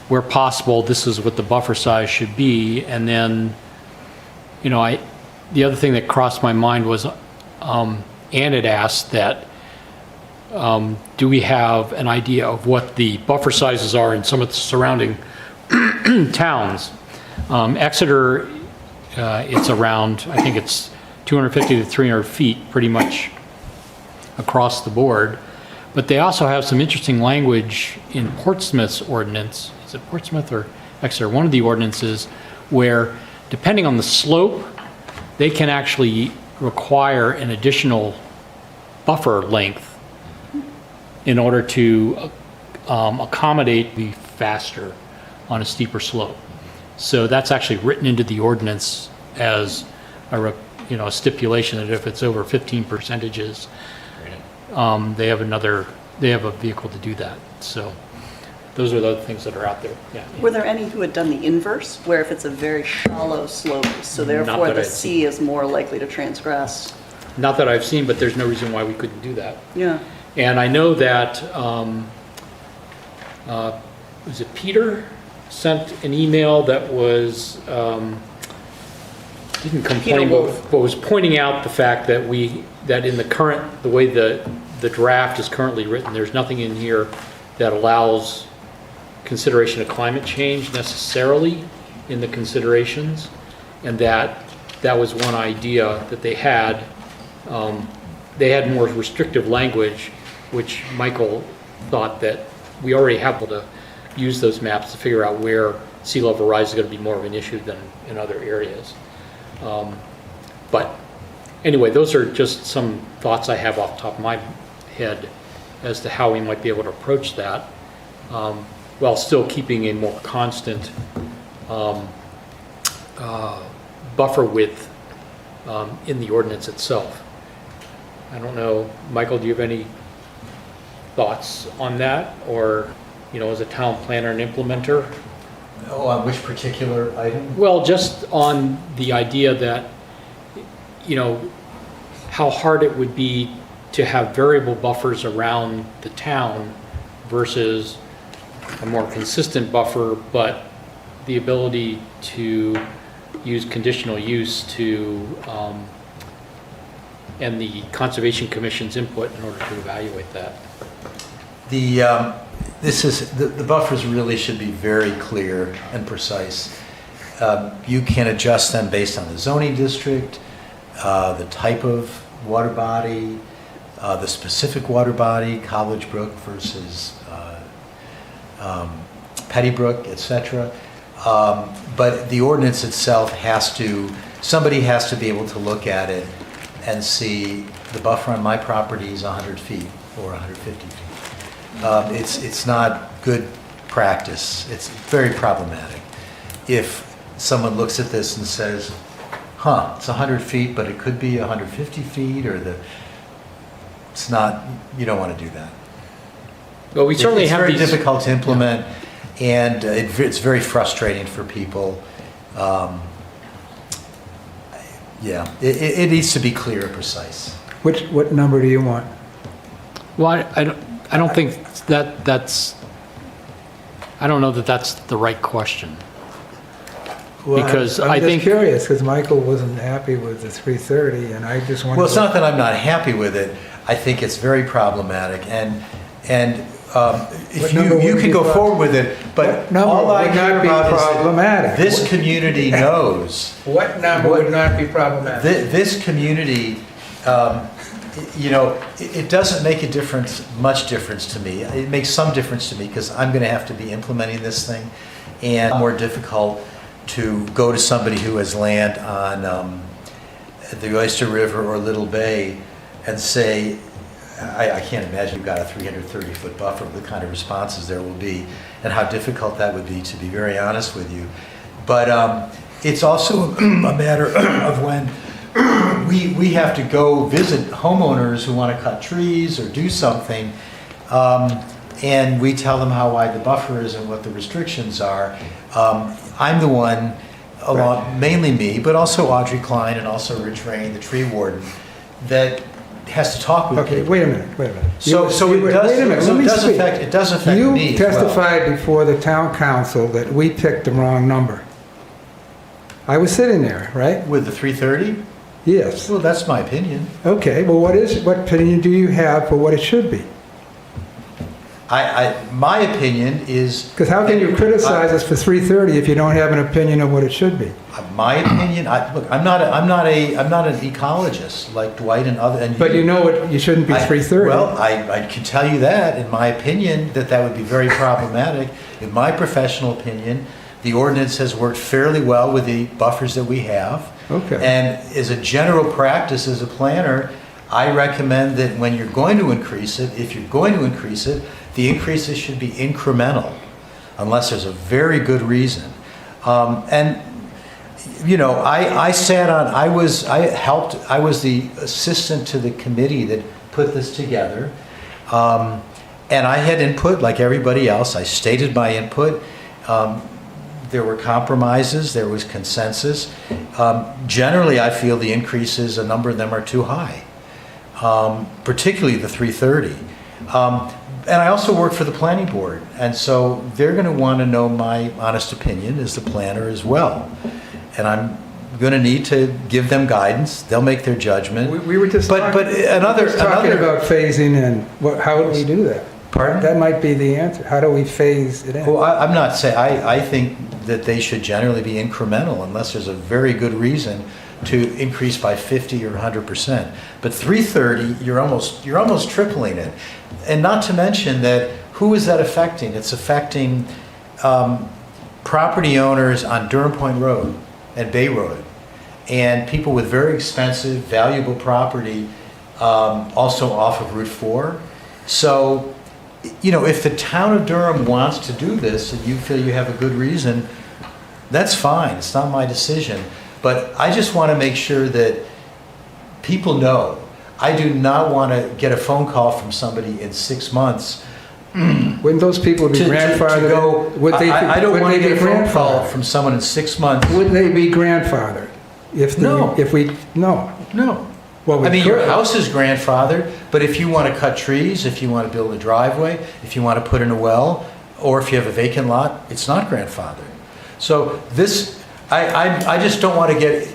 where possible, this is what the buffer size should be. And then, the other thing that crossed my mind was, Ann had asked that, do we have an idea of what the buffer sizes are in some of the surrounding towns? Exeter, it's around, I think it's 250 to 300 feet pretty much across the board. But they also have some interesting language in Portsmouth's ordinance. Is it Portsmouth or Exeter? One of the ordinances where, depending on the slope, they can actually require an additional buffer length in order to accommodate the faster on a steeper slope. So that's actually written into the ordinance as a stipulation that if it's over 15 percentages, they have a vehicle to do that. So those are the other things that are out there. Yeah. Were there any who had done the inverse, where if it's a very shallow slope, so Not therefore that the I've sea is more likely to transgress? Not that I've seen, but there's no reason why we couldn't do that. Yeah. And I know that, was it Peter sent an email that was, didn't complain, but was pointing out the fact that that in the way the draft is currently written, there's nothing in here that allows consideration of climate change necessarily in the considerations, and that was one idea that they had they had more restrictive language, which Michael thought that we already have to use those maps to figure out where sea level rise is going to be more of an issue than in other areas. But anyway, those are just some thoughts I have off the top of my head as to how we might be able to approach that, while still keeping a more constant buffer width in the ordinance itself. I don't know, Michael, do you have any thoughts on that? Or, as a town planner and implementer? Oh, on which particular item? Well, just on the idea that, how hard it would be to have variable buffers around the town versus a more consistent buffer, but the ability to use conditional use to, and the Conservation Commission's input in order to evaluate that. The buffers really should be very clear and precise. You can adjust them based on the zoning district, the type of water body, the specific water body, College Brook versus Petty Brook, etc. But the ordinance itself somebody has to be able to look at it and see the buffer on my property is 100 feet or 150 feet. It's not good practice. It's very problematic. If someone looks at this and says, it's 100 feet, but it could be 150 feet, it's not, you don't want to do that. Well, we certainly have It's very difficult to implement, and it's very frustrating for people. It needs to be clear and precise. What number do you want? Well, I don't think I don't know that that's the right question. Well, Because I'm I just think- curious, because Michael wasn't happy with the 330, and I just wanted Well, it's not that I'm not happy with it. I think it's very problematic, and if number you would can be go pro- forward with it, but What number all I would care not be about is problematic? that this community knows. What number would not be problematic? This community, it doesn't make much difference to me. It makes some difference to me because I'm going to have to be implementing this thing, and more difficult to go to somebody who has land on the Oyster River or Little Bay and say, I can't imagine you've got a 330-foot buffer, the kind of responses there will be, and how difficult that would be, to be very honest with you. But it's also a matter of when we have to go visit homeowners who want to cut trees or do something, and we tell them how wide the buffer is and what the restrictions are. I'm the one, mainly me, but also Audrey Klein and also Rich Rain, the tree warden, that has to talk with people. Okay, wait a minute. So it does affect me You as well. testified before the town council that we picked the wrong number. I was sitting there, right? With the 330? Yes. Well, that's my opinion. Okay, well, what opinion do you have for what it should be? My opinion is... Because how can you criticize us for 330 if you don't have an opinion of what it should be? My opinion, look, I'm not an ecologist like Dwight and other. But you know you shouldn't be 330. Well, I can tell you that, in my opinion, that would be very problematic. In my professional opinion, the ordinance has worked fairly well with the buffers that we have. Okay. And as a general practice, as a planner, I recommend that when you're going to increase it, if you're going to increase it, the increases should be incremental, unless there's a very good reason. I was the assistant to the committee that put this together. And I had input like everybody else. I stated my input. There were compromises, there was consensus. Generally, I feel the increases, a number of them are too high, particularly the 330. And I also work for the planning board, and so they're going to want to know my honest opinion as the planner as well. And I'm going to need to give them guidance. They'll make their judgment. We were just talking about phasing in. How do we do that? Pardon? That might be the answer. How do we phase it in? Well, I'm not saying, I think that they should generally be incremental unless there's a very good reason to increase by 50 or 100%. But 330, you're almost tripling it. And not to mention that, who is that affecting? It's affecting property owners on Durham Point Road and Bay Road, and people with very expensive, valuable property also off of Route 4. So, you know, if the town of Durham wants to do this and you feel you have a good reason, that's fine. It's not my decision. But I just want to make sure that people know. I do not want to get a phone call from somebody in 6 months. Wouldn't those people be grandfathered? Would they? I don't would want to they get be a phone call grandfathered? from someone in 6 months. Would they be grandfathered? No. No. Well, we I mean, your could. house is grandfathered, but if you want to cut trees, if you want to build a driveway, if you want to put in a well, or if you have a vacant lot, it's not grandfathered. So this, I just don't want to get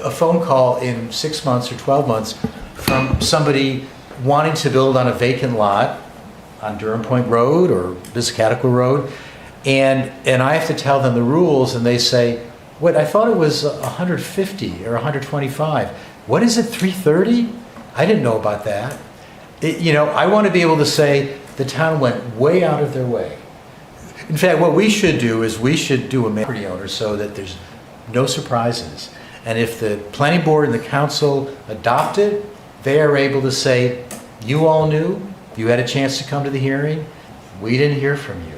a phone call in 6 months or 12 months from somebody wanting to build on a vacant lot on Durham Point Road or Piscataqua Road, and I have to tell them the rules, and they say, wait, I thought it was 150 or 125. What is it, 330? I didn't know about that. You know, I want to be able to say the town went way out of their way. In fact, what we should do is we should do a property owner so that there's no surprises. And if the planning board and the council adopt it, they are able to say, you all knew, you had a chance to come to the hearing, we didn't hear from you.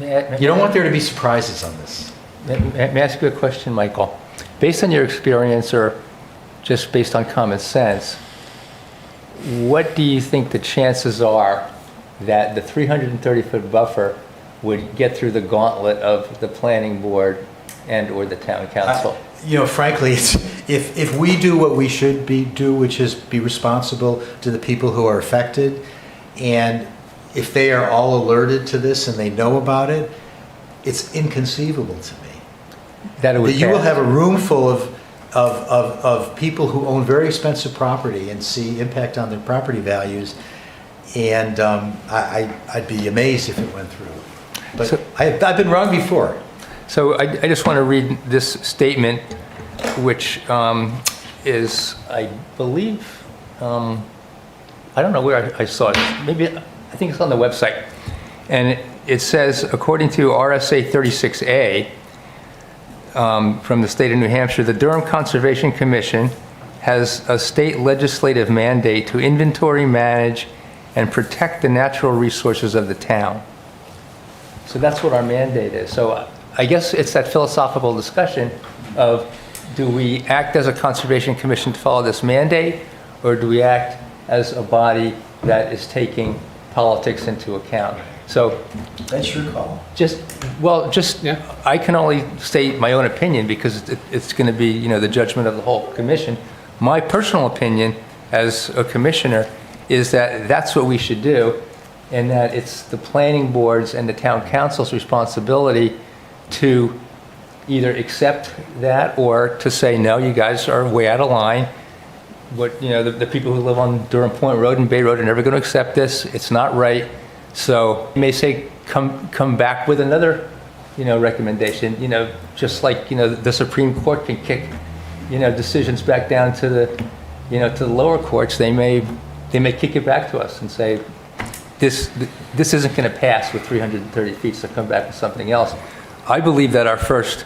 You don't want there to be surprises on this. May I ask you a question, Michael? Based on your experience, or just based on common sense, what do you think the chances are that the 330-foot buffer would get through the gauntlet of the planning board and or the town council? You know, frankly, if we do what we should do, which is be responsible to the people who are affected, and if they are all alerted to this and they know about it, it's inconceivable to me that you will have a room full of people who own very expensive property and see impact on their property values, and I'd be amazed if it went through. But So- I've been wrong before. So I just want to read this statement, which is, I believe, I don't know where I saw it. Maybe, I think it's on the website. And it says, according to RSA 36A, from the state of New Hampshire, the Durham Conservation Commission has a state legislative mandate to inventory, manage, and protect the natural resources of the town. So that's what our mandate is. So I guess it's that philosophical discussion of, do we act as a Conservation Commission to follow this mandate, or do we act as a body that is taking politics into account? So That's your call. I can only state my own opinion because it's going to be, you know, the judgment of the whole commission. My personal opinion as a commissioner is that that's what we should do, and that it's the planning board's and the town council's responsibility to either accept that or to say, no, you guys are way out of line. What, you know, the people who live on Durham Point Road and Bay Road are never going to accept this. It's not right. So you may say, come back with another, you know, recommendation, you know, just like, you know, the Supreme Court can kick, you know, decisions back down to the, you know, to the lower courts. They may kick it back to us and say, this isn't going to pass with 330 feet, so come back with something else. I believe that our first,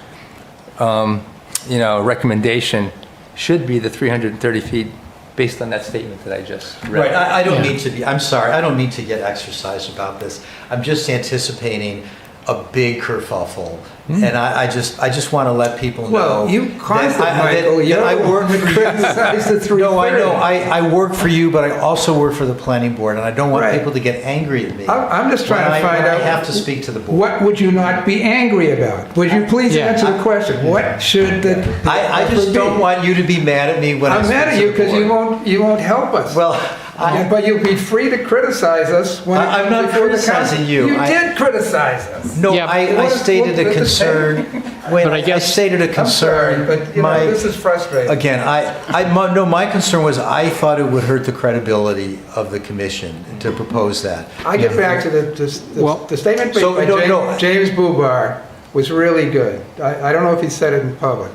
you know, recommendation should be the 330 feet based on that statement that I just read. Right, I don't need to be, I'm sorry, I don't need to get exercised about this. I'm just anticipating a big kerfuffle. And I just want to let people know. Well, you caused it, that Michael. You I don't work for you. criticize the 330. No, I know. I work for you, but I also work for the planning board, and I don't want Right. people to get angry at me. I'm just trying to find when out. I have to speak to the board. What would you not be angry about? Would you please answer the question? What should the I just offer don't be? want you to be mad at me when I I'm speak mad at to you the because board. you won't help us. Well, but you'll be free to criticize us when I'm not before the criticizing council. you. You did criticize us. No, Yeah, I stated a concern. When But I guess- stated a I'm concern. sorry, but you know, this is frustrating. Again, my concern was I thought it would hurt the credibility of the commission to propose that. I get back to the statement made So, by no. James Bubar was really good. I don't know if he said it in public,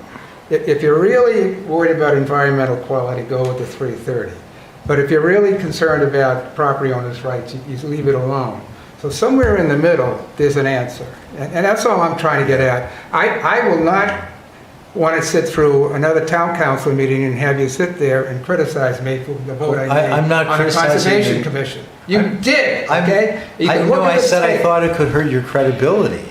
If you're really worried about environmental quality, go with the 330. But if you're really concerned about property owners' rights, you leave it alone. So somewhere in the middle, there's an answer. And that's all I'm trying to get at. I will not want to sit through another town council meeting and have you sit there and criticize me for the vote I made I'm not on the criticizing Conservation you. Commission. You did, okay? You I can know look at I the said I tape. thought it could hurt your credibility.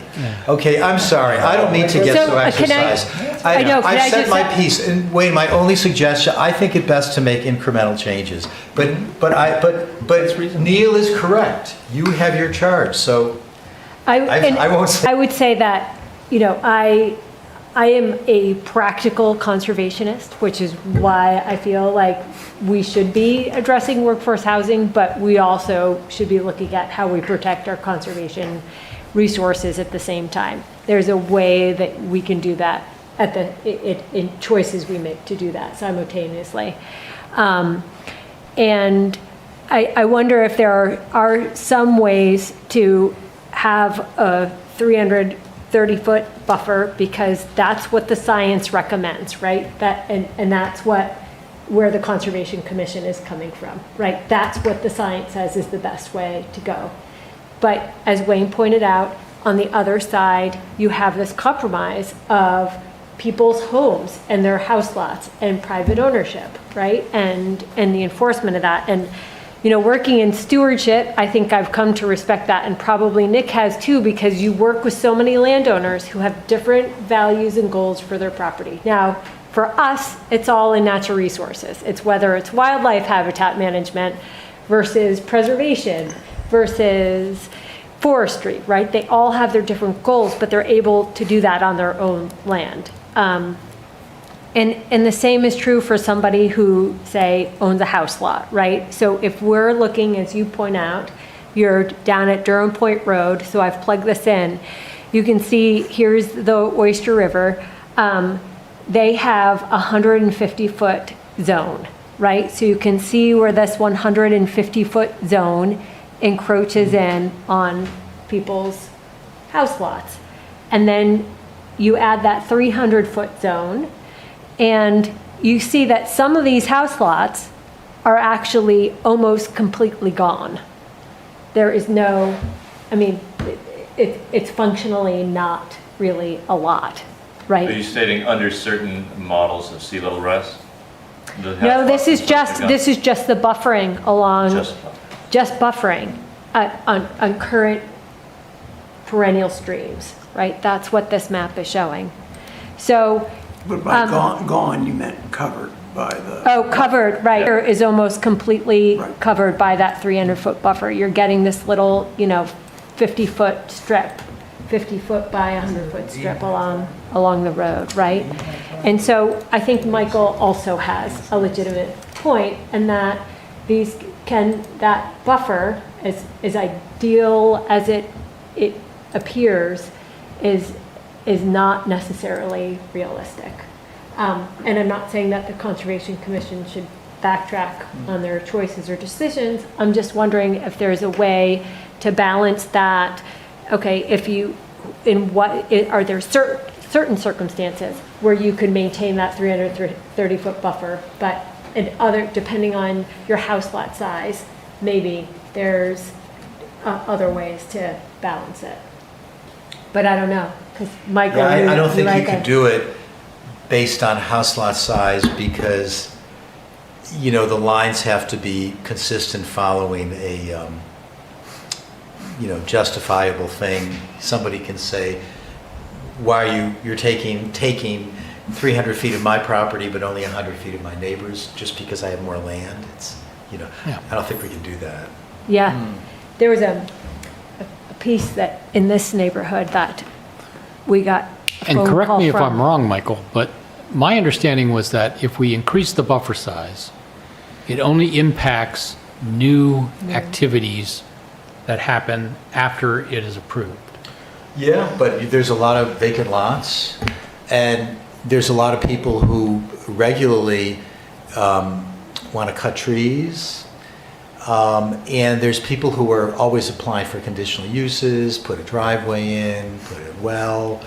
Okay, I'm sorry. I don't mean to get So, so can I- exercised. I know, can I I've said just- my piece, and Wayne, my only suggestion, I think it best to make incremental changes. But Neil is correct. You have your charge, so I won't say. I would say that, I am a practical conservationist, which is why I feel like we should be addressing workforce housing, but we also should be looking at how we protect our conservation resources at the same time. There's a way that we can do that in choices we make to do that simultaneously. And I wonder if there are some ways to have a 330-foot buffer, because that's what the science recommends, right? And that's where the Conservation Commission is coming from, right? That's what the science says is the best way to go. But as Wayne pointed out, on the other side, you have this compromise of people's homes and their house lots and private ownership, right? And the enforcement of that. And, working in stewardship, I think I've come to respect that, and probably Nick has too, because you work with so many landowners who have different values and goals for their property. Now, for us, it's all in natural resources. It's whether it's wildlife habitat management versus preservation versus forestry, right? They all have their different goals, but they're able to do that on their own land. And the same is true for somebody who, say, owns a house lot, right? So if we're looking, as you point out, you're down at Durham Point Road, so I've plugged this in. You can see here's the Oyster River. They have a 150-foot zone, right? So you can see where this 150-foot zone encroaches in on people's house lots. And then you add that 300-foot zone, and you see that some of these house lots are actually almost completely gone. There is no, it's functionally not really a lot, right? Are you stating under certain models of sea level rise? No, this is just the buffering along, just buffering on current perennial streams, right? That's what this map is showing. So. But by gone, you meant covered by the. Oh, covered, right, is almost completely covered by that 300-foot buffer. You're getting this little, 50-foot strip, 50-foot by 100-foot strip along the road, right? And so I think Michael also has a legitimate point, and that that buffer, as ideal as it appears, is not necessarily realistic. And I'm not saying that the Conservation Commission should backtrack on their choices or decisions. I'm just wondering if there's a way to balance that. Okay, are there certain circumstances where you could maintain that 330-foot buffer, but depending on your house lot size, maybe there's other ways to balance it. But I don't know, because Michael, I don't think you could do it based on house lot size, because, the lines have to be consistent following a, justifiable thing. Somebody can say, why are you're taking 300 feet of my property, but only 100 feet of my neighbor's, just because I have more land? It's, I don't think we can do that. Yeah, there was a piece that in this neighborhood that we got And phone correct call me if from. I'm wrong, Michael, but my understanding was that if we increase the buffer size, it only impacts new activities that happen after it is approved. Yeah, but there's a lot of vacant lots, and there's a lot of people who regularly want to cut trees. And there's people who are always applying for conditional uses, put a driveway in, put a well,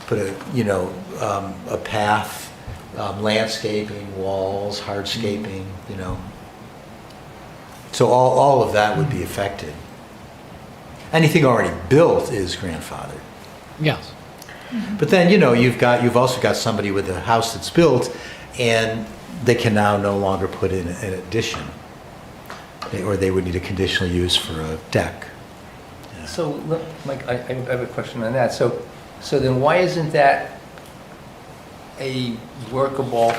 put a path landscaping, walls, hardscaping, you know. So all of that would be affected. Anything already built is grandfathered. Yes. But then, you know, you've also got somebody with a house that's built and they can now no longer put in an addition. Or they would need a conditional use for a deck. So, look, Mike, I have a question on that. So then why isn't that a workable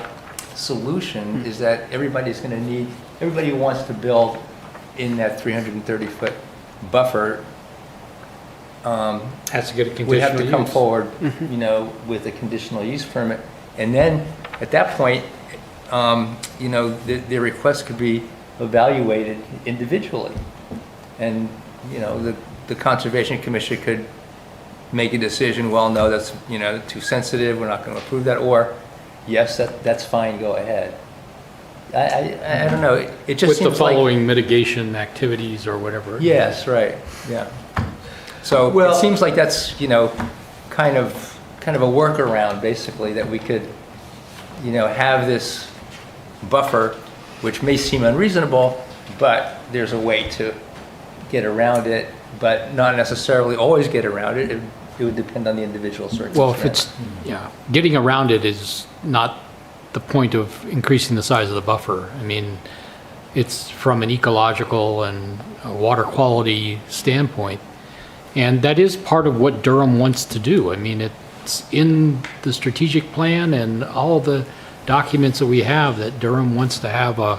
solution? Is that everybody who wants to build in that 330-foot buffer Has to get a conditional would have to come use. forward, you know, with a conditional use permit. And then, at that point, you know, their request could be evaluated individually. And, you know, the Conservation Commission could make a decision, well, no, that's, you know, too sensitive, we're not going to approve that, or, yes, that's fine, go ahead. I don't know, it just With seems the like... following mitigation activities or whatever. Yes, right, yeah. So Well- it seems like that's, you know, kind of a workaround, basically, that we could, you know, have this buffer, which may seem unreasonable, but there's a way to get around it, but not necessarily always get around it. It would depend on the individual circumstance. Well, if it's, yeah, getting around it is not the point of increasing the size of the buffer. I mean, it's from an ecological and a water quality standpoint. And that is part of what Durham wants to do. I mean, it's in the strategic plan and all the documents that we have that Durham wants to have a,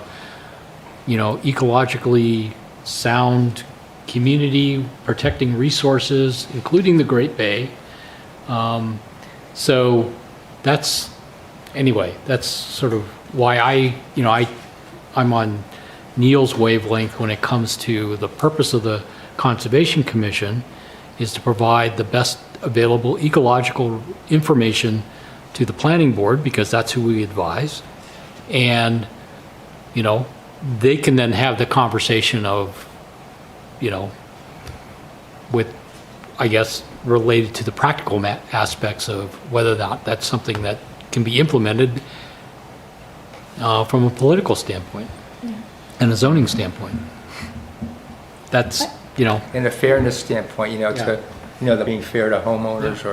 you know, ecologically sound community, protecting resources, including the Great Bay. So that's, anyway, that's sort of why I'm on Neil's wavelength when it comes to the purpose of the Conservation Commission is to provide the best available ecological information to the planning board, because that's who we advise. And, you know, they can then have the conversation of, you know, with, I guess, related to the practical aspects of whether or not that's something that can be implemented from a political standpoint and a zoning standpoint. That's, you know. In a fairness standpoint, you know, Yeah. to, you know, being fair to homeowners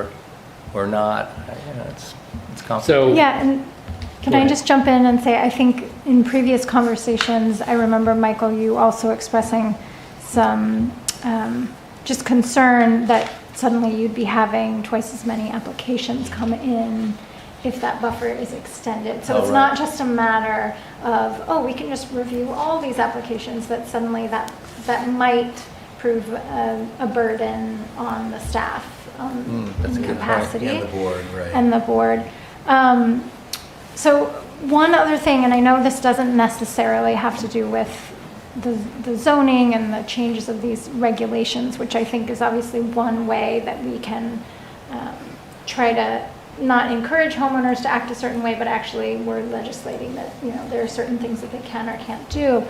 or not, you know, it's complicated. So, Yeah, and can I just jump in and say, I think in previous conversations, I remember, Michael, you also expressing some just concern that suddenly you'd be having twice as many applications come in if that buffer is extended. So it's not just a matter of, we can just review all these applications, that suddenly that might prove a burden on the staff that's a in good point. capacity. And the board, right. And the board. So one other thing, and I know this doesn't necessarily have to do with the zoning and the changes of these regulations, which I think is obviously one way that we can try to not encourage homeowners to act a certain way, but actually we're legislating that, you know, there are certain things that they can or can't do.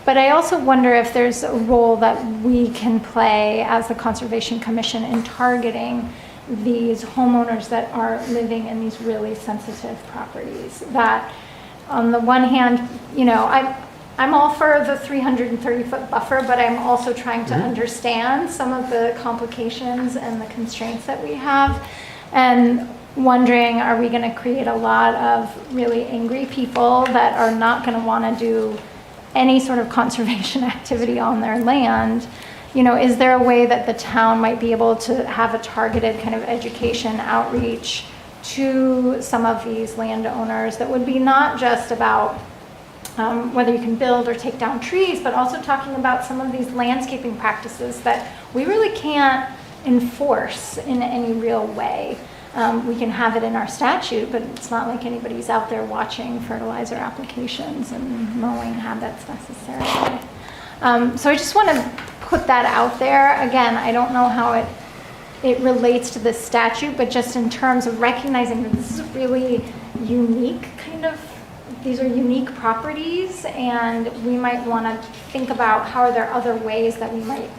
But I also wonder if there's a role that we can play as the Conservation Commission in targeting these homeowners that are living in these really sensitive properties. That on the one hand, you know, I'm all for the 330-foot buffer, but I'm also trying to understand some of the complications and the constraints that we have, and wondering, are we going to create a lot of really angry people that are not going to want to do any sort of conservation activity on their land? You know, is there a way that the town might be able to have a targeted kind of education outreach to some of these landowners that would be not just about whether you can build or take down trees, but also talking about some of these landscaping practices that we really can't enforce in any real way. We can have it in our statute, but it's not like anybody's out there watching fertilizer applications and mowing habits necessarily. So I just want to put that out there. Again, I don't know how it relates to the statute, but just in terms of recognizing that this is a really unique kind of, these are unique properties, and we might want to think about how are there other ways that we might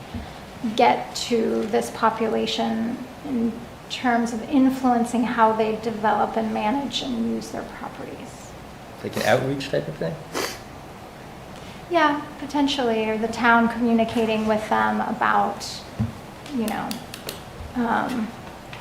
get to this population in terms of influencing how they develop and manage and use their properties. Like an outreach type of thing? Yeah, potentially, or the town communicating with them about, you know,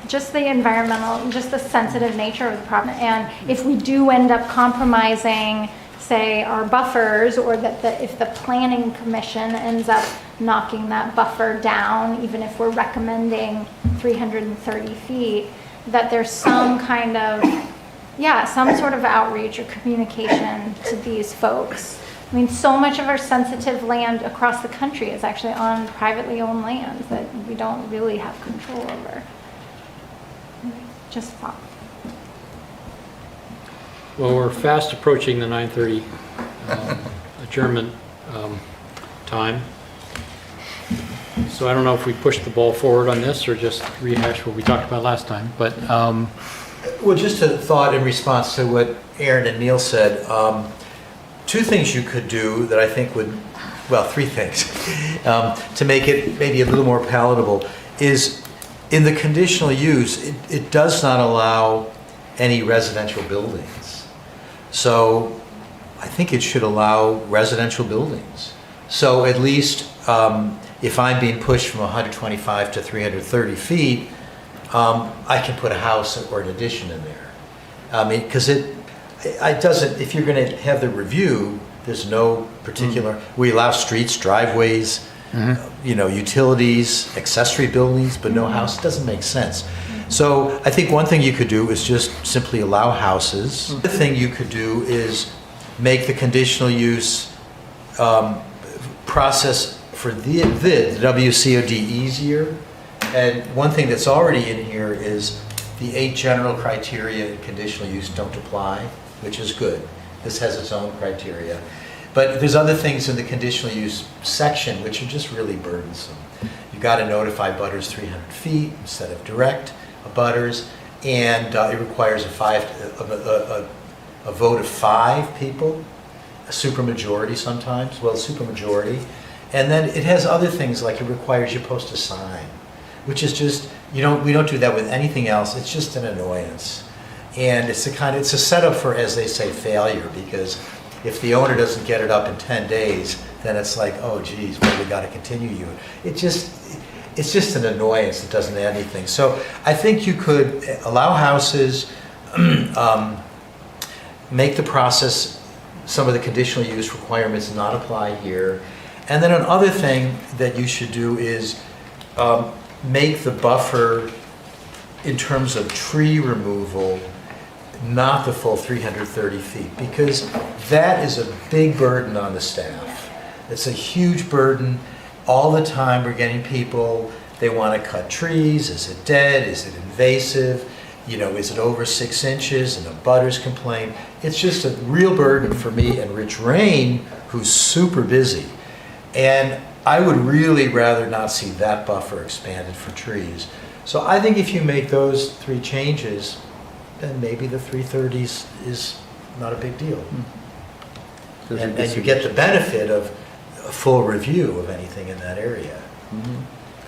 just the environmental, just the sensitive nature of the problem. And if we do end up compromising, say, our buffers, or that if the planning commission ends up knocking that buffer down, even if we're recommending 330 feet, that there's some kind of, yeah, some sort of outreach or communication to these folks. I mean, so much of our sensitive land across the country is actually on privately owned lands that we don't really have control over. Just thought. Well, we're fast approaching the 9:30 adjournment time. So I don't know if we push the ball forward on this or just rehash what we talked about last time, but Well, just a thought in response to what Aaron and Neil said. Two things you could do that I think would, well, three things, to make it maybe a little more palatable, is in the conditional use, it does not allow any residential buildings. So I think it should allow residential buildings. So at least if I'm being pushed from 125 to 330 feet, I can put a house or an addition in there. I mean, because it doesn't, if you're going to have the review, there's no particular, we allow streets, driveways, you know, utilities, accessory buildings, but no house. It doesn't make sense. So I think one thing you could do is just simply allow houses. The thing you could do is make the conditional use process for the WCOD easier. And one thing that's already in here is the 8 general criteria in conditional use don't apply, which is good. This has its own criteria. But there's other things in the conditional use section which are just really burdensome. You got to notify butters 300 feet instead of direct butters, and it requires a vote of 5 people, a supermajority sometimes, well, supermajority. And then it has other things like it requires you post a sign, which is just, we don't do that with anything else. It's just an annoyance. And it's a setup for, as they say, failure, because if the owner doesn't get it up in 10 days, then it's like, oh geez, well, we got to continue you. It's just an annoyance that doesn't add anything. So I think you could allow houses, make the process, some of the conditional use requirements not apply here. And then another thing that you should do is make the buffer in terms of tree removal not the full 330 feet, because that is a big burden on the staff. It's a huge burden. All the time we're getting people, they want to cut trees. Is it dead? Is it invasive? You know, is it over 6 inches? And the butters complain. It's just a real burden for me and Rich Rain, who's super busy. And I would really rather not see that buffer expanded for trees. So I think if you make those 3 changes, then maybe the 330s is not a big deal. And you get the benefit of a full review of anything in that area.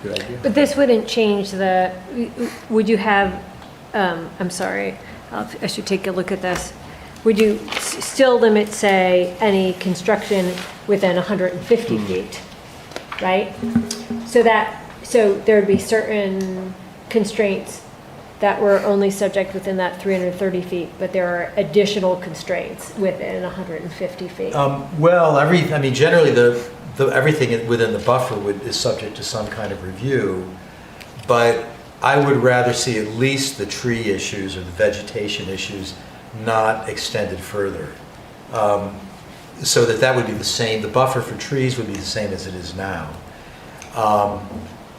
Good idea. But this wouldn't change would you have, I'm sorry, I should take a look at this. Would you still limit, say, any construction within 150 feet, right? So there would be certain constraints that were only subject within that 330 feet, but there are additional constraints within 150 feet. Generally everything within the buffer is subject to some kind of review, but I would rather see at least the tree issues or the vegetation issues not extended further. So that would be the same, the buffer for trees would be the same as it is now.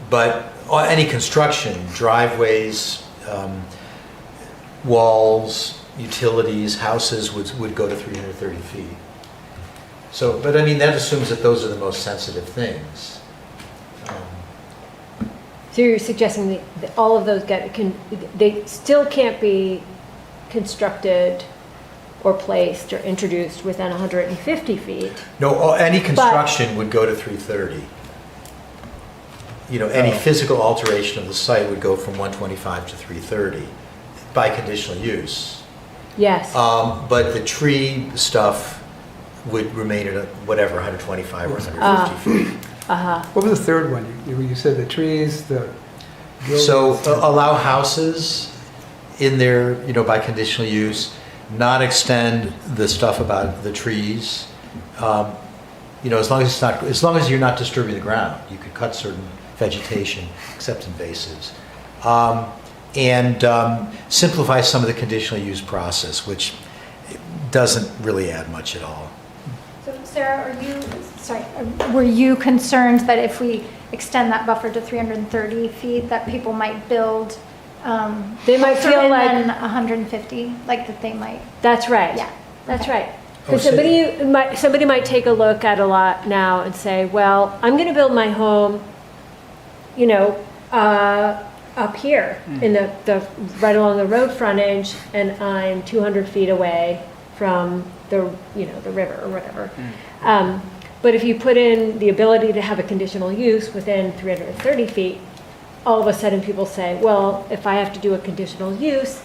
But any construction, driveways, walls, utilities, houses would go to 330 feet. So, but I mean, that assumes that those are the most sensitive things. So you're suggesting that all of those they still can't be constructed or placed or introduced within 150 feet? No, any construction would go to 330. any physical alteration of the site would go from 125 to 330 by conditional use. Yes. But the tree stuff would remain at whatever, 125 or 150 feet. What was the third one? You said the trees, the... So allow houses in there, by conditional use, not extend the stuff about the trees. As long as you're not disturbing the ground, you could cut certain vegetation, except invasives. And simplify some of the conditional use process, which doesn't really add much at all. So Sarah, were you concerned that if we extend that buffer to 330 feet, that people might build They might closer feel in like- than 150, like that they might? That's right. Yeah. That's right. Oh, Because so- somebody might take a look at a lot now and say, well, I'm going to build my home, up here in the right along the road frontage, and I'm 200 feet away from the river or whatever. But if you put in the ability to have a conditional use within 330 feet, all of a sudden people say, well, if I have to do a conditional use,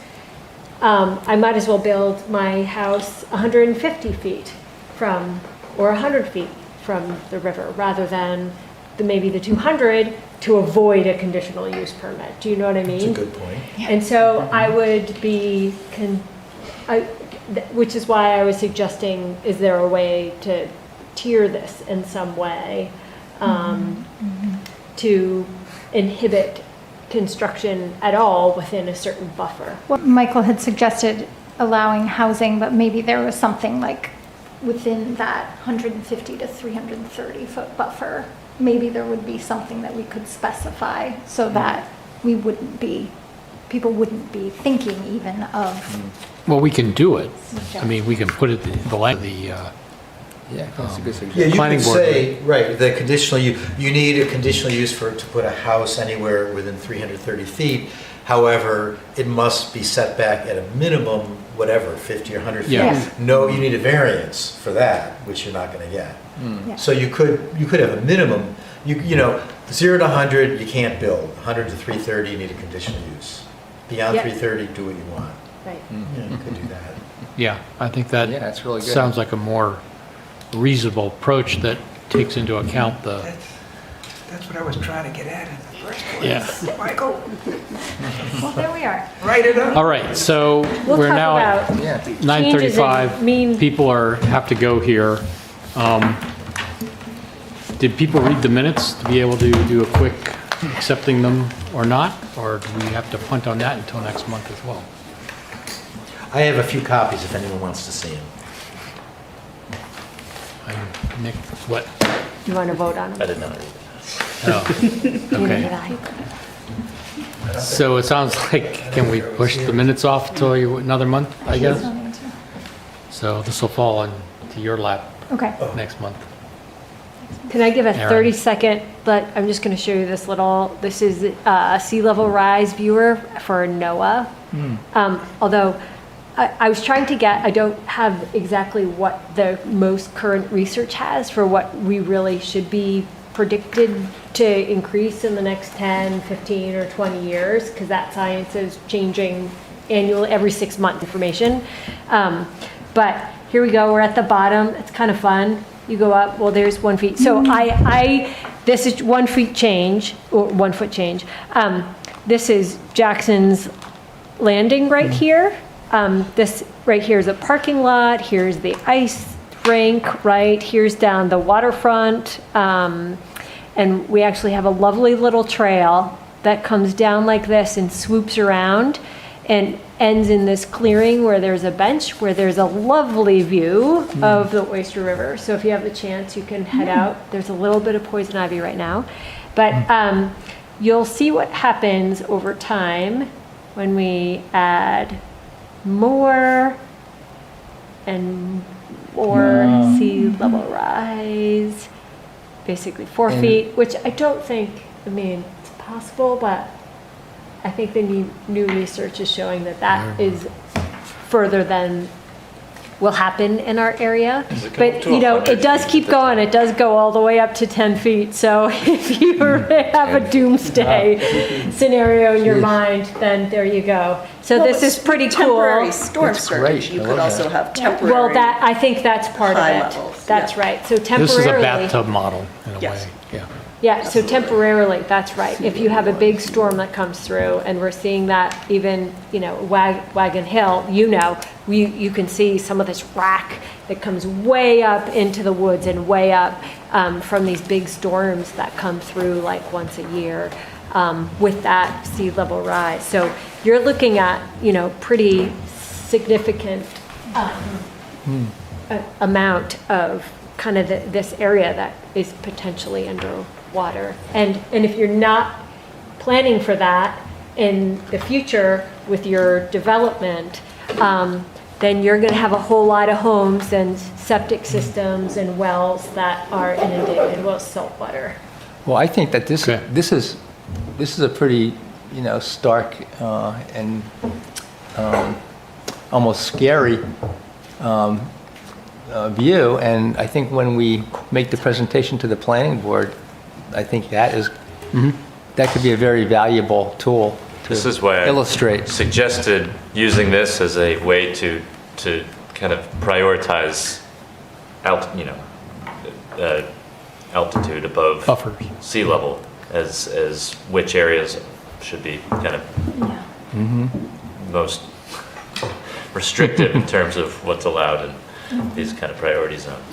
I might as well build my house 150 feet from, or 100 feet from the river, rather than maybe the 200 to avoid a conditional use permit. Do you know what I mean? That's a good point. And so I would be, which is why I was suggesting, is there a way to tier this in some way to inhibit construction at all within a certain buffer? Well, Michael had suggested allowing housing, but maybe there was something like within that 150 to 330 foot buffer. Maybe there would be something that we could specify so that people wouldn't be thinking even of. Well, we can do it. I mean, we can put it, Yeah, that's a good Yeah, suggestion. you Planning could board say, right, the conditional, you need a conditional use to put a house anywhere within 330 feet. However, it must be set back at a minimum, whatever, 50 or 100 feet. Yeah. No, you need a variance for that, which you're not going to get. Yeah. So you could have a minimum, 0 to 100, you can't build. 100 to 330, you need a conditional use. Beyond Yeah. 330, do what you want. Right. You could do that. yeah, I think that Yeah, that's really good. sounds like a more reasonable approach that takes into account the, That's what I was trying to get at in the first place. yeah. Michael, Well, there we are. write it up. All right, so We'll we're talk now at about Yeah. 9:35. mean- People have to go here. Did people read the minutes to be able to do a quick accepting them or not? Or do we have to punt on that until next month as well? I have a few copies if anyone wants to see them. Nick, what? You want to vote on I it? did not read it. Oh, Neither did okay. I. So it sounds like, can we push the minutes off till another month, I guess? So this will fall into your lap Okay. next month. Can I give a Aaron. 30-second, but I'm just going to show you this is a sea level rise viewer for NOAA. Although I was trying to I don't have exactly what the most current research has for what we really should be predicted to increase in the next 10, 15, or 20 years, because that science is changing annually, every 6 month information. But here we go, we're at the bottom, it's kind of fun. You go up, well, there's 1 feet. So this is 1 feet change, or 1 foot change. This is Jackson's Landing right here. This right here is a parking lot. Here's the ice rink, right? Here's down the waterfront. And we actually have a lovely little trail that comes down like this and swoops around and ends in this clearing where there's a bench where there's a lovely view of the Oyster River. So if you have the chance, you can head out. There's a little bit of poison ivy right now. But you'll see what happens over time when we add more and more sea level rise. Basically 4 feet, which I don't think, it's possible, but I think the new research is showing that is further than will happen in our area. it go up But, to you know, 100 it does feet keep at a going. time? It does go all the way up to 10 feet. So if you have a doomsday scenario in your mind, then there you go. So Well, this but is pretty cool. Temporary storm That's great. surge, you I could love also that. have temporary. Well, that, I think that's part of high it. levels, That's yeah. right. So This is a temporarily. bathtub model, in a Yes. way, yeah. Yeah, so temporarily, that's right. If you have a big storm that comes through, and we're seeing that even, you know, Wagon Hill, you know, you can see some of this rack that comes way up into the woods and way up from these big storms that come through like once a year with that sea level rise. So you're looking at, you know, pretty significant amount of kind of this area that is potentially underwater. And if you're not planning for that in the future with your development, then you're going to have a whole lot of homes and septic systems and wells that are inundated with salt water. Well, I think that this Okay. this is a pretty, you know, stark and almost scary view. And I think when we make the presentation to the planning board, I think that is that could be a very valuable tool to This is why I illustrate. suggested using this as a way to kind of prioritize altitude above Buffers. sea level as which areas should be kind of most restrictive in terms of what's allowed in these kind of priority zones.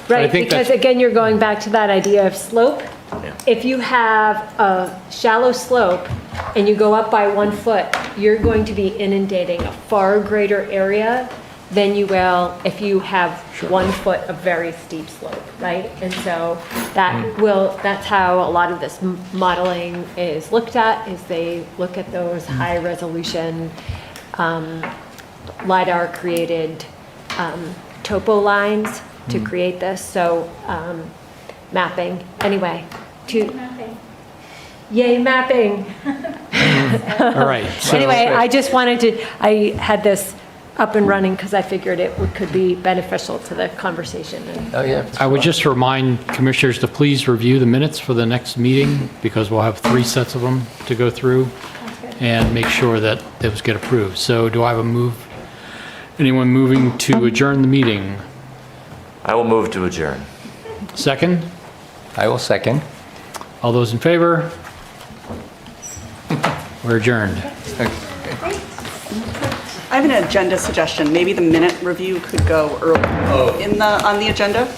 Right, think because that's- again, you're going back to that idea of slope. Yeah. If you have a shallow slope and you go up by 1 foot, you're going to be inundating a far greater area than you will if you have 1 foot of very steep slope, right? And so that's how a lot of this modeling is looked at, is they look at those high resolution LiDAR created topo lines to create this. So mapping, anyway. Yay, mapping. All right. So, Anyway, I just wanted to, I had this up and running because I figured it could be beneficial to the conversation. Oh, yeah. I would just remind commissioners to please review the minutes for the next meeting, because we'll have 3 sets of them to go through and make sure that those get approved. So do I have a move? Anyone moving to adjourn the meeting? I will move to adjourn. Second? I will second. All those in favor? We're adjourned. I have an agenda suggestion. Maybe the minute review could go early on the agenda.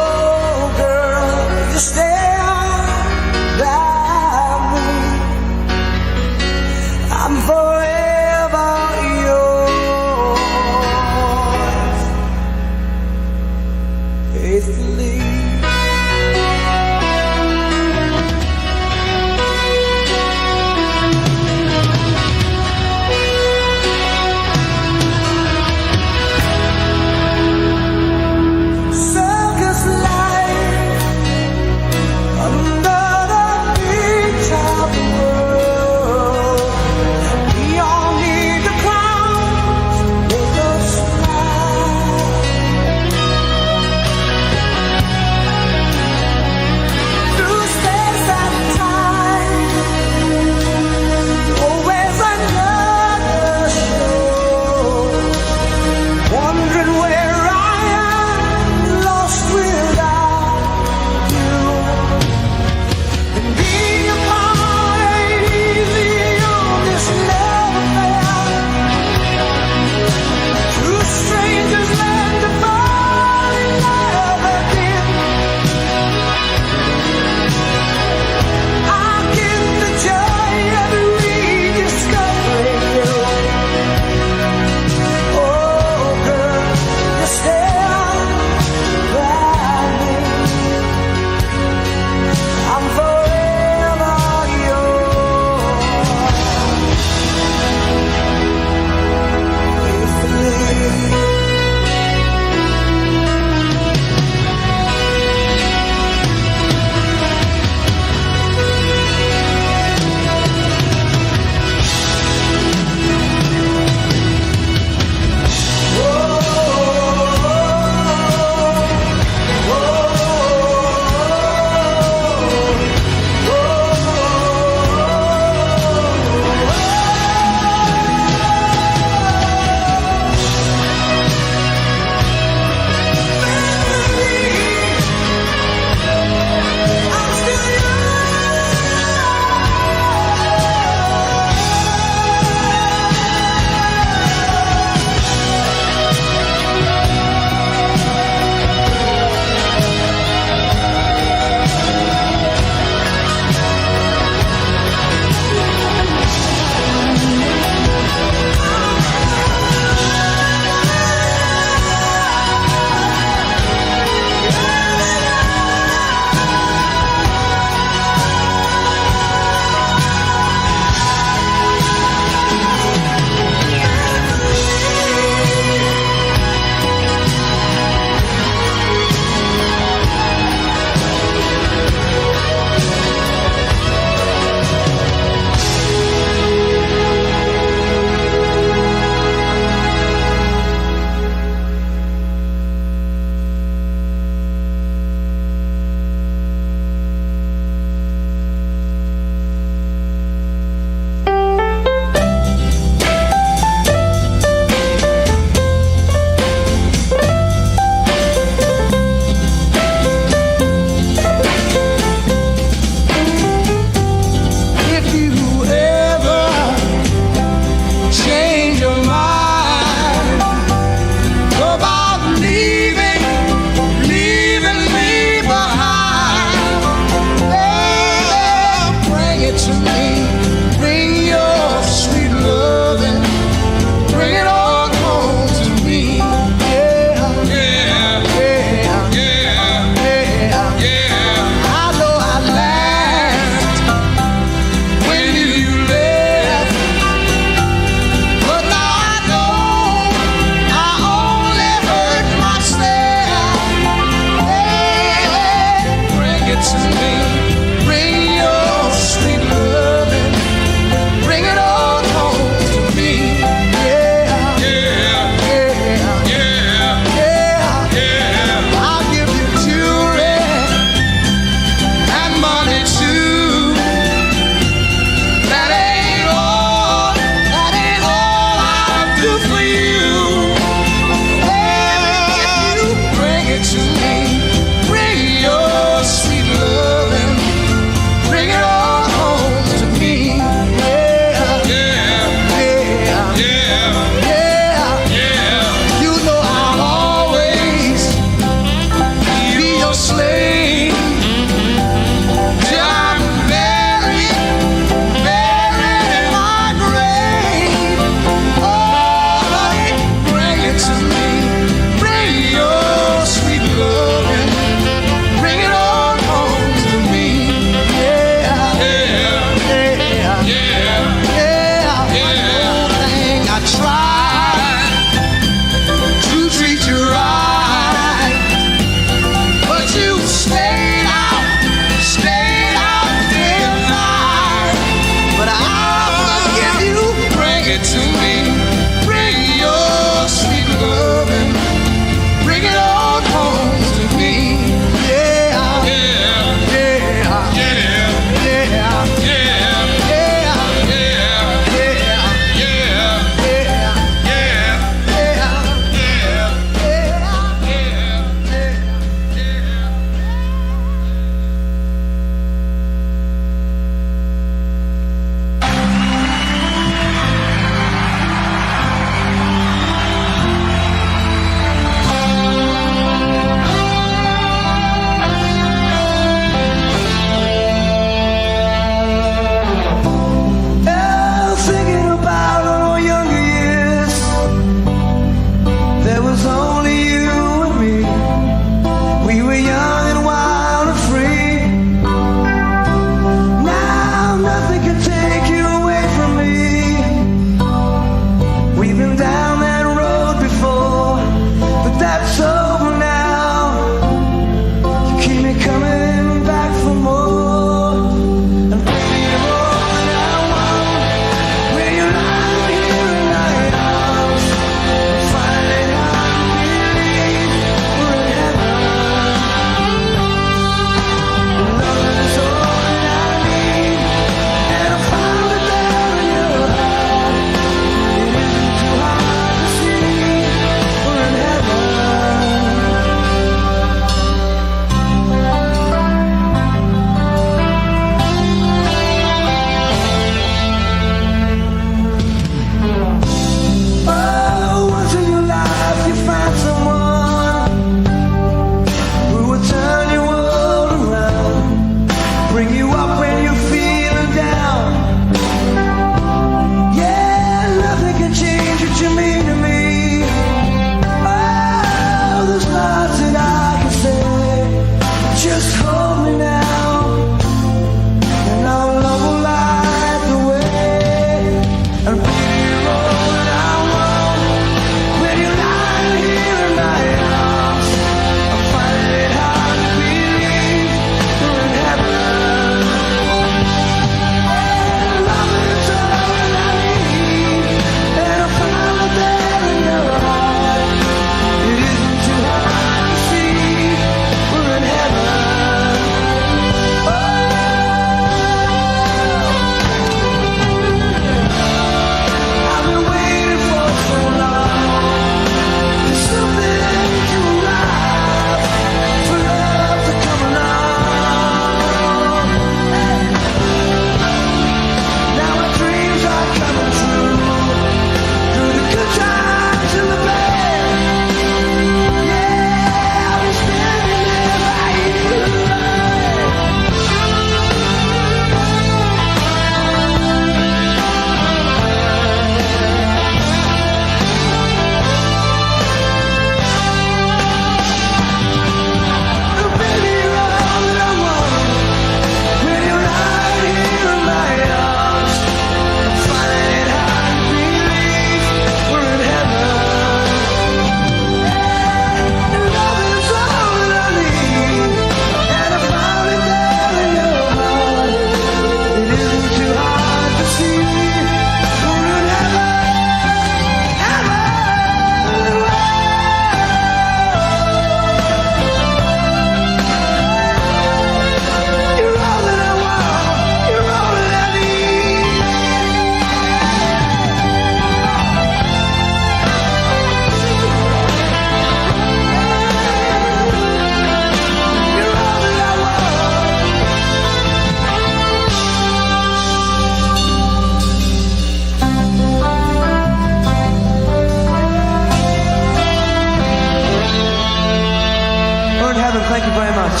Thank you very much.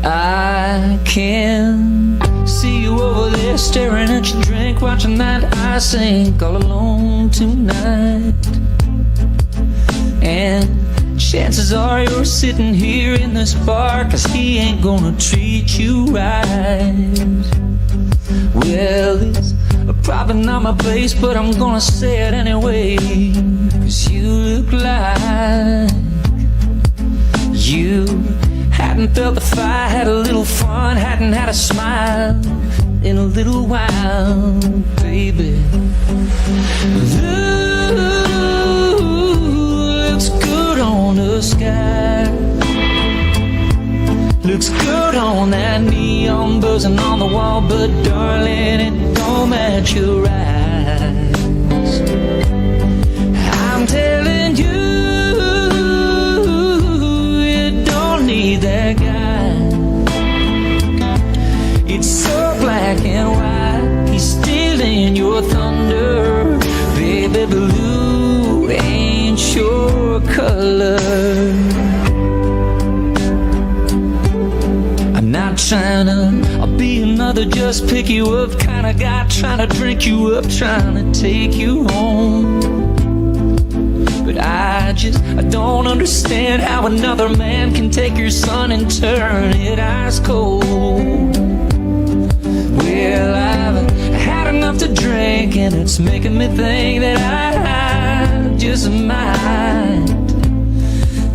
I can see you over there staring at your drink, watching that ice sink all alone tonight. And chances are you're sitting here in this bar 'cause he ain't gonna treat you right. Well, it's probably not my place, but I'm gonna say it anyway, 'cause you look like you hadn't felt the fire, had a little fun, hadn't had a smile in a little while, baby. Ooh, looks good on the sky, looks good on that neon buzzing on the wall, but darling, it don't match your eyes. I'm telling you, need that guy. It's so black and white, he's stealing your thunder. Baby blue ain't your color. I'm not trying to be another just pick you up kind of guy, trying to drink you up, trying to take you home. But I don't understand how another man can take your sun and turn it ice cold. Well, I've had enough to drink and it's making me think that I just might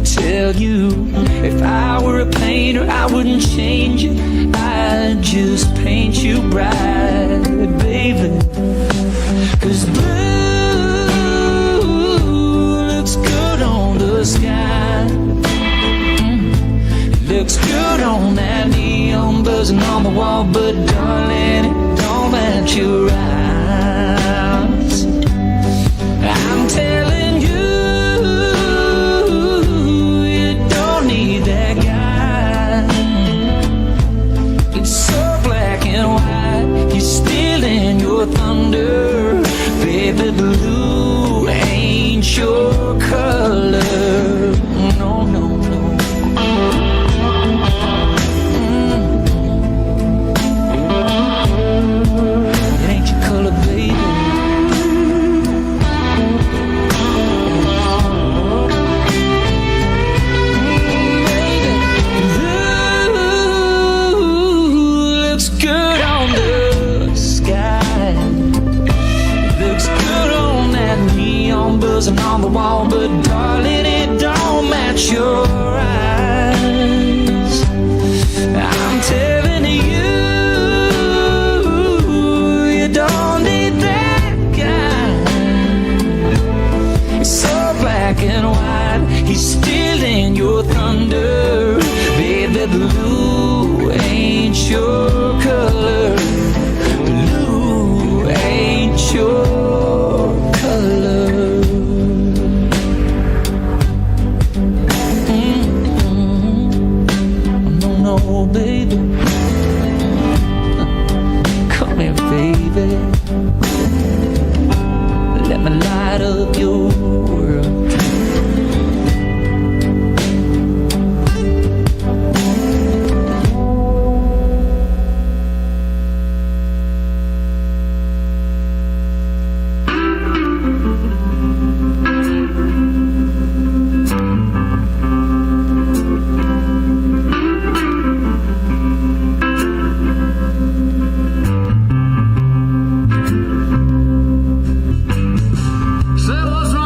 tell you, if I were a painter, I wouldn't change it, I'd just paint you bright, baby. 'Cause looks good on the sky, looks good on that neon buzzing on the wall, but darling, it don't match your eyes. I'm telling you, you don't need that guy. It's so black and white, he's stealing your thunder. Baby blue ain't your color. No, no, no. It ain't your color, baby. Baby, ooh, looks good on the sky, looks good on that neon buzzing on the wall, but darling, it don't match your eyes. I'm telling you, you don't need that guy. It's so black and white, he's stealing your thunder. Baby blue ain't your color, blue ain't your color. No, baby, come here, baby. Let me light up your world. Say what's wrong?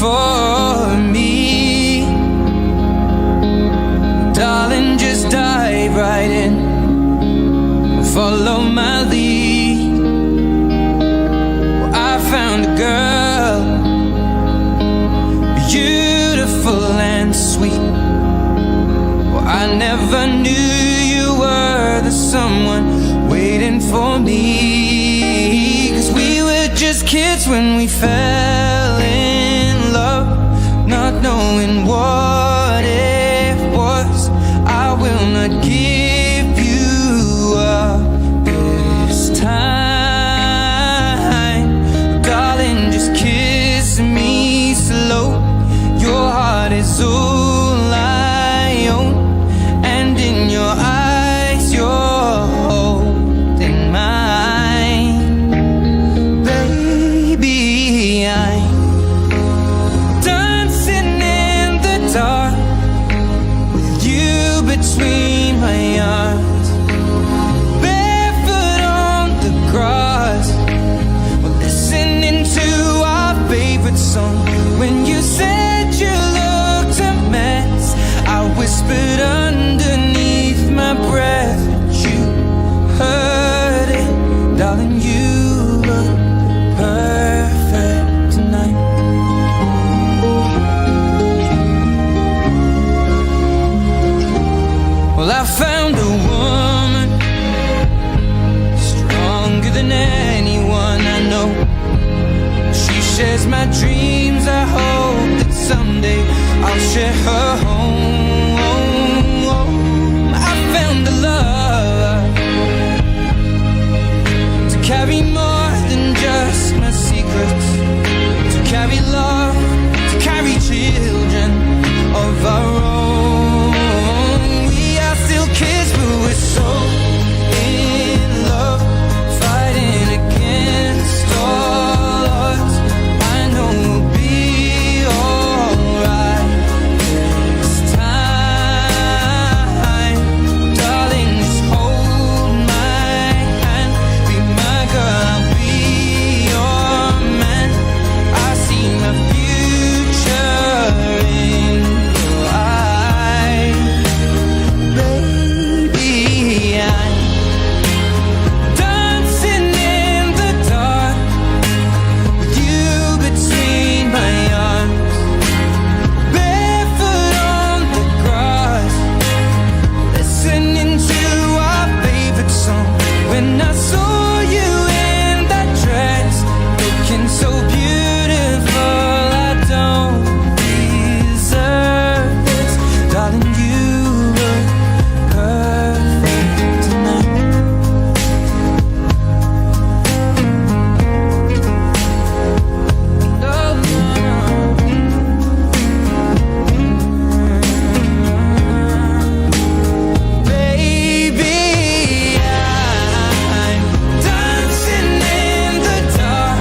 for me. Darling, just dive right in, follow my lead. Well, I found a girl, beautiful and sweet. Well, I never knew you were the someone waiting for me. 'Cause we were just kids when we fell in love, not knowing what it was. I will not give you up this time. Darling, just kiss me slow. Your heart is all I own, and in your eyes you're holding mine. Baby, I'm dancing in the dark with you between my arms, barefoot on the grass. We're listening to our favorite song. When you said you looked a mess, I whispered underneath my breath, but you heard it. Darling, you look perfect tonight. Well, I found a woman stronger than anyone I know. She shares my dreams. I hope that someday I'll share her home. I found a love to carry more than just my secrets, to carry love, to carry children of our own. We are still kids, but we're so in love, fighting against all odds. I know we'll be alright this time. Darling, just hold my hand, be my girl, I'll be your man. I see my future in your eyes. Baby, I'm dancing in the dark with you between my arms, barefoot on the grass, listening to our favorite song. When I saw you in that dress, looking so beautiful, I don't deserve this. Darling, you look perfect tonight. Baby, I'm dancing in the dark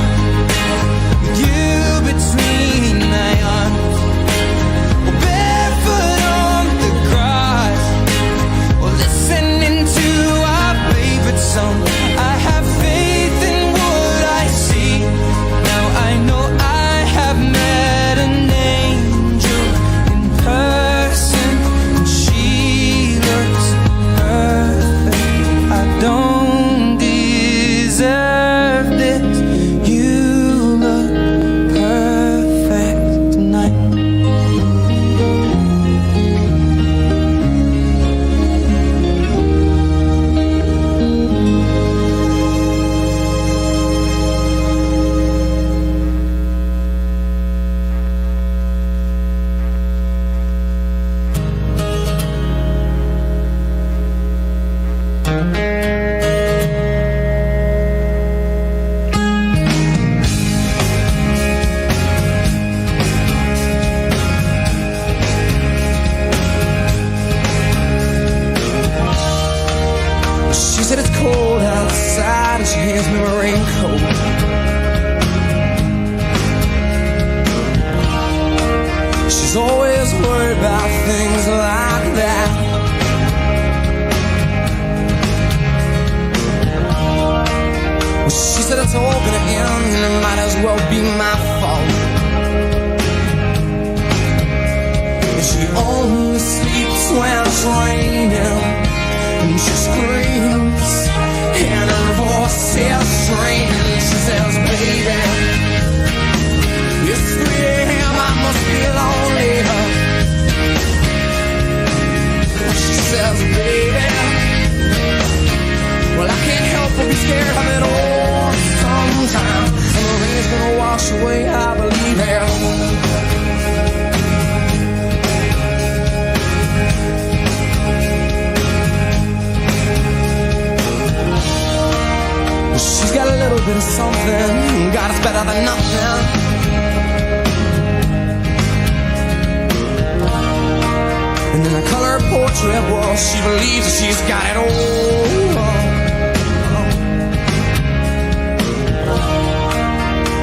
with you between my arms, barefoot on the grass, or listening to our favorite song. I have faith in what I see. Now I know I have met an angel in person, and she looks perfect. I don't deserve this. You look perfect tonight. She said it's cold outside and she hands me my raincoat. She's always worried about things like that. Well, she said it's all gonna end and it might as well be my fault. trouble. She believes that she's got it all.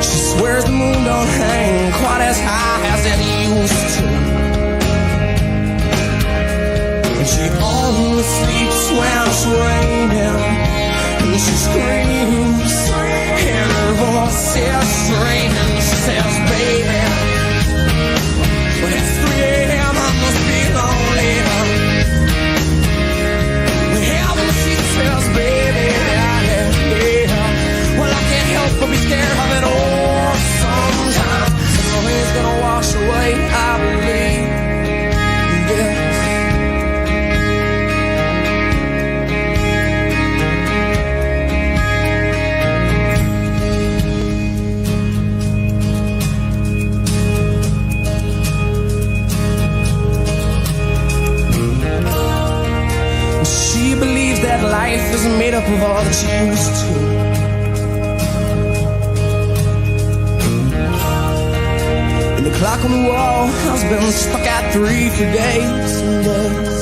She swears the moon don't hang quite as high as it used to. And she only sleeps when it's raining. And she screams, and her voice is straining. She says, baby, when it's 3 a.m. I must be lonely. Well, when she says, baby, yeah, well, I can't help but be scared of it all. Sometimes the rain's gonna wash away, I believe. Yeah. She believes that life isn't made up of all that she used to. And the clock on the wall has been stuck at 3 for days and days.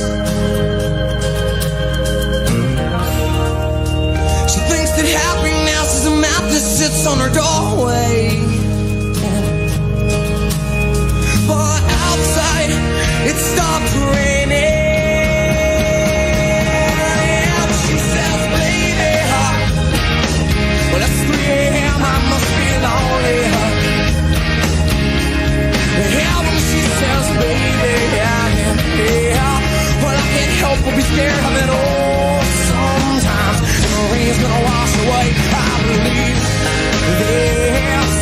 She thinks that happiness is a map that sits on her doorway. But outside, it stopped raining. Well, it's 3 a.m. I must be lonely. Yeah, when she says, baby, yeah. Well, I can't help but be scared of it all. Sometimes the rain's gonna wash away, I believe. Yes,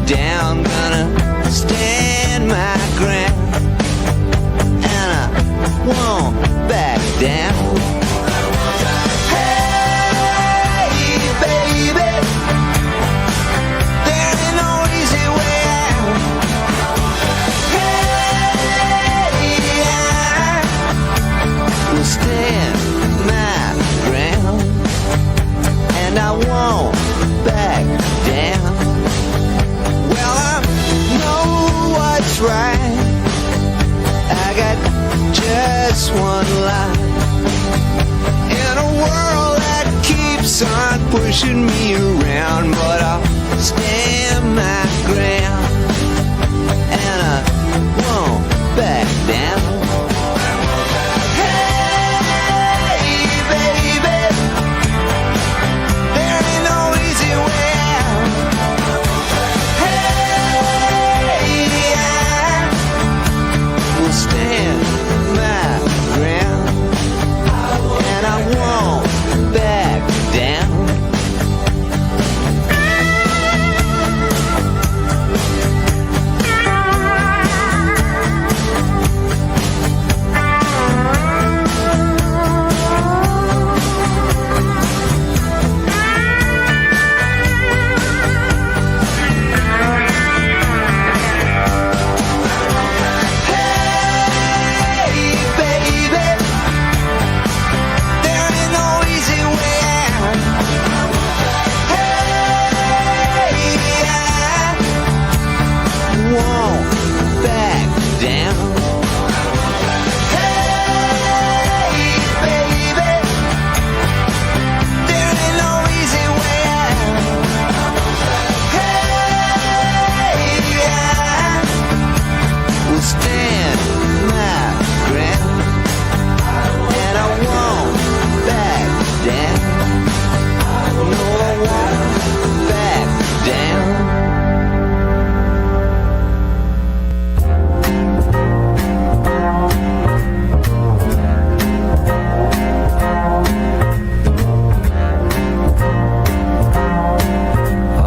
down, gonna stand my ground, and I won't back down. Hey, baby, there ain't no easy way out. Hey, I will stand my ground, and I won't back down. Well, I know what's right. I got just one life in a world that keeps on pushing me around, but I'll stand my ground, and I won't back down.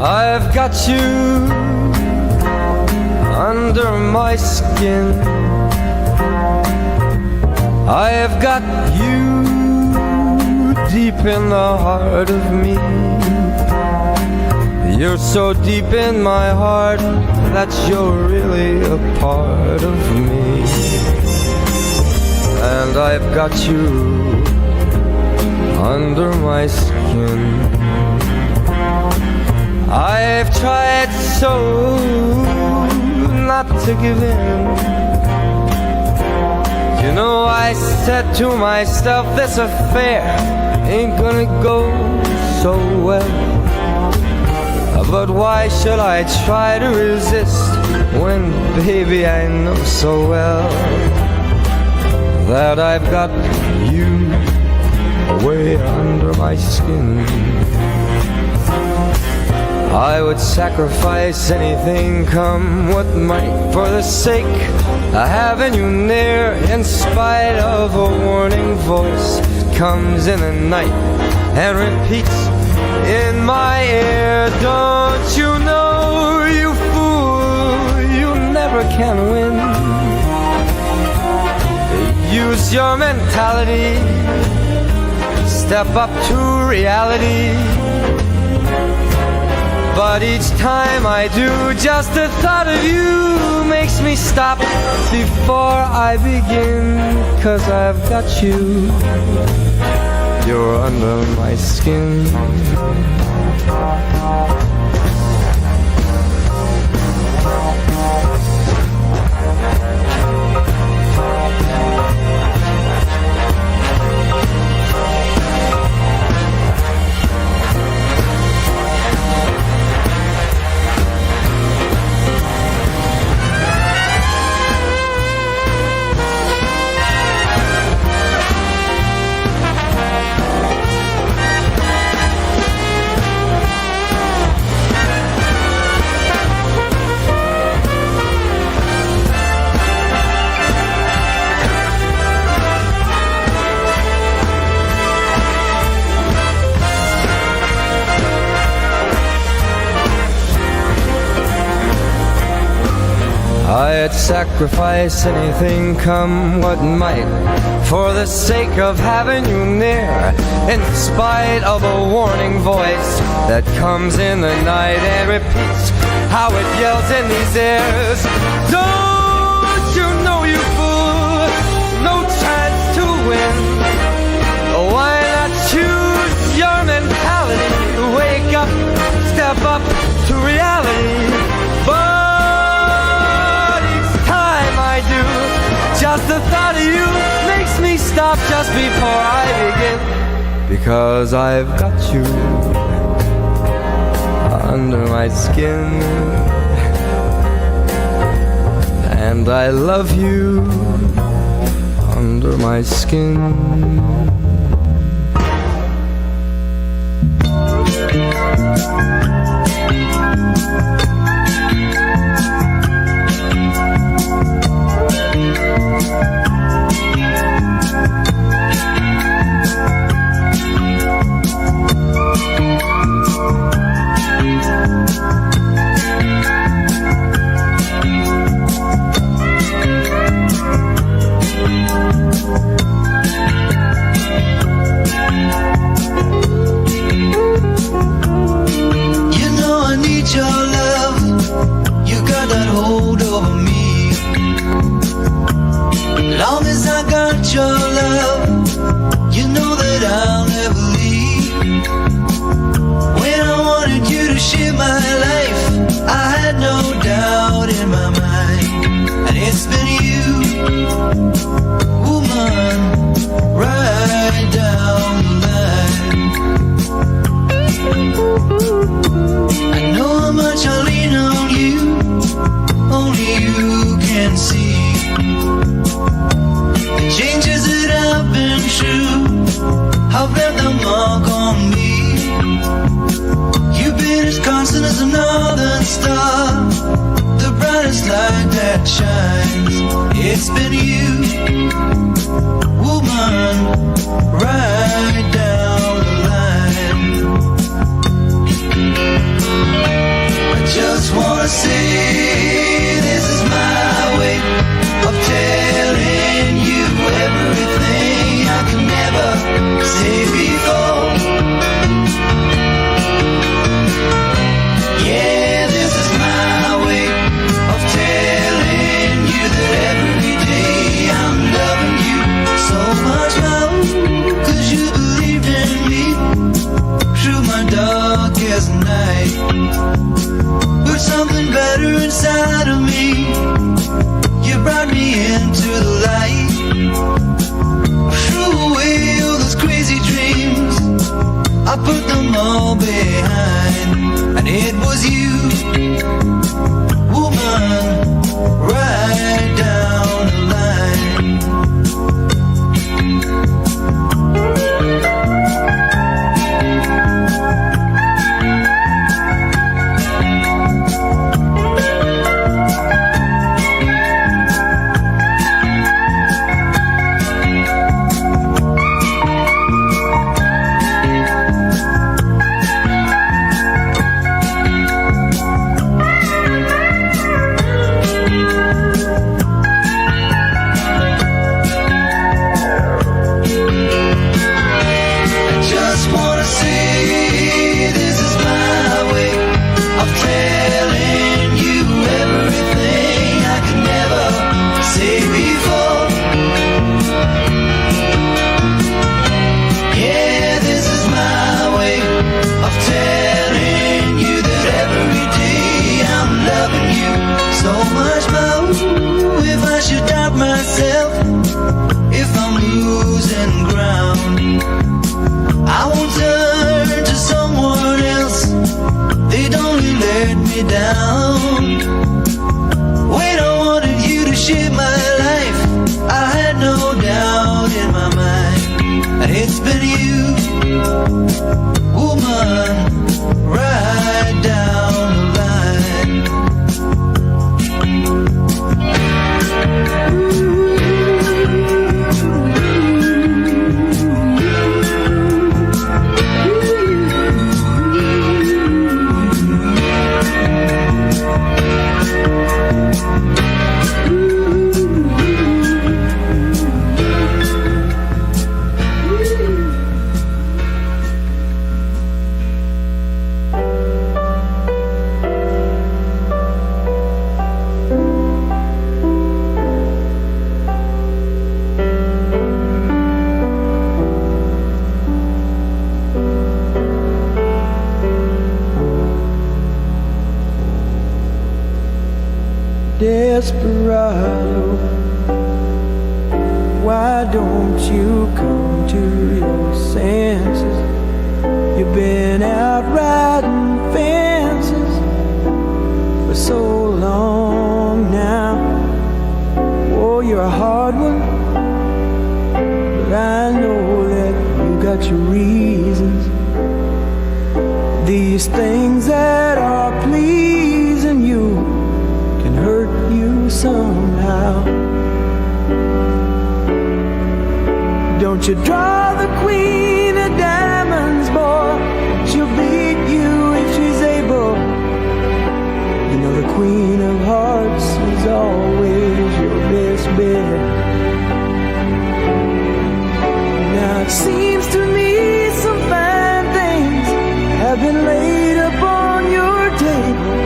I've got you under my skin. I have got you deep in the heart of me. You're so deep in my heart that you're really a part of me. And I've got you under my skin. I've tried so not to give in. You know, I said to myself, this affair ain't gonna go so well. But why should I try to resist when, baby, I know so well that I've got you way under my skin. I would sacrifice anything, come what might, for the sake of having you near, in spite of a warning voice comes in the night and repeats in my ear. Don't you know, you fool, you never can win. Use your mentality, step up to reality. But each time I do, just the thought of you makes me stop before I begin. 'Cause I've got you, you're under my skin. I'd sacrifice anything come what might for the sake of having you near, in spite of a warning voice that comes in the night and repeats how it yells in these ears. Don't you know, you fool, no chance to win. Why not choose your mentality? Wake up, step up to reality. But each time I do, just the thought of you makes me stop just before I begin. Because I've got you under my skin, and I love you under my skin. desperado, why don't you come to your senses? You've been out riding fences for so long now. Oh, you're a hard one, but I know that you got your reasons. These things that are pleasing you can hurt you somehow. Don't you draw the queen of diamonds, boy. She'll beat you if she's able. You know the queen of hearts is always your best bet. Now it seems to me some fine things have been laid upon your table,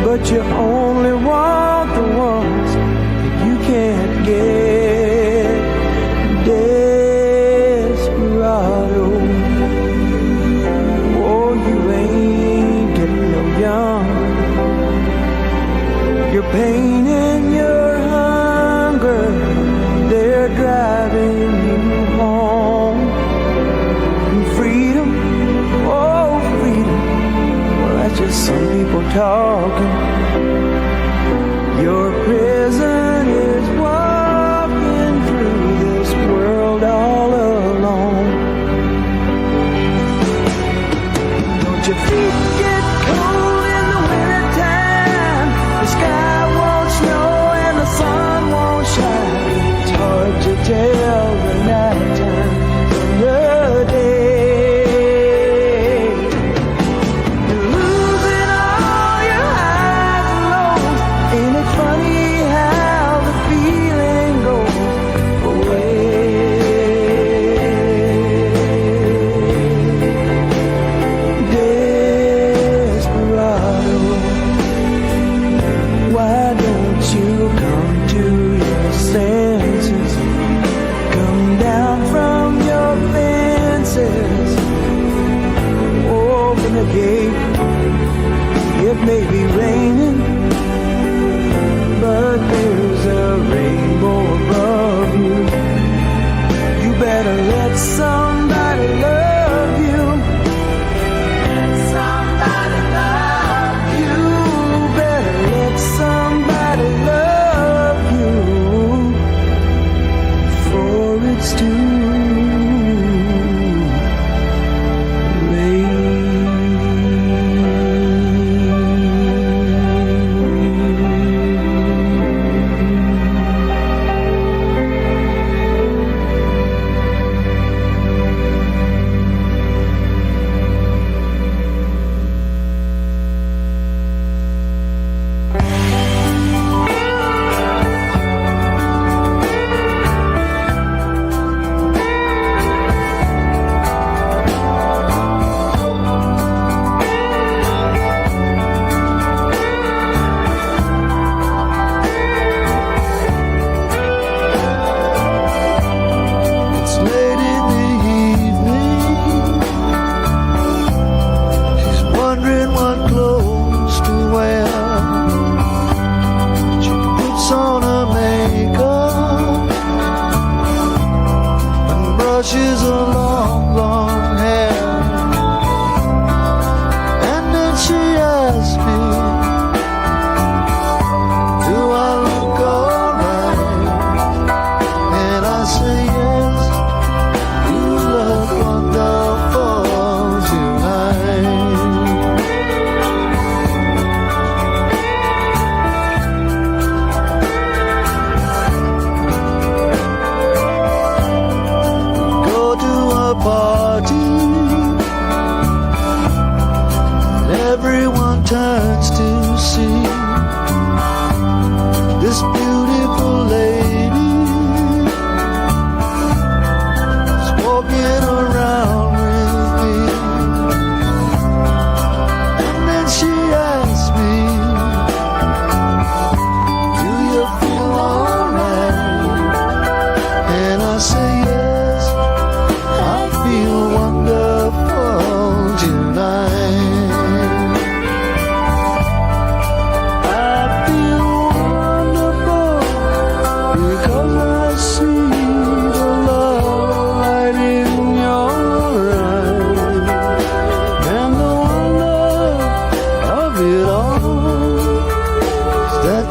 but you only want the ones that you can't get. Desperado, oh, you ain't getting no younger. Your pain and your hunger, they're driving you home. And freedom, oh, freedom, well, that's just some people talking. Your prison is walking through this world all alone. Don't your feet get cold in the wintertime? The sky won't snow and the sun won't shine. It's hard to tell the nighttime from the day. You're losing all your high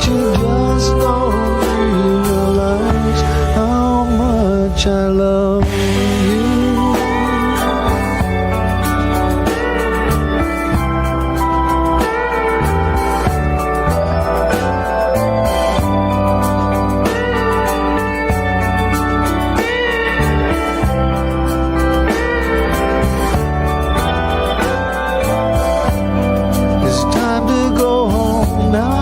you just don't realize how much I love you. It's time to go home now.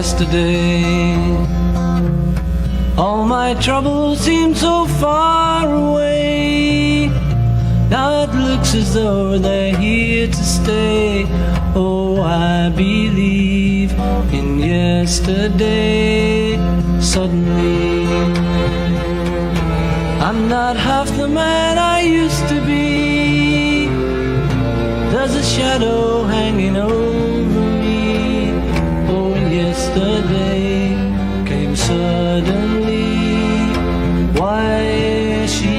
yesterday. All my troubles seem so far away. Now it looks as though they're here to stay. Oh, I believe in yesterday. Suddenly, I'm not half the man I used to be. There's a shadow hanging over me. Oh, yesterday came suddenly. Why she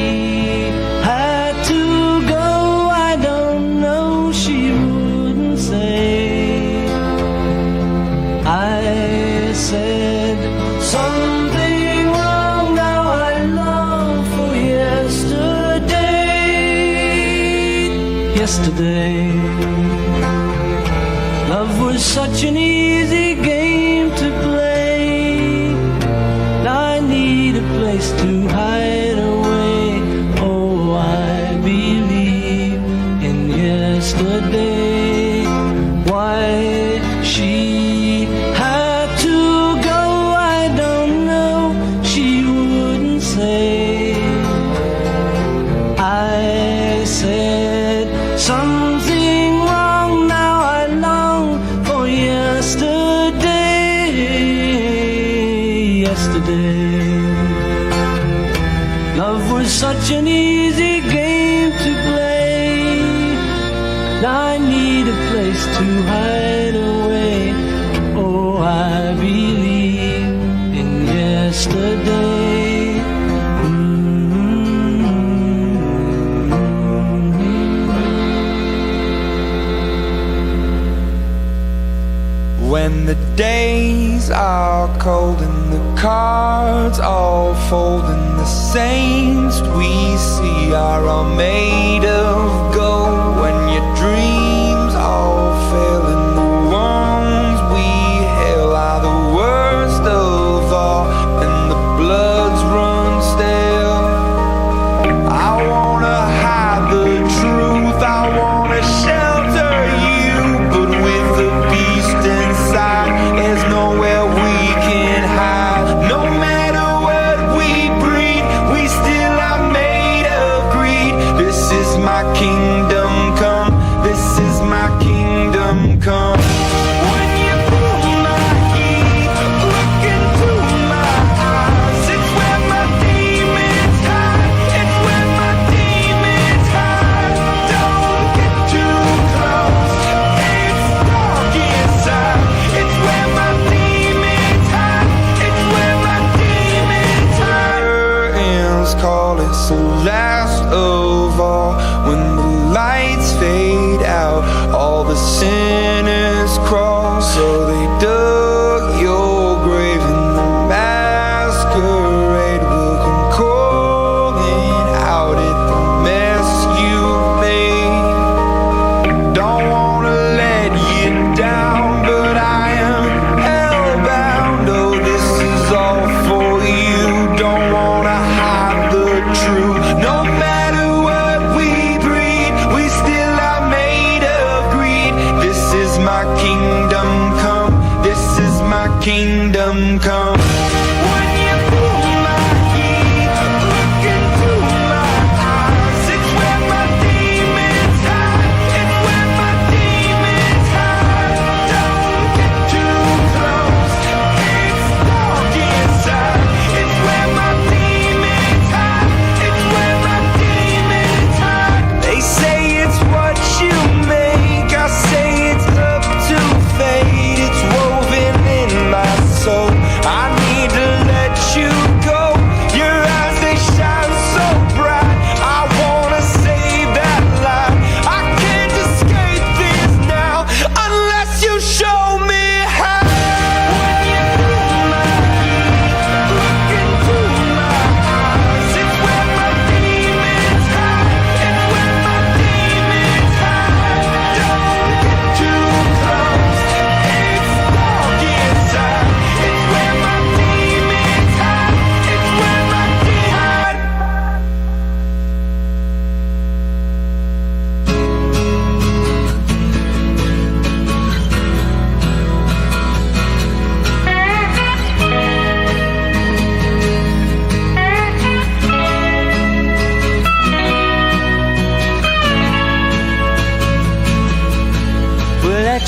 had to go, I don't know, she wouldn't say. I said something wrong, now I long for yesterday. Yesterday, love was such an easy game to play. Now I need a place to hide away. Oh, I believe in yesterday. Why she had to go, I don't know, she wouldn't say. I said something wrong, now I long for yesterday. Yesterday, love was such an easy game to play. Now I need a place to hide away. Oh, I believe in yesterday. When the days are cold and the cards all fold and the saints we see are all made of gold. When your dreams all fail and the ones we hail are the worst of all and the bloods run stale. I wanna hide the truth, I wanna shelter you, but with the beast inside, there's nowhere we can hide. No matter what we breed, we still are made of greed. This is my kingdom come, this is my kingdom come. When you pull my key, look into my eyes, it's where my demons hide, it's where my demons hide. Don't get too close, it's dark inside, it's where my demons hide, it's where my demons hide. Curtains call, it's the last of all. When the lights fade out, all the sinners crawl. So they dug your grave and the masquerade will come calling out at the mess you made. Don't wanna let you down, but I am hellbound. Oh, this is all for you. Don't wanna hide the truth. No matter what we breed, we still are made of greed. This is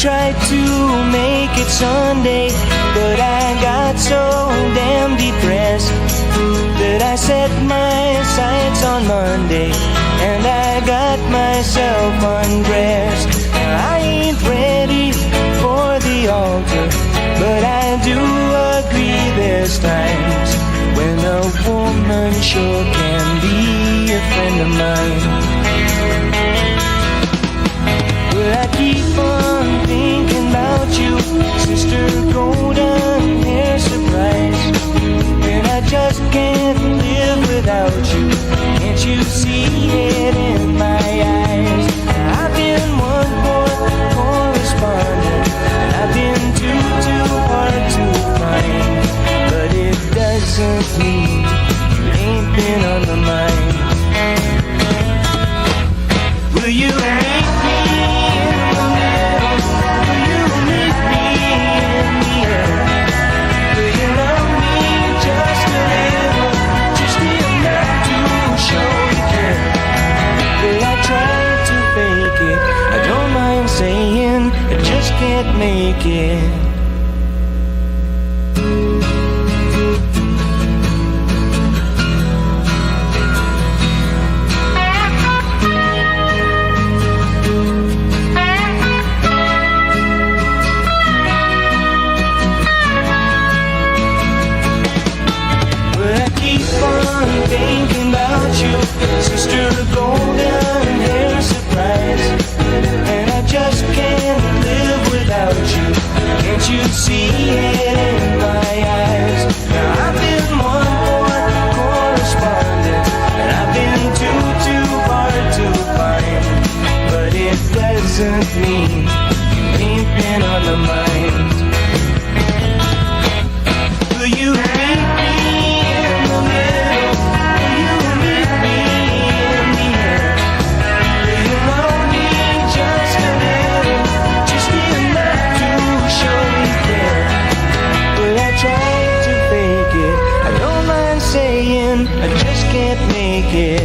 tried to make it Sunday, but I got so damn depressed that I set my sights on Monday, and I got myself undressed. I ain't ready for the altar, but I do agree there's times when a woman sure can be a friend of mine. But I keep on thinking about you, Sister Golden Hair Surprise, and I just can't live without you. Can't you see it in my eyes? I've been one poor correspondent, and I've been too hard to find, but it doesn't mean you ain't been on my mind. Will you meet me in the middle? Will you meet me in the air? Will you love me just a little, just enough to show you care? Will I try to fake it? I don't mind saying I just can't make it. Thinking about you, Sister Golden Hair Surprise, and I just can't live without you. Can't you see it in my eyes? Now I've been one more correspondent, and I've been too hard to find, but it doesn't mean you ain't been on my mind. Will you meet me in the middle? I just can't make it.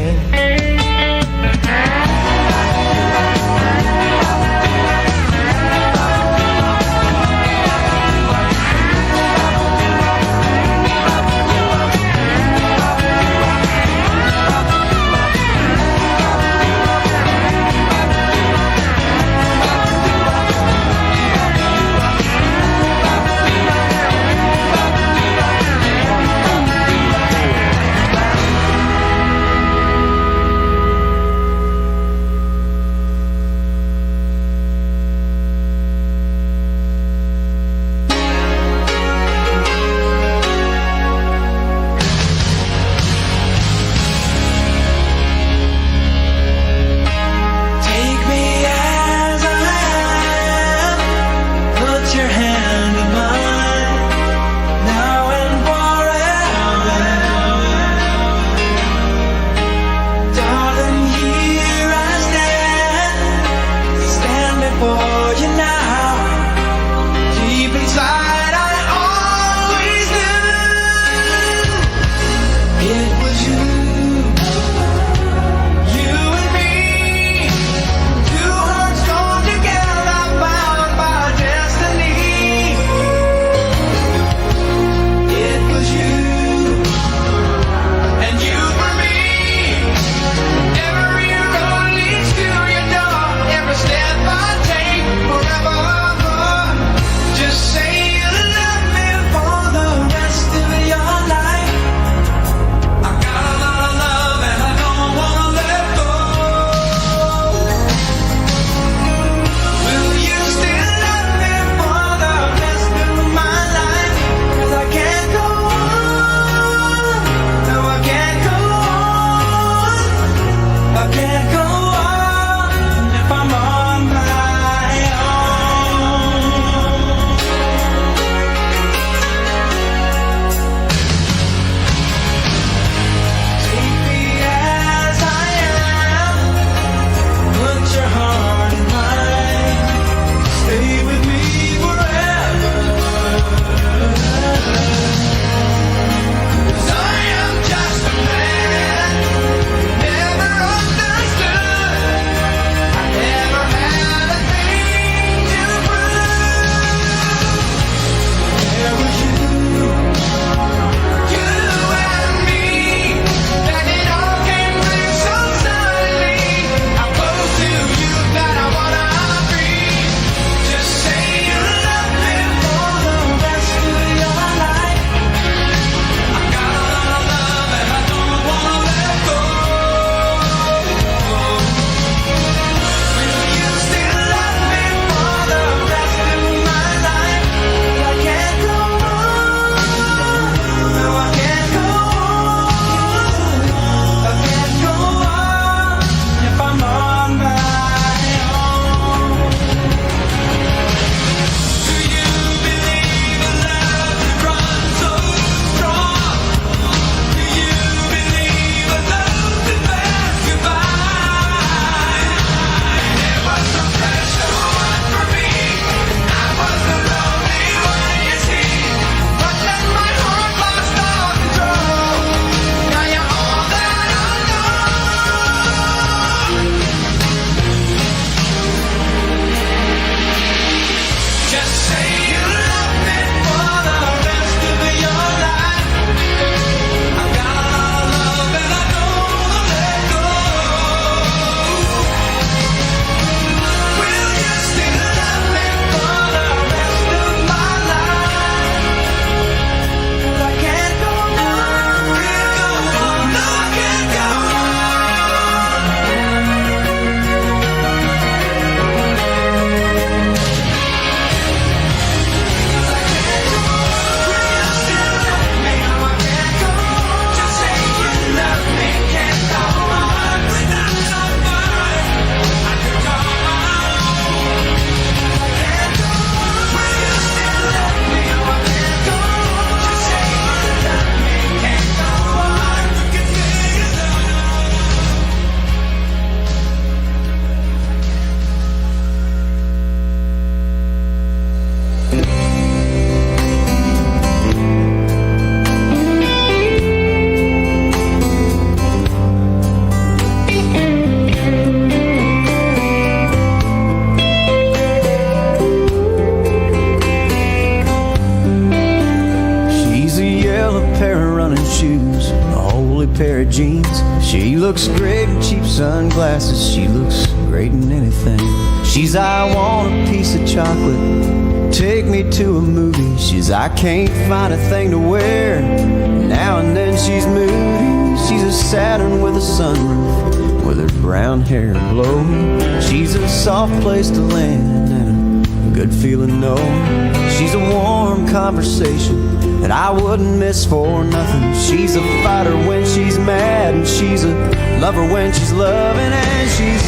clothes. She looks great in cheap sunglasses. She looks great in anything. She's, I want a piece of chocolate, take me to a movie. She's, I can't find a thing to wear. Now and then she's moody. She's a Saturn with a sunroof, with her brown hair blowing. She's a soft place to land and a good feeling knowing. She's a warm conversation that I wouldn't miss for nothing. She's a fighter when she's mad, and she's a lover when she's loving, and she's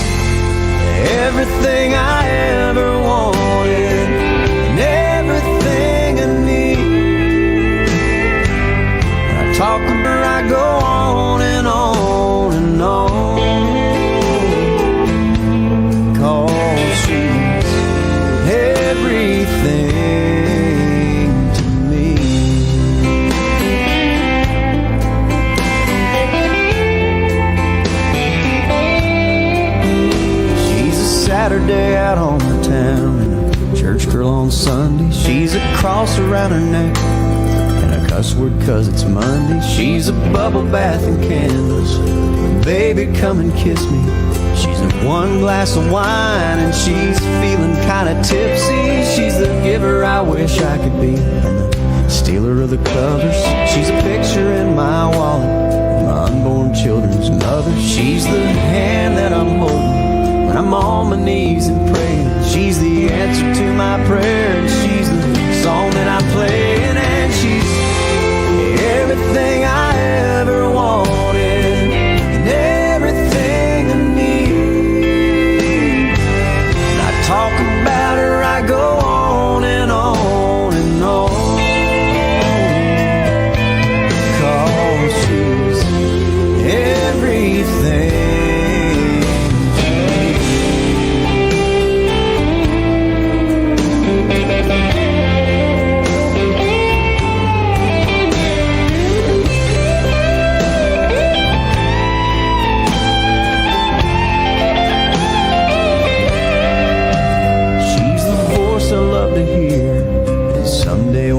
everything I ever wanted and everything I need. When I talk to her, I go on and on and on, 'cause she's everything to me. She's a Saturday out on the town and a church girl on Sunday. She's a cross around her neck and a cuss word 'cause it's Monday. She's a bubble bath and candles. Baby, come and kiss me. She's a one glass of wine and she's feeling kinda tipsy. She's the giver I wish I could be and the stealer of the covers. She's a picture in my wallet, my unborn children's mother. She's the hand that I'm holding when I'm on my knees and praying. She's the answer to my prayer, and she's the song that I'm playing, and she's everything I ever wanted and everything I need. When I talk about her, I go on and on and on, 'cause she's everything.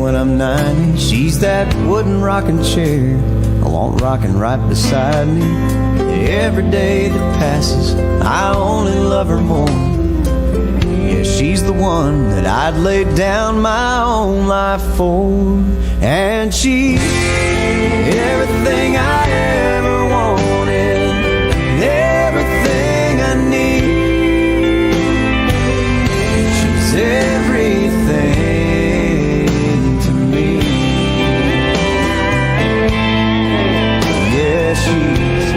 When I'm 90, she's that wooden rocking chair I want rocking right beside me. Every day that passes, I only love her more. Yeah, she's the one that I'd lay down my own life for, and she's everything I ever wanted, everything I need. She's everything. She's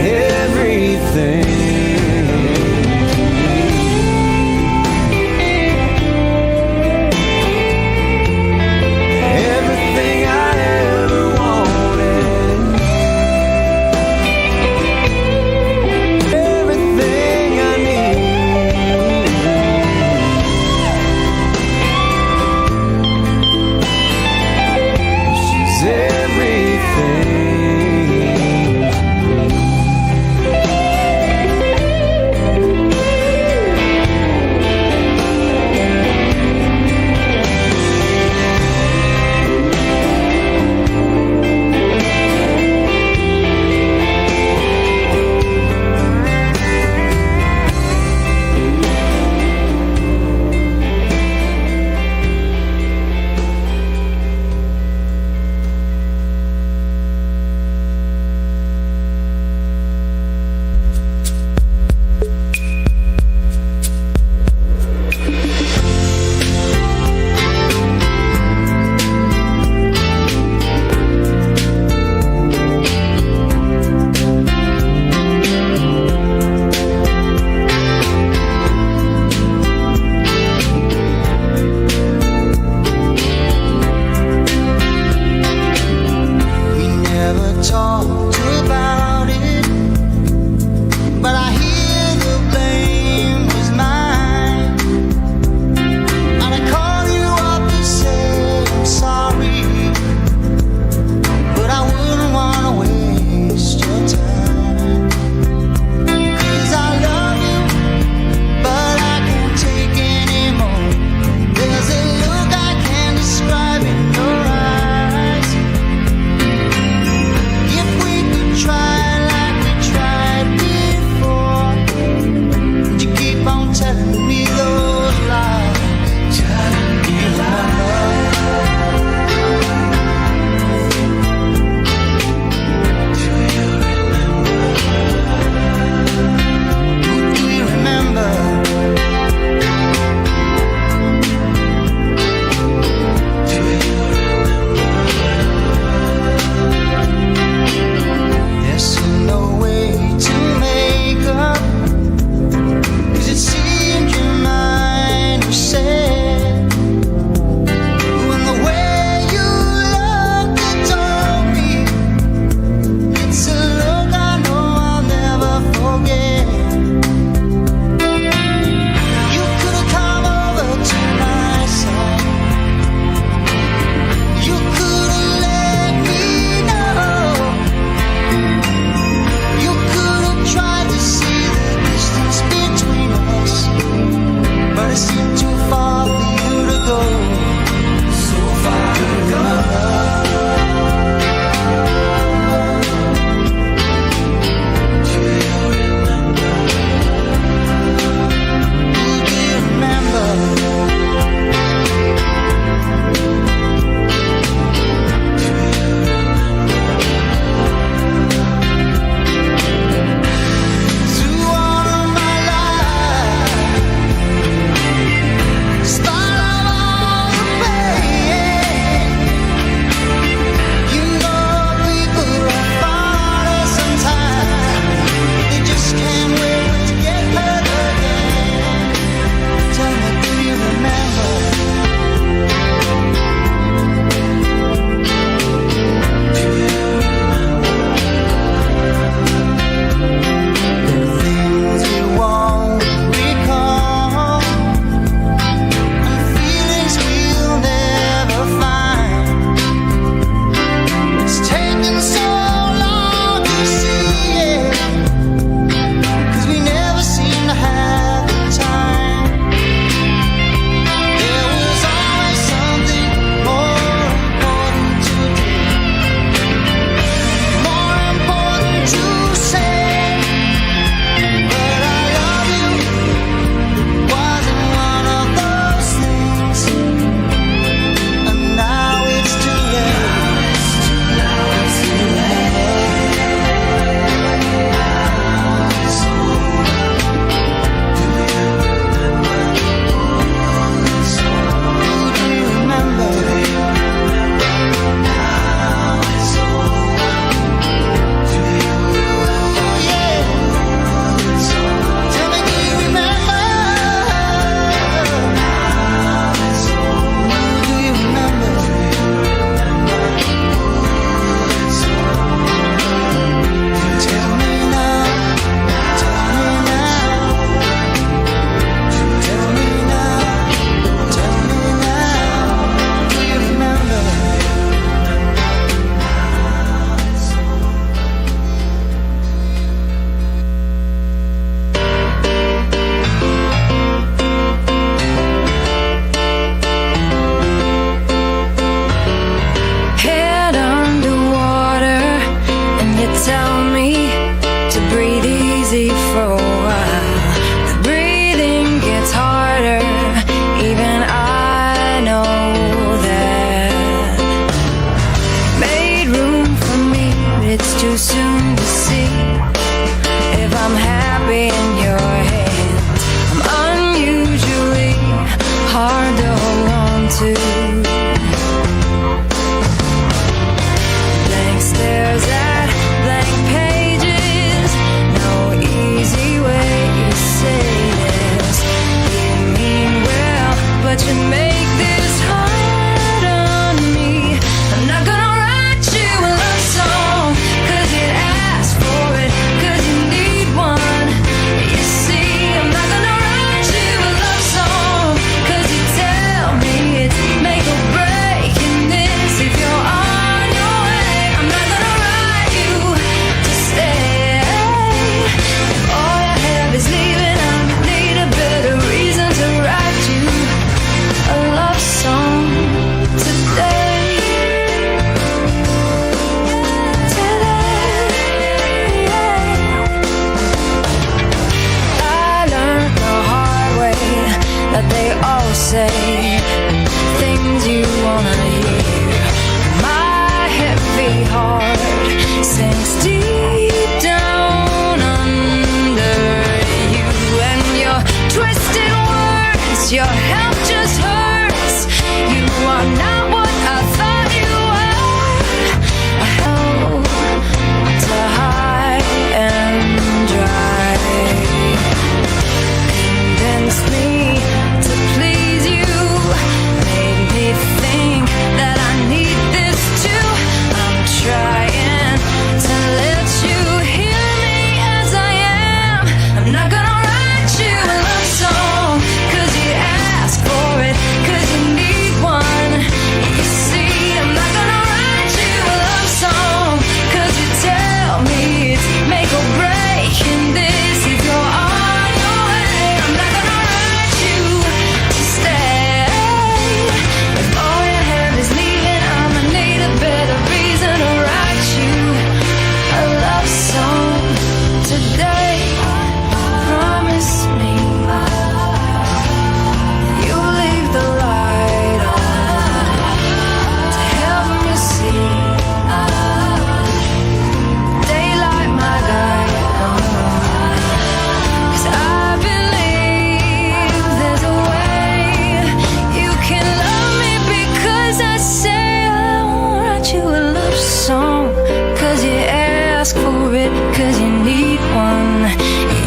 everything. Everything I ever wanted,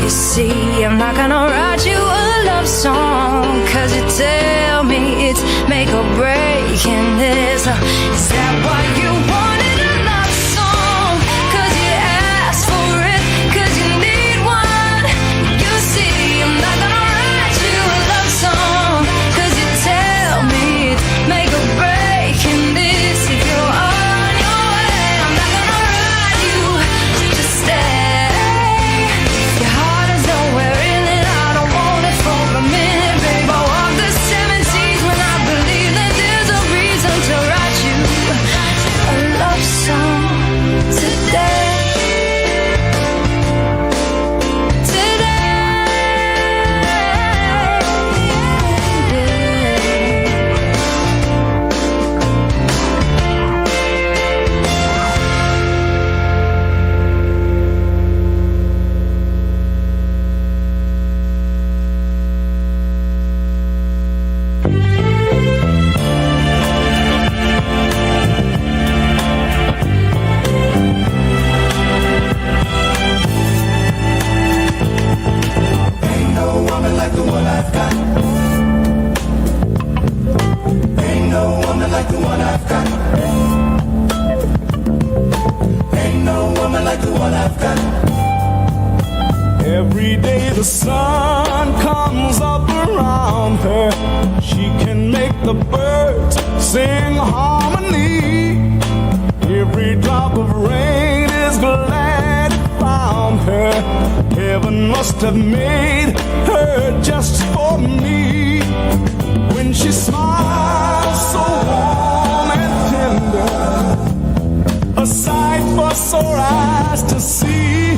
You see, I'm not gonna write you a love song, 'cause you tell me it's make or break, and is that why you wanted a love song? 'Cause you asked for it, 'cause you need one. You see, I'm not gonna write you a love song, 'cause you tell me it's make or break, and this if you're on your way. I'm not gonna write you to stay. Your heart is nowhere in it, I don't want it for a minute, babe. I walk the 7 seas when I believe that there's a reason to write you a love song today. Ain't no woman like the one I've got. Ain't no woman like the one I've got. Ain't no woman like the one I've got. Every day the sun comes up around her. She can make the birds sing harmony. Every drop of rain is glad it found her. Heaven must have made her just for me. When she smiles so warm and tender, a sight for sore eyes to see.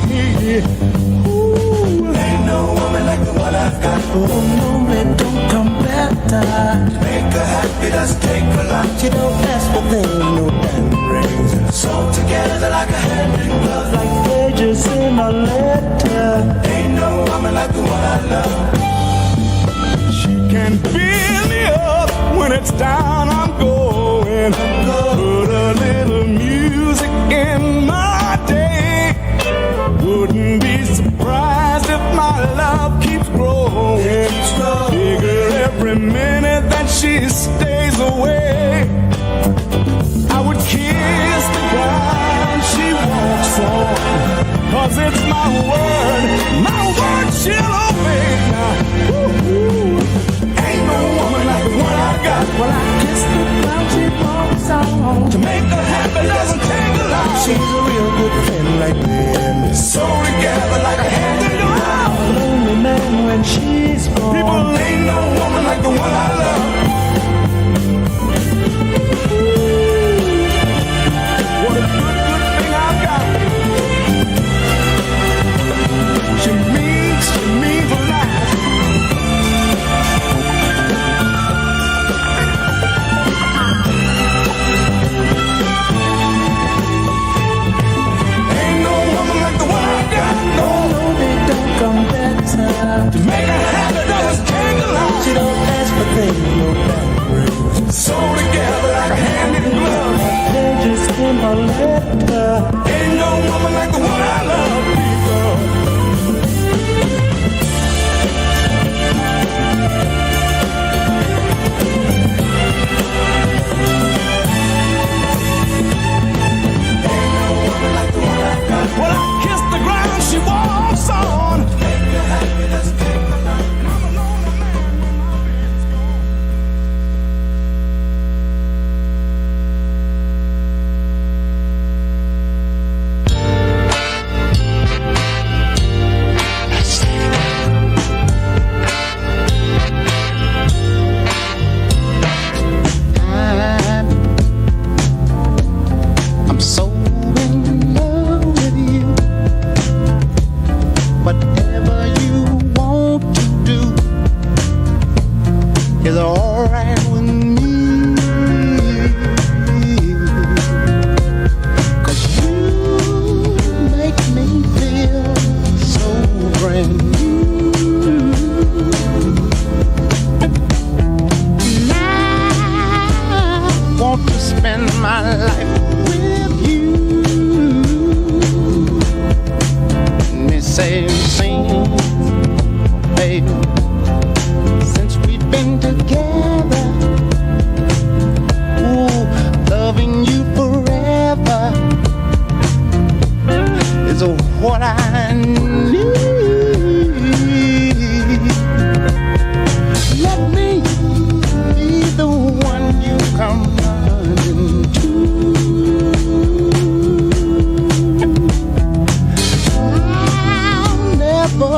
Ain't no woman like the one I've got. Oh no, it don't come better. To make her happy doesn't take a lot. She don't ask for things, no diamond rings. Sew together like a hand in glove. Like pages in a letter. Ain't no woman like the one I love. She can fill me up when it's down, I'm going. Put a little music in my day. Wouldn't be surprised if my love keeps growing. Bigger every minute that she stays away. I would kiss the ground she walks on, 'cause it's my word she'll obey now. Woo-hoo. Ain't no woman like the one I got. Well, I kiss the ground she walks on. To make her happy doesn't take a lot. She's a real good friend like me, and we're so together like a hand in glove. A lonely man when she's gone. People, ain't no woman like the one I love. What a good thing I've got. She means a lot. Ain't no woman like the one I got. No, they don't come better. To make her happy doesn't take a lot. She don't ask for things, no boundaries. So together like a hand in glove. They just in a letter. Ain't no woman like the one I love, people. Well, I kiss the ground she walks on. Make her happy, doesn't take a lot. And I'm a lonely man when my man's gone. I'm so in love with you. Whatever you want to do is alright with me. 'Cause you make me feel so brand new. And I want to spend my life with you. And it says sing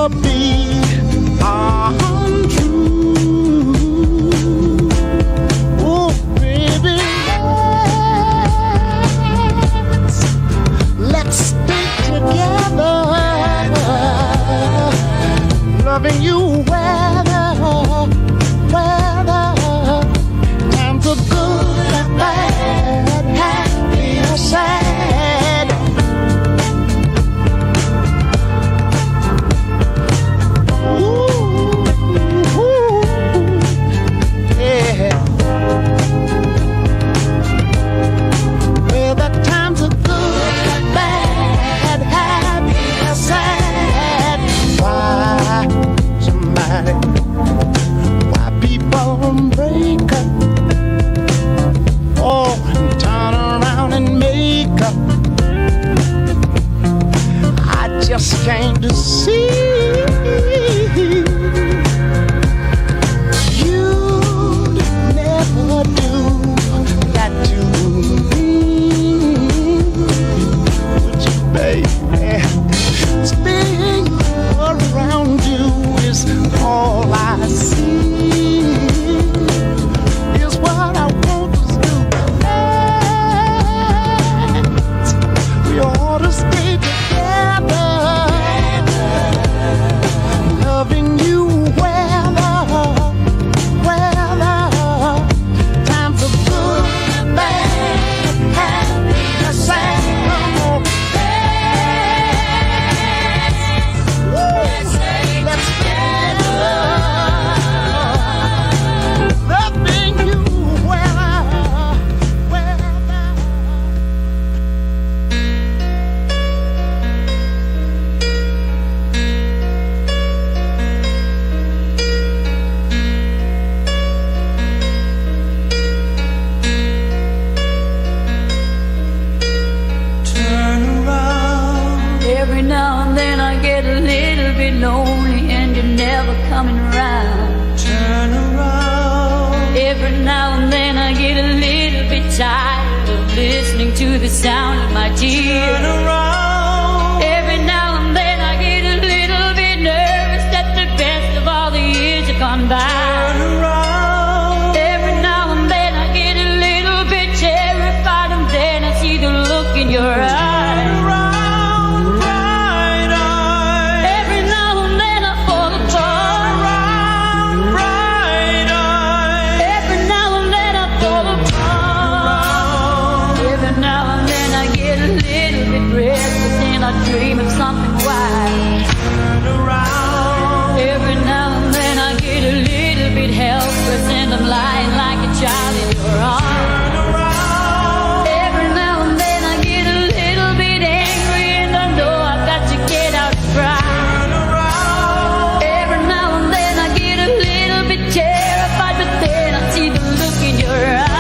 never be untrue. Oh, baby, let's stay together, loving you weather, times are good and bad, happy or sad. Why people break up, oh, and turn around and make up. I just came to see you'd never do that to me, would you, baby? Being around you is all I see, is what I want us to connect. We ought to stay together, loving you weather, times are good, bad, happy, or sad. Every now and then I get a little bit lonely and you're never coming around. Turn around. Every now and then I get a little bit tired of listening to the sound of my tears. Turn around. Every now and then I get a little bit nervous that the best of all the years have gone by. Turn around. Every now and then I get a little bit terrified and then I see the look in your eyes. Dream of something wild. Turn around. Every now and then I get a little bit helpless and I'm lying like a child in your arms. Turn around. Every now and then I get a little bit angry and I know I've got to get out and cry. Turn around. Every now and then I get a little bit terrified, but then I see the look in your eyes.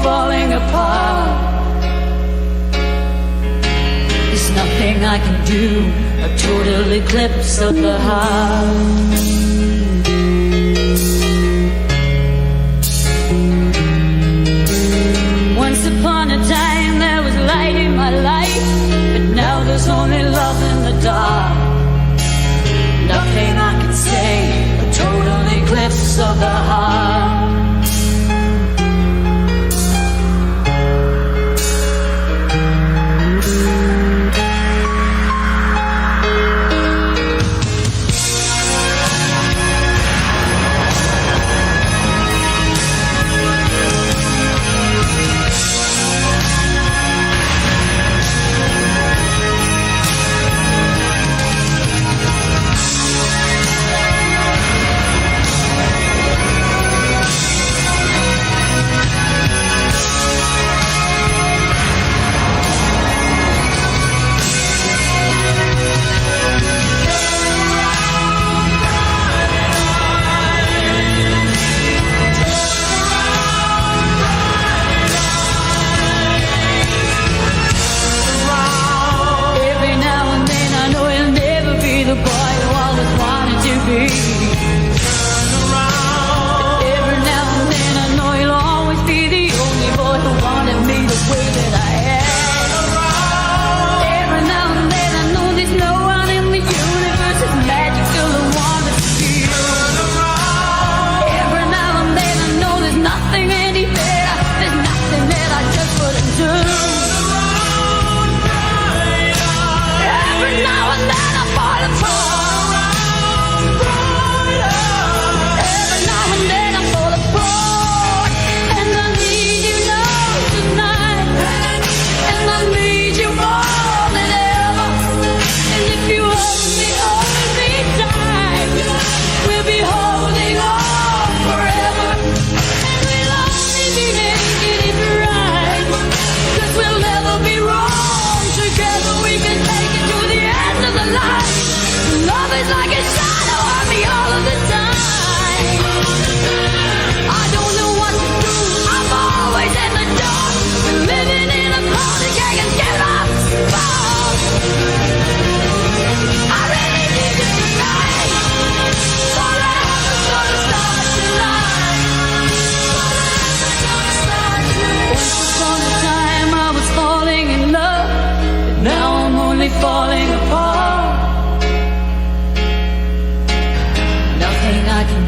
Falling apart. There's nothing I can do, a total eclipse of the heart. Once upon a time there was light in my life, but now there's only love in the dark. Nothing I can say, a total eclipse of the heart.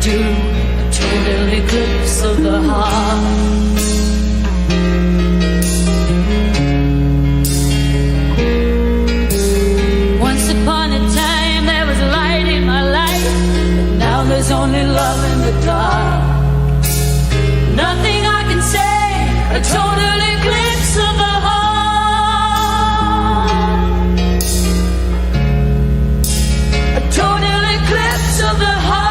into a total eclipse of the heart. Once upon a time there was light in my life, but now there's only love in the dark. Nothing I can say, a total eclipse of the heart. A total eclipse of the heart.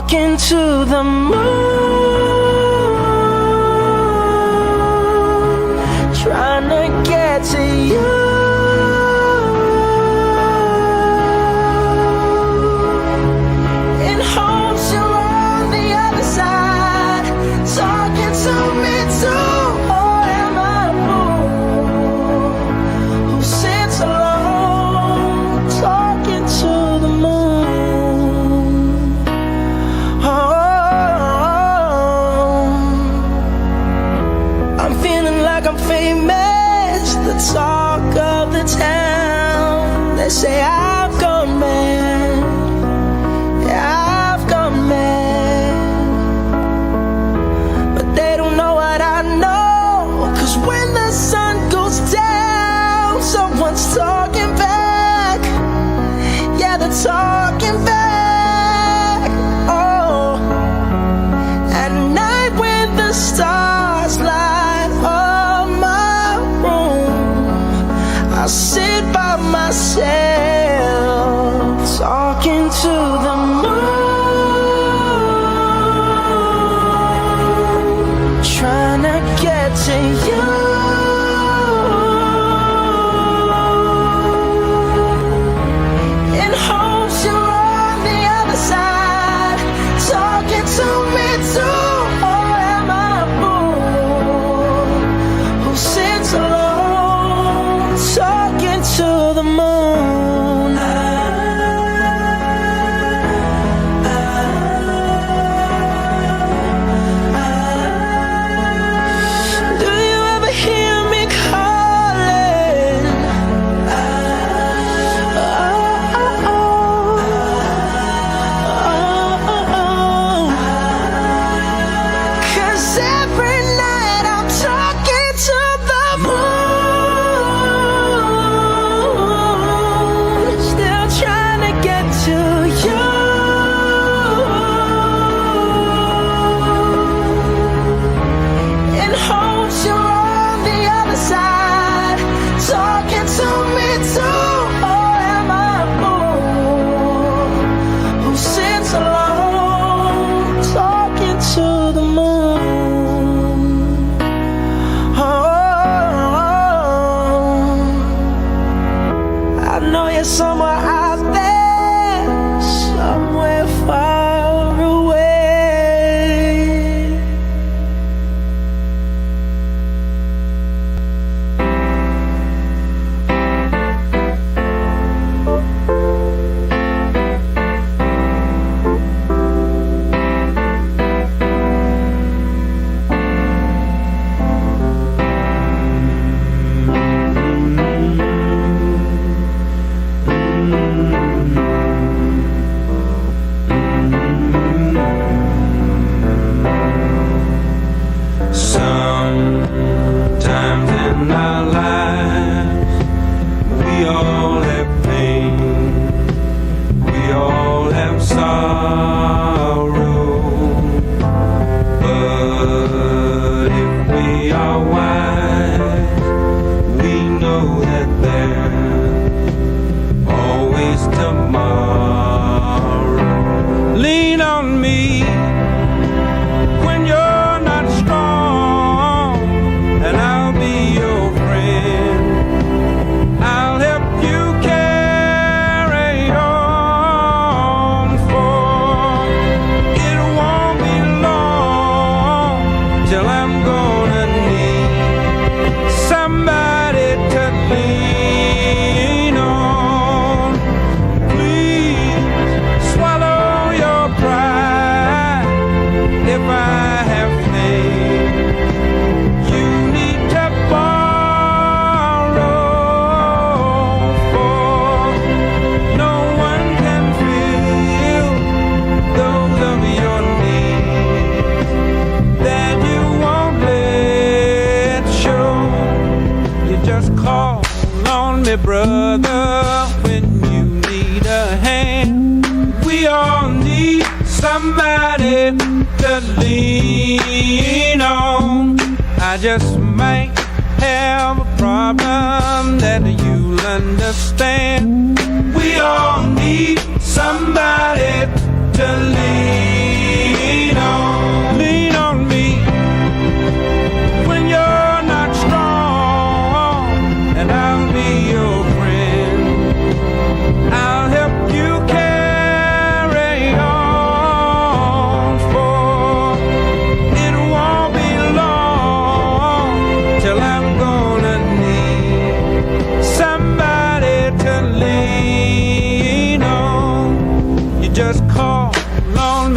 talking to the moon, trying to get to you. In hopes you're on the other side, talking to me too. Or am I a fool who sits alone, talking to the moon? I'm feeling like I'm famous, the talk of the town. They say I've gone mad, yeah, I've gone mad. But they don't know what I know, 'cause when the sun goes down, someone's talking back. Yeah, they're talking back. Oh, at night when the stars light up my room, I sit by myself, talking to the moon, trying to get to you. In hopes you're on the other side, talking to me too. Or am I a fool who sits alone, talking to the moon? Do you ever hear me calling? Cause every night I'm talking to the moon, still trying to get to you. In hopes you're on the other side, talking to me too. Or am I a fool who sits alone, talking to the moon? Oh, I know you're somewhere out there, somewhere far away. Sometimes in our lives, we all have pain, we all have sorrow. But if we are wise, we know that there's always tomorrow. Lean on me when you're not strong, and I'll be your friend. I'll help you carry on, for it won't be long till I'm gonna need somebody to lean on. Please swallow your pride if I have faith. You need to borrow, for no one can fill those of your needs that you won't let show. You just call on me, brother, when you need a hand. We all need somebody to lean on. I just might have a problem that you'll understand. We all need somebody to lean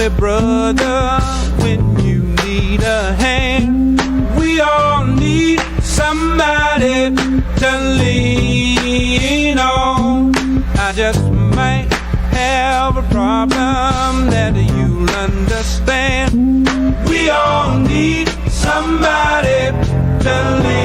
me, brother, when you need a hand. We all need somebody to lean on. I just might have a problem that you'll understand. We all need somebody to lean on.